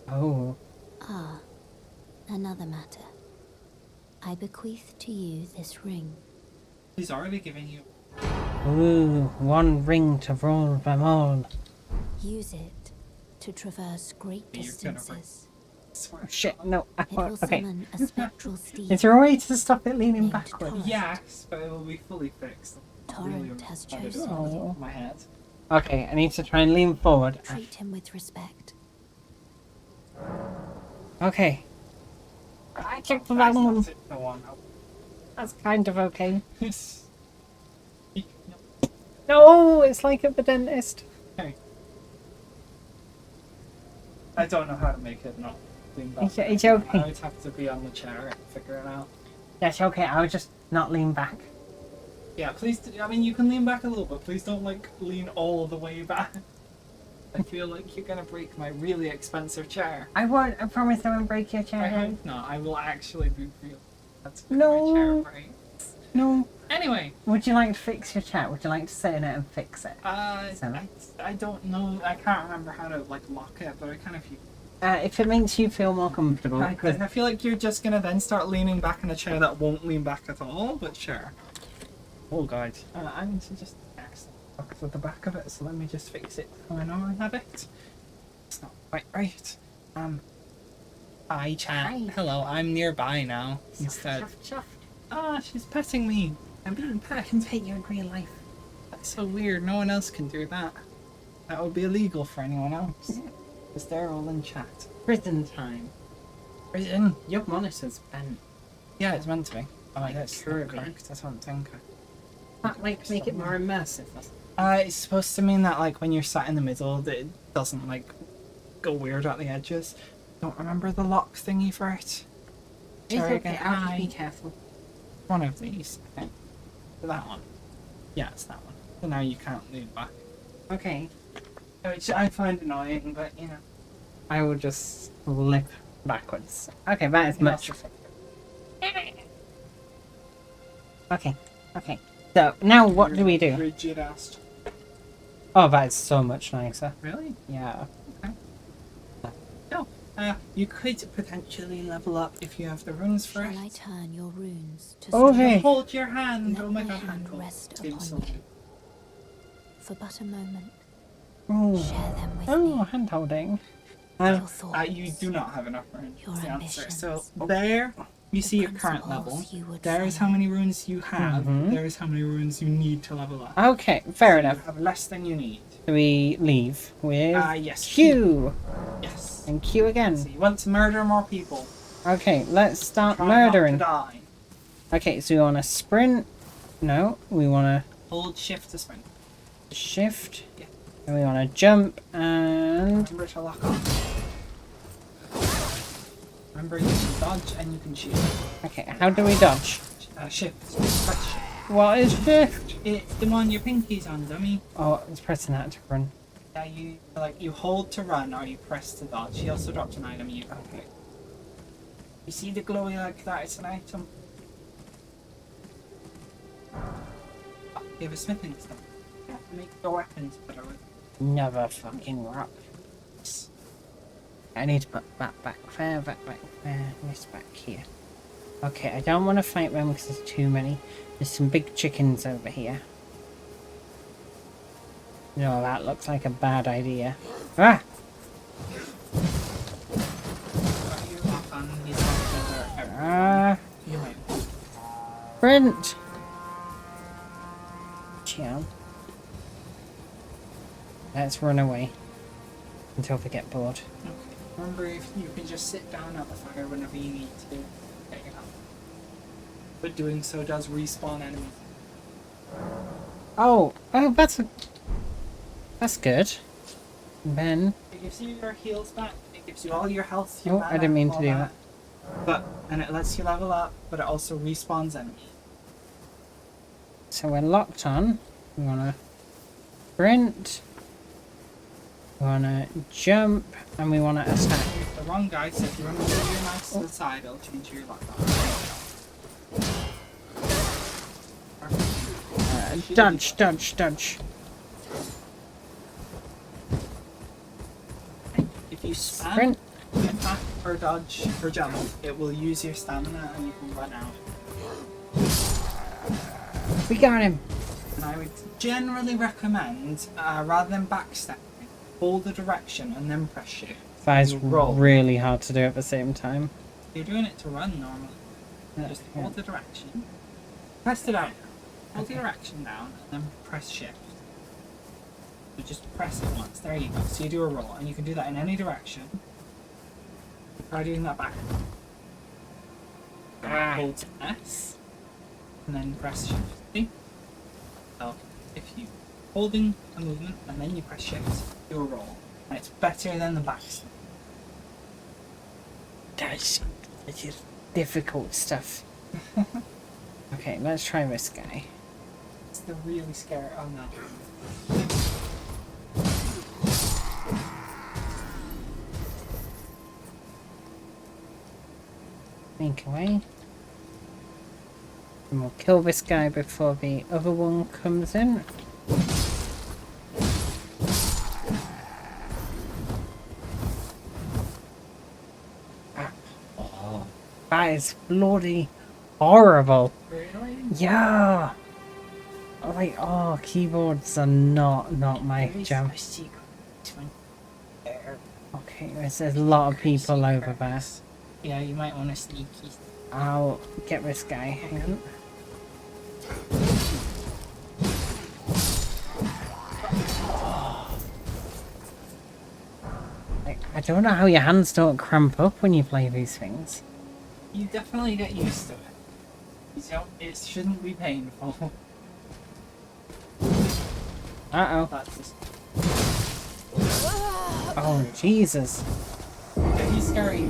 Oh. Ah, another matter. I bequeath to you this ring. He's already giving you. Ooh, one ring to rule them all. Use it to traverse great You're gonna distances. Swear. Shit, no. It will Okay. summon a spectral steed. Is there a way to stop it leaning named backwards? Torrent. Yes, but it will be fully fixed. Torrent has I don't chosen know, you. off my head. Okay, I need to try and lean forward. Treat him with respect. Okay. I checked for that That's one. not it, the one. That's kind of okay. It's- No, it's like at the dentist. Okay. I don't know how to make it not lean back. It's okay. I would have to be on the chair and figure it out. That's okay, I'll just not lean back. Yeah, please. I mean, you can lean back a little bit. Please don't like lean all the way back. I feel like you're gonna break my really expensive chair. I won't, I promise I won't break your chair. I hope not. I will actually be real. That's No. my chair breaks. No. Anyway, Would you like to fix your chair? Would you like to sit in it and fix it? I don't know. I can't remember how to like lock it, but I kind of. If it makes you feel more comfortable. I feel like you're just gonna then start leaning back in a chair that won't lean back at all. But sure. Oh god. I need to just fuck with the back of it. So let me just fix it how I normally have it. It's not quite right. Hi chat. Hi. Hello. I'm nearby now. Instead. Ah, she's petting me. I'm being pet. I can pet you in real life. That's so weird. No one else can do that. That would be illegal for anyone else. Because they're all in chat. Prison time. Prison. Your monitor's bent. Yeah, it's meant to be. Oh, Like that's curvy. not correct. That's what I'm thinking. That like make it more immersive. It's supposed to mean that like when you're sat in the middle, that it doesn't like go weird at the edges. Don't remember the lock thingy for it. It's Sorry okay, again. I'll just Hi. be careful. One of these, I think. That one. Yeah, it's that one. So now you can't lean back. Okay. Which I find annoying, but you know. I will just slip backwards. Okay, that is you much. also- Okay. Okay. So now what do we do? Rigid ass. Oh, that is so much nicer. Really? Yeah. No. You could potentially level up if you have the runes for Shall it. I turn your runes to Okay. strength Hold your hand. Let Oh my my god, hand cool. rest Seems so upon you. good. for but a moment? Oh. Share them with Oh, me. hand holding. Your thoughts. You do not have enough runes. Your Is the answer. So ambitions. there, you The see your current principles level. you would There is follow. how many runes you have. Mhm. There is how many runes you need to level up. Okay, fair You enough. have less than you need. Do we leave with Yes. Q? Yes. And Q So again. you want to murder more people. Okay, let's start Try murdering. Not to die. Okay, so we want to sprint. No, we want to. Hold shift to sprint. Shift. Yeah. And we want to jump and... Remember to lock on. Remember you can dodge and you can shoot. Okay, how do we dodge? Shift. Press shift. What is shift? It's the one your pinky's on, dummy. Oh, it's pressing that to run. Yeah, you hold to run or you press to dodge. He also dropped an item you can pick. You see the glowy like that? It's an item. Oh, you have a smithing stone. Yeah, make your weapons better with. Never fucking rock. I need to put that back there, this back here. Okay, I don't want to fight them because there's too many. There's some big chickens over here. No, that looks like a bad idea. Ah! You're locked on. He's locked on. Ah! You win. Sprint! Chill. Let's run away. Until we get bored. Okay. Remember, if you can just sit down at the fire whenever you need to get your health. But doing so does respawn enemies. Oh! Oh, that's good. And then... It gives you your heals back. It gives you all your health. Your Oh, I didn't mean to all do that. And it lets you level up, but it also respawns enemies. So we're locked on. We want to sprint. We want to jump. And we want to attack. The wrong guy, so if you want to move your mouse to the side, it'll change your lock on. Dodge, dodge, dodge. If you spam Sprint. attack or dodge or jump, it will use your stamina and you can run out. We got him. And I would generally recommend, rather than backstepping, hold the direction and then press shift. That is You roll. really hard to do at the same time. You're doing it to run normally. Just hold the direction. Press it out. Hold the direction down and then press shift. So just press it once. There you go. So you do a roll and you can do that in any direction. Try doing that back. Hold S and then press shift. See? So if you holding a movement and then you press shift, do a roll. And it's better than the backstep. That's just difficult stuff. Okay, let's try this guy. It's the really scary. Oh no. Sneak away. And we'll kill this guy before the other one comes in. Oh, that is bloody horrible. Really? Yeah. Like, oh, keyboards are not my jam. Okay, there's a lot of people over there. Yeah, you might want to sneaky. I'll get this guy. Hang on. I don't know how your hands don't cramp up when you play these things. You definitely get used to it. It shouldn't be painful. Uh-oh. That's just... Oh, Jesus. Yeah, he's scary.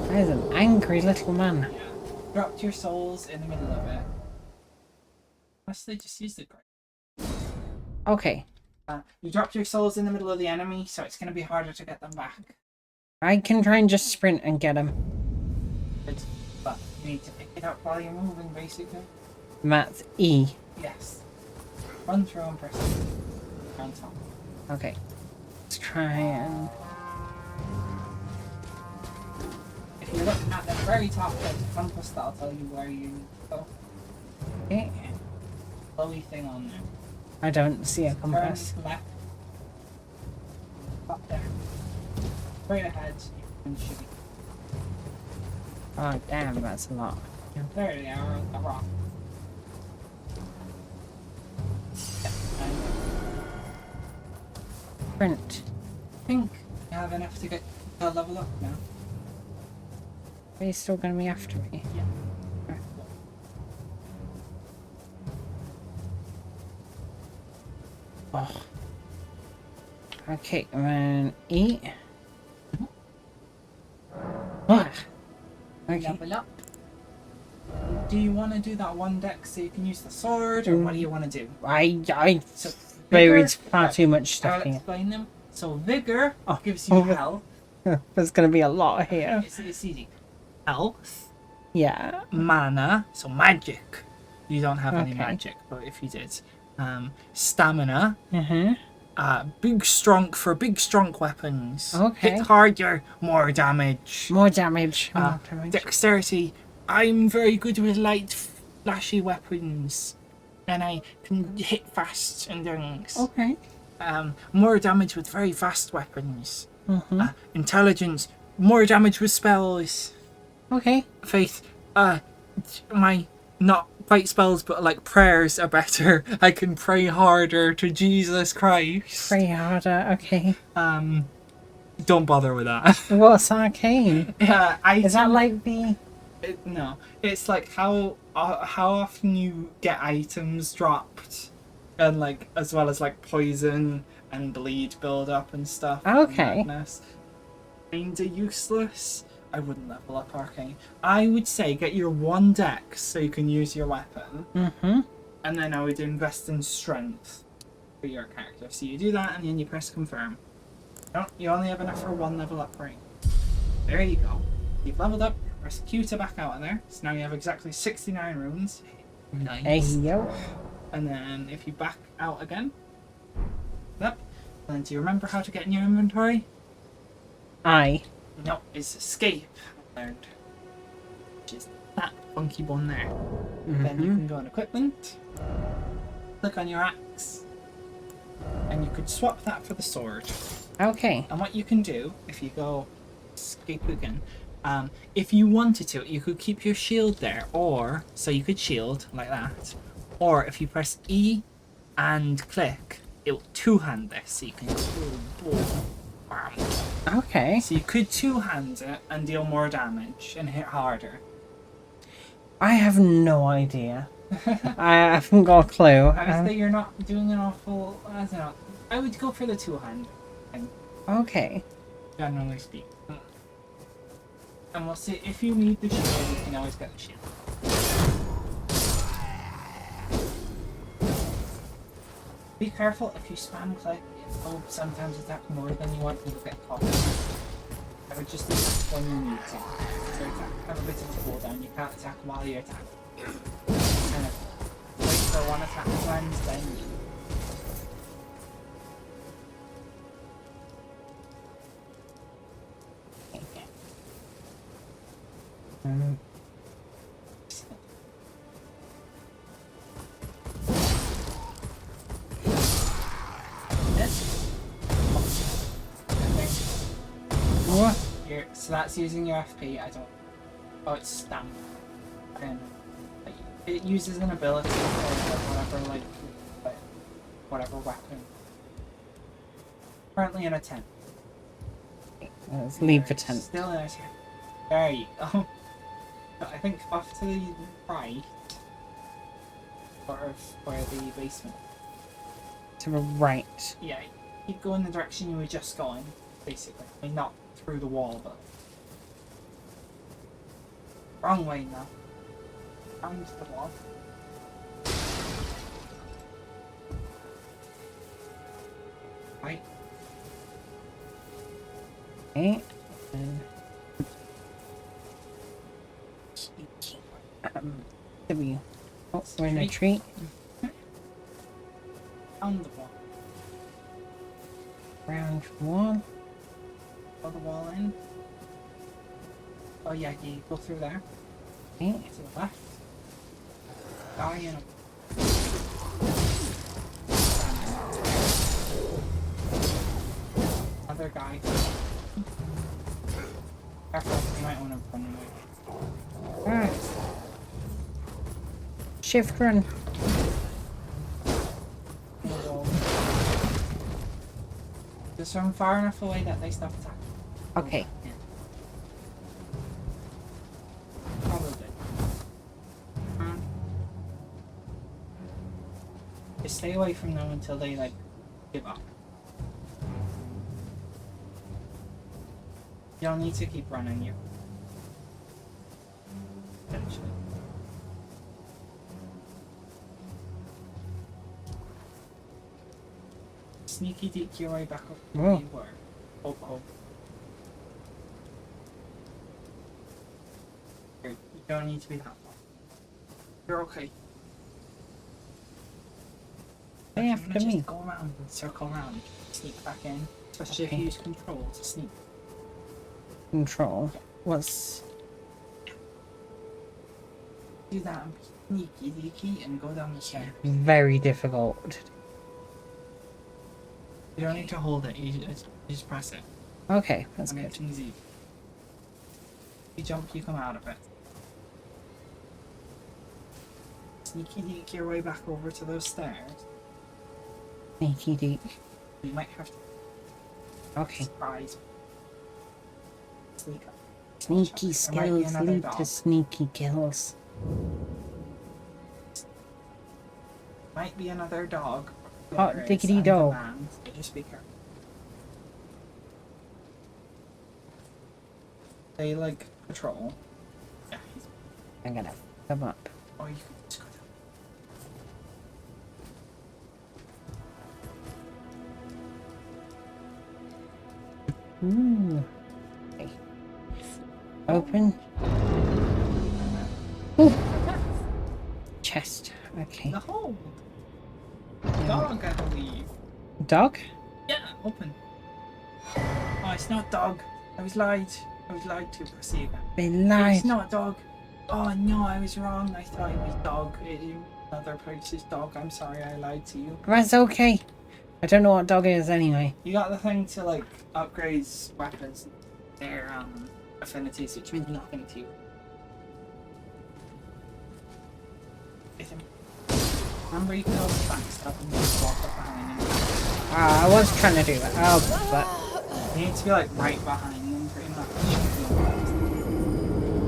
That is an angry little man. Yeah. Dropped your souls in the middle of it. Honestly, just use the great. Okay. You dropped your souls in the middle of the enemy, so it's going to be harder to get them back. I can try and just sprint and get him. But you need to pick it up while you're moving, basically. That's E. Yes. Run through and press it. On top. Okay. Let's try and... If you look at the very top of the compass, that'll tell you where you go. Okay. Glowy thing on there. I don't see a Turn compass. left. Up there. Straight ahead. And should be. Oh, damn, that's a lot. There they are on the rock. Yeah, Sprint. I think you have enough to get to level up now. Are you still going to be after me? Yeah. Oh. Okay, and then eat. Ah. Okay. Level up. Do you want to do that one deck so you can use the sword, or what do you want to do? So Vigor- buried far too much I'll stuff here. explain them. So vigor Oh. gives you health. There's gonna be a lot here. It's easy. Health, Yeah. mana, so magic. You don't have any Okay. magic, but if you did, stamina. Big strong for big strong weapons. Okay. Hit harder, more damage. More damage. More damage. Dexterity. I'm very good with light, flashy weapons, and I can hit fast and things. Okay. More damage with very fast weapons. Intelligence. More damage with spells. Okay. Faith. My not quite spells, but like prayers are better. I can pray harder to Jesus Christ. Pray harder. Okay. Don't bother with that. What's arcane? Yeah, Is that like the? No, it's like how often you get items dropped, and like as well as like poison and bleed build up and stuff. Okay. And madness. Kinda useless. I wouldn't level up arcane. I would say get your one dex so you can use your weapon, and then I would invest in strength for your character. So you do that, and then you press confirm. You only have enough for one level up ring. There you go. You've leveled up. Press Q to back out of there. So now you have exactly 69 runes. Nice. Hey yo. And then if you back out again, yep. And then do you remember how to get in your inventory? No, it's escape. I learned. Which is that funky one there. Then you can go on equipment, click on your axe, and you could swap that for the sword. Okay. And what you can do, if you go escape again, if you wanted to, you could keep your shield there, or, so you could shield like that, or if you press E and click, it will two-hand this, so you can go boom, bam. Okay. So you could two-hand it and deal more damage and hit harder. I have no idea. I haven't got a clue. I would say you're not doing an awful, I don't know, I would go for the two-hand thing, Okay. generally speaking. And we'll see, if you need the shield, you can always get the shield. Be careful if you spam click, it will sometimes attack more than you want and you'll get caught. I would just attack when you need to. So have a bit of a cooldown, you can't attack while you attack. Kind of wait for one attack to land, then you. What? So that's using your FP, I don't... Oh, it's stamp. It uses an ability for whatever, like, whatever weapon. Currently in a 10. Let's leave the tent. Still in a 10. There you go. I think off to the right, sort of where the basement. To the right. Yeah, keep going the direction you were just going, basically. I mean, not through the wall, but... Wrong way now. Round the wall. Right. Okay. And W. Oh, we're in a tree. Round the wall. Round one. Pull the wall in. Oh yeah, you go through there. Okay. To the left. Die in a... Other guy. Careful, you might want to run away. Alright. Shift run. Just run far enough away that they stop attacking. Okay. Yeah. Probably. Just stay away from them until they like give up. You don't need to keep running. You eventually. Sneaky deek your way back up where Whoa. you were. Oh. You don't need to be that far. You're okay. Stay I'm after gonna me. just go around and circle around. Sneak back in. Especially if Okay. you use control to sneak. Control. What's... Do that and be sneaky deaky and go down the stairs. very difficult. You don't need to hold it, you just press it. Okay, that's And good. everything's easy. You jump, you come out of it. Sneaky deek your way back over to those stairs. Sneaky deek. You might have to Okay. surprise. Sneak up. Sneaky There might be skills another lead dog. to sneaky kills. Might be another dog. Hot There is, diggity and dog. a man, so just be careful. They like patrol. Yeah, he's. I'm gonna come up. Or you can just go down. Ooh. Okay. Open. Ooh. Chest. Okay. The hole. Dog, I believe. Dog? Yeah, open. Oh, it's not dog. I was lied to. Proceed. Been lied. It's not dog. Oh no, I was wrong. I thought it was dog. Another person's dog. I'm sorry, I lied to you. That's okay. I don't know what dog is anyway. You got the thing to like upgrade weapons, their affinities, which means nothing to you. Hit him. Remember, you can always backstab and just walk up behind him. I was trying to do that. Oh, but You need to be like right behind them, pretty much.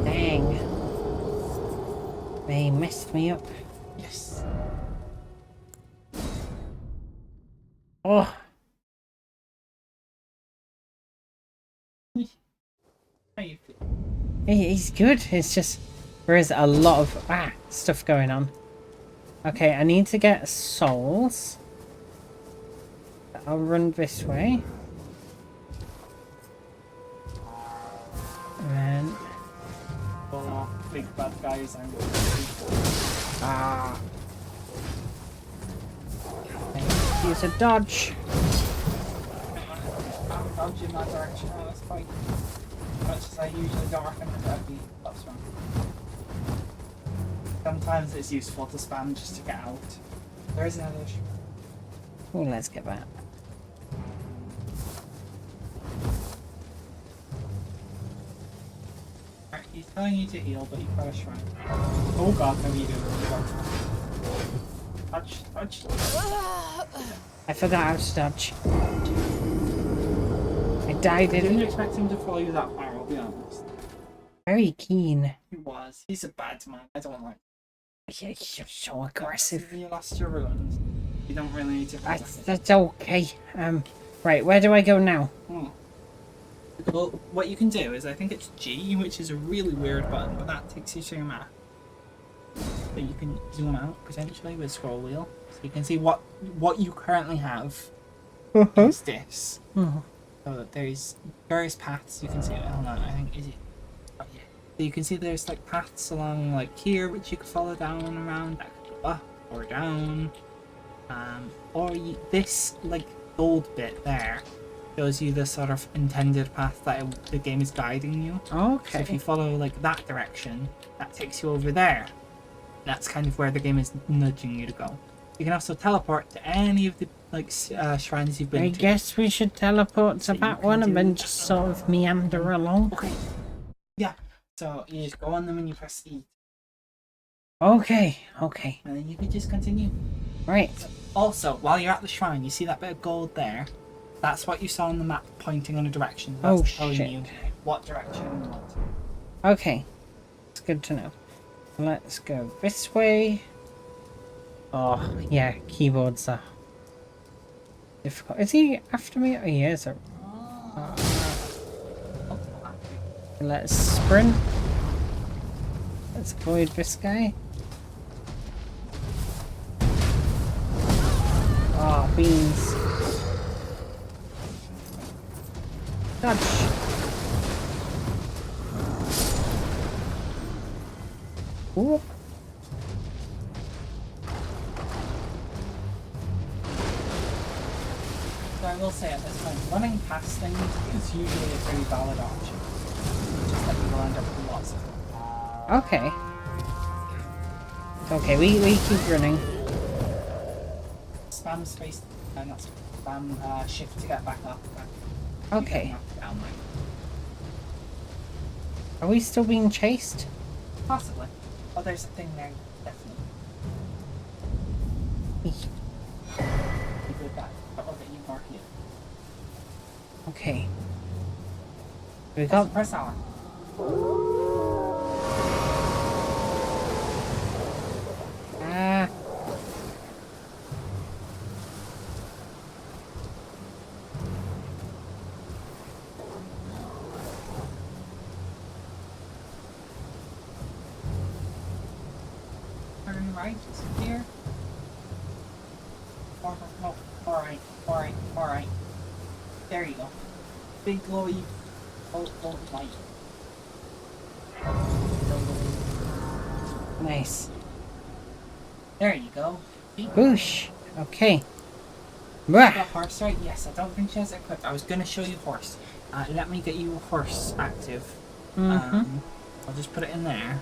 dang. They messed me up. Yes. Oh, How you feel? he's good. It's just there is a lot of stuff going on. Okay, I need to get souls. I'll run this way. And then Oh, big bad guys. I'm use a dodge. I'm dodging that direction. Oh, that's fine. As much as I usually don't recommend it, I'd be plus one. Sometimes it's useful to spam just to get out. There is another issue. Oh, let's get that. Alright, he's telling you to heal, but you press shrine. Oh god, no you do. Touch. I forgot how to dodge. I died I didn't in expect him to follow you that far, I'll be honest. very keen. He was. He's a bad man. I don't like Yeah, you're so aggressive. You lost your ruins. You don't really need to fight That's okay. Right, where do I go now? Well, what you can do is, I think it's G, which is a really weird button, but that takes you to your map. But you can zoom out, potentially, with scroll wheel. So you can see what you currently have is this. So there's various paths you can see. Hold on, I think, is it? Oh, yeah. So you can see there's like paths along like here, which you can follow down and around. That could go up or down. This like gold bit there shows you the sort of intended path that the game is guiding you. So if you Okay. follow like that direction, that takes you over there. That's kind of where the game is nudging you to go. You can also teleport to any of the like shrines you've been I to. guess we should teleport to you that can one and do then that. just sort of meander along. Okay. Yeah. So you just go on them and you press E, Okay. and then you can just continue. Right. Also, while you're at the shrine, you see that bit of gold there? That's what you saw on the map pointing in a direction. That's Oh, telling shit. you what direction you want. Okay. It's good to know. Let's go this way. Oh, yeah, keyboards are difficult. Is he after me? Oh, he is. Let's sprint. Let's avoid this guy. Oh, beans. Dodge. Ooh. So I will say at this point, running past things is usually a pretty valid option. Just that you will end up with lots of them. Okay. Okay, we keep running. Spam space, not spam, shift to get back up. Okay. Down, like. Are we still being chased? Possibly. Oh, there's a thing there, definitely. You go back. I'll get you mark it. Okay. We got. Press R. Ah. Turn right here. Oh, alright. There you go. Big glowy. Oh, light. Nice. There you go. Boosh. Okay. The Blah. horse, right? Yes, I don't think she has it equipped. I was gonna show you horse. Let me get you horse active. I'll just put it in there.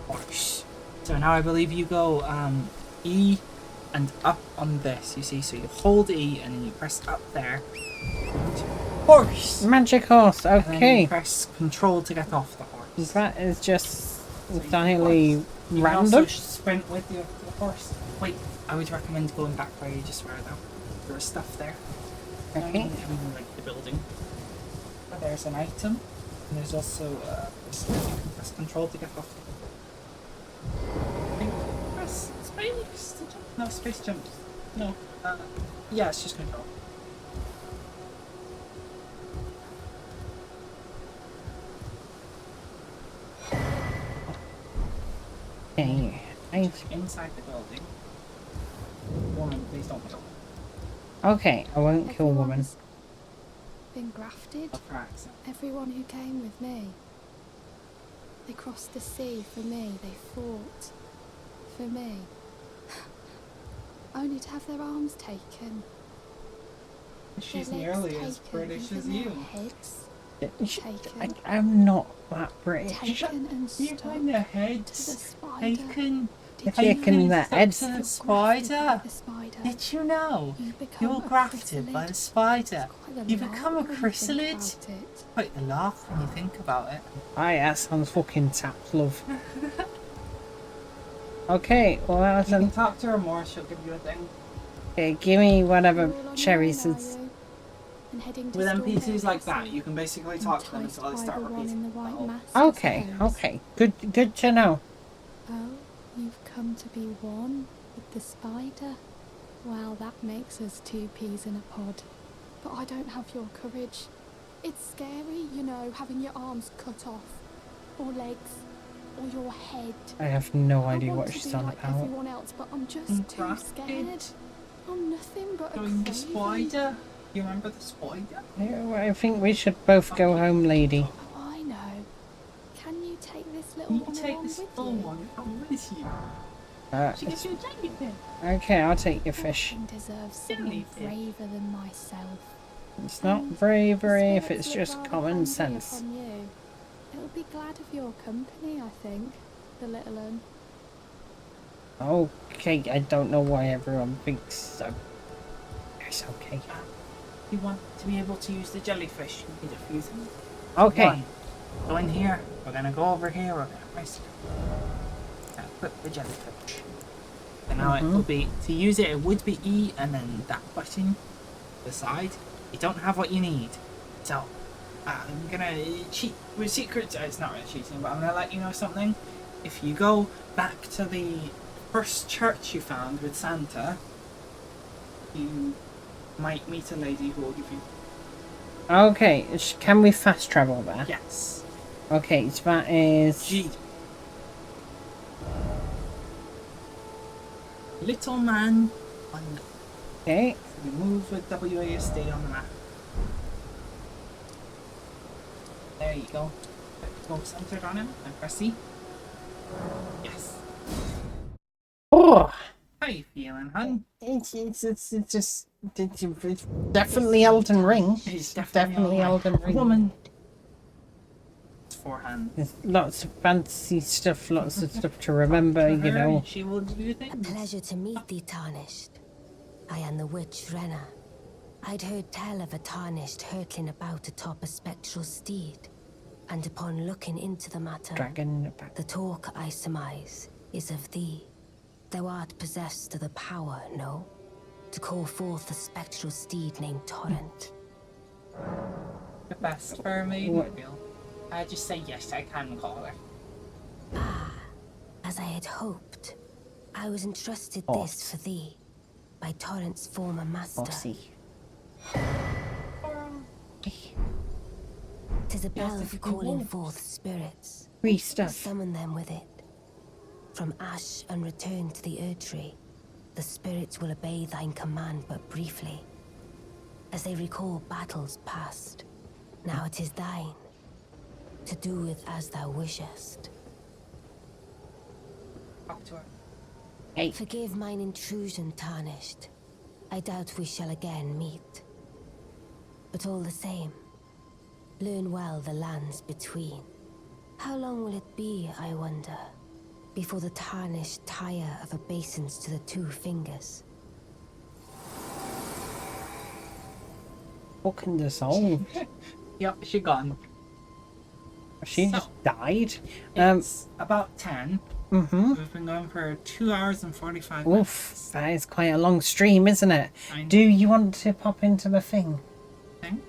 Horse. So now I believe you go E and up on this, you see, so you hold E and then you press up there. Horse! Magic horse. And then you Okay. press control to get off the horse. That is just So you entirely can also random. sprint with the horse. Wait, I would recommend going back where you just were though. There is stuff there. Okay. Everything like the building. But there's an item. And there's also this, you can press control to get off. Press space to jump. No, space jumps. No. Yeah, it's just control. Okay. Inside the building. Woman, please don't kill. Okay, I won't kill woman. Everyone's been grafted. Of her accent. Everyone who came with me. They crossed the sea for me. They fought for me. Only to have their arms taken. She's their nearly legs as taken, British as even you. their heads taken. I'm not that British. Taken and You stuck find their to the heads spider. taken. Did Taken the stuck heads. to the You're grafted spider. by the spider. Did you know? You become You're a grafted by chrysalid. the spider. It's quite the You lark become a when you think chrysalid. about it. Quite the laugh when you think about it. Aye, that sounds fucking tapped, love. Okay, well that was You can an... talk to her more, she'll give you a thing. Okay, give me whatever You're all on cherries your own, is... are you? And heading to With Stormvale NPCs like that, Castle. you can basically And talk to them enticed until they by start the one repeating. in the white Oh. mask, I Okay, suppose. okay. Good to know. Oh, you've come to be one with the spider? Well, that makes us two peas in a pod. But I don't have your courage. It's scary, you know, having your arms cut off. Or legs. Or your head. I have no I idea want what to she's be on like about. everyone else, but I'm just too Grafted. scared. I'm nothing but a Doing the craven. spider. You remember the spider? Yeah, well, I think we should both go home, lady. Oh, I know. Can you take this little You one take along this with little you? one with you. She gives you a jellyfish. Okay, I'll take your fish. Nothing deserves someone Jellyfish. braver than myself. It's not And bravery if the it's spirits just look rather common fondly sense. upon you. It'll be glad of your company, I think, the little one. Okay, I don't know why everyone thinks so. It's okay. You want to be able to use the jellyfish. You need a few things. Okay. One, go in here. We're gonna go over here. We're gonna press. Equip the jellyfish. And now it will be to use it. It would be E and then that button, the side. You don't have what you need, so I'm gonna cheat with secrets. It's not really cheating, but I'm gonna let you know something. If you go back to the first church you found with Santa, you might meet a lady who will give you. Okay, can we fast travel there? Yes. Okay, so that is... G. Little man on. Okay. We move with WASD on the map. There you go. Go centered on him and press C. Yes. Oh! How you feeling, hun? It's definitely Elden Ring. It's definitely Elden Ring. Woman. It's forehand. There's lots of fancy stuff, lots of stuff to remember, you know. She will do A things. pleasure to meet thee, Tarnished. I am the witch Renna. I'd heard tell of a Tarnished hurtling about atop a spectral steed, and upon looking into the matter, Dragon back. the talk I surmise is of thee. Thou art possessed of the power, no? To call forth a spectral steed named Torrent. The best for a maiden reveal. I just say yes, I can call her. As I had hoped, I was entrusted Oh. this for thee by Torrent's former master. Bossy. Tis a bell if you can calling walk. forth spirits. Free stuff. Summon them with it. From ash and return to the Erdtree, the spirits will obey thine command but briefly, as they recall battles past. Now it is thine, to do with as thou wishest. Talk to her. Hey. Forgive mine intrusion, Tarnished. I doubt we shall again meet. But all the same, learn well the lands between. How long will it be, I wonder, before the Tarnished tire of obeisance to the two fingers? Fucking dissolved. Yep, she gone. She So- just died. It's about 10. Mm-hmm. We've been going for 2 hours and 45 minutes. Oof, that is quite a long stream, isn't it? I know. Do you want to pop into the thing? Thing?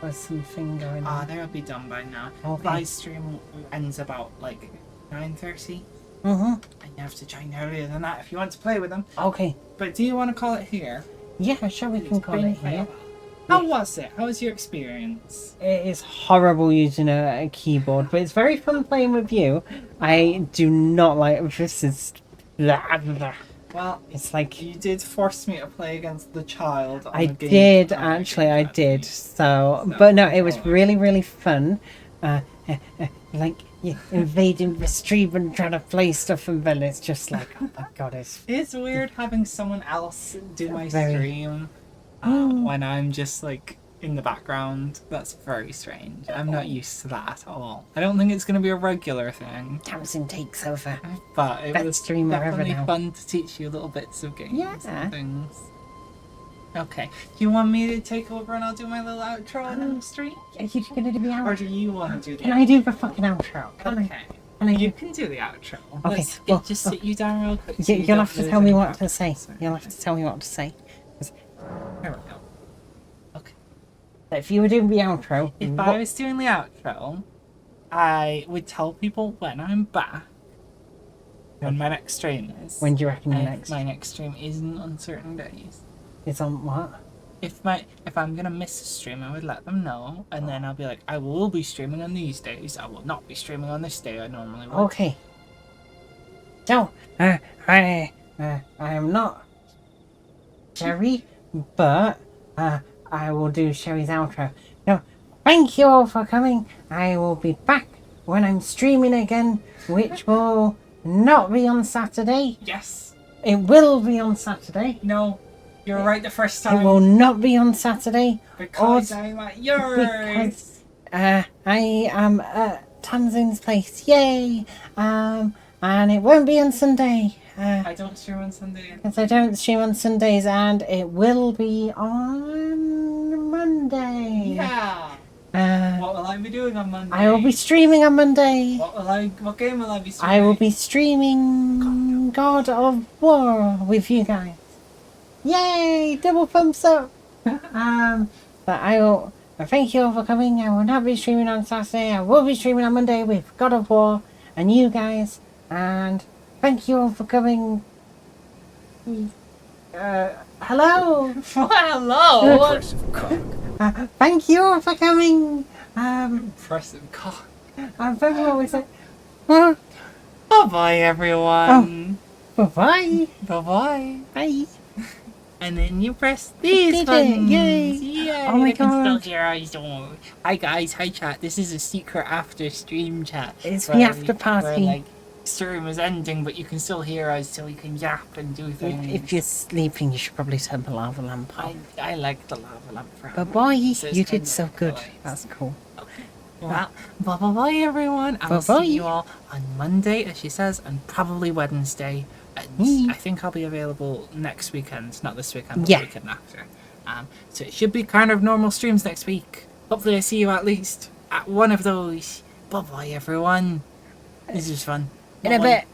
There's something going on. They'll be done by now. Okay. Live stream ends about like 9:30. Mm-hmm. And you have to join earlier than that if you want to play with them. Okay. But do you want to call it here? Yeah, sure, we can It's call been it quite a here. while. How was it? How was your experience? It is horrible using a keyboard, but it's very fun playing with you. I do not like this. Is Well, it's like you did force me to play against the child. On I a game did plan actually. I against did. me. So, but no, it was alright. really fun. Like invading the stream and trying to play stuff, and then it's just like, oh my god, it's It's weird having someone else do my Very- stream when I'm just like in the background. That's very strange. I'm not used to that at all. I don't think it's going to be a regular thing, Tamsin takes over. but it Best was streamer ever definitely now. fun to teach you little bits of games Yeah. and things. Okay, do you want me to take over and I'll do my little outro on the stream? Are you gonna do the Or outro? do you want to do the Can I do the fucking outro? Can I? Okay. Can I You do? can do the outro. Okay, Let's well, just sit you down real quick. so you You'll don't have to lose tell me any what to say. focus. You'll have to tell me what to say. Here we go. Okay. If you were doing the outro, If what- I was doing the outro, I would tell people when I'm back. When my next stream is. when do you reckon your And next My next stream isn't on certain days. is on what? If I'm gonna miss a stream, I would let them know, and then I'll be like, I will be streaming on these days. I will not be streaming on this day. I normally would. Okay. So, I am not Sherry, but I will do Sherry's outro. So, thank you all for coming. I will be back when I'm streaming again, which will not be on Saturday. Yes. It will be on Saturday. No. You're right the first It time. will not be on Saturday. Because or- I'm at yours. Because I am at Tamsin's place. Yay! And it won't be on Sunday. I don't stream on Sunday. Because I don't stream on Sundays, and it will be on Monday. Yeah. What will I be doing on Monday? I will be streaming on Monday. What game will I be streaming? I will be streaming God of War with you guys. Yay! Double thumbs up. But I will. Thank you all for coming. I will not be streaming on Saturday. I will be streaming on Monday with God of War and you guys. And thank you all for coming. Hello. Hello. Impressive cock. Thank you for coming. Impressive cock. I'm very well with it. Bye bye, everyone. Bye-bye. Bye bye. Bye. And then you press these Did it, buttons. yay. Yay. Oh my I can still God. hear us. Hi guys, hi chat. This is a secret after stream chat. It's the where after Where, party. like, stream is ending, but you can still hear us, so we can yap and do things. If you're sleeping, you should probably turn the lava lamp off. I like the lava lamp. Bye-bye. So it's You kind did of so like good. lights. That's cool. Well, bye everyone. I will Bye-bye. see you all on Monday, as she says, and probably Wednesday. And I think I'll be available next weekend, not this weekend, but Yeah. the weekend after. So it should be kind of normal streams next week. Hopefully I see you at least at one of those. Bye bye everyone. This was fun. In a Bye. bit.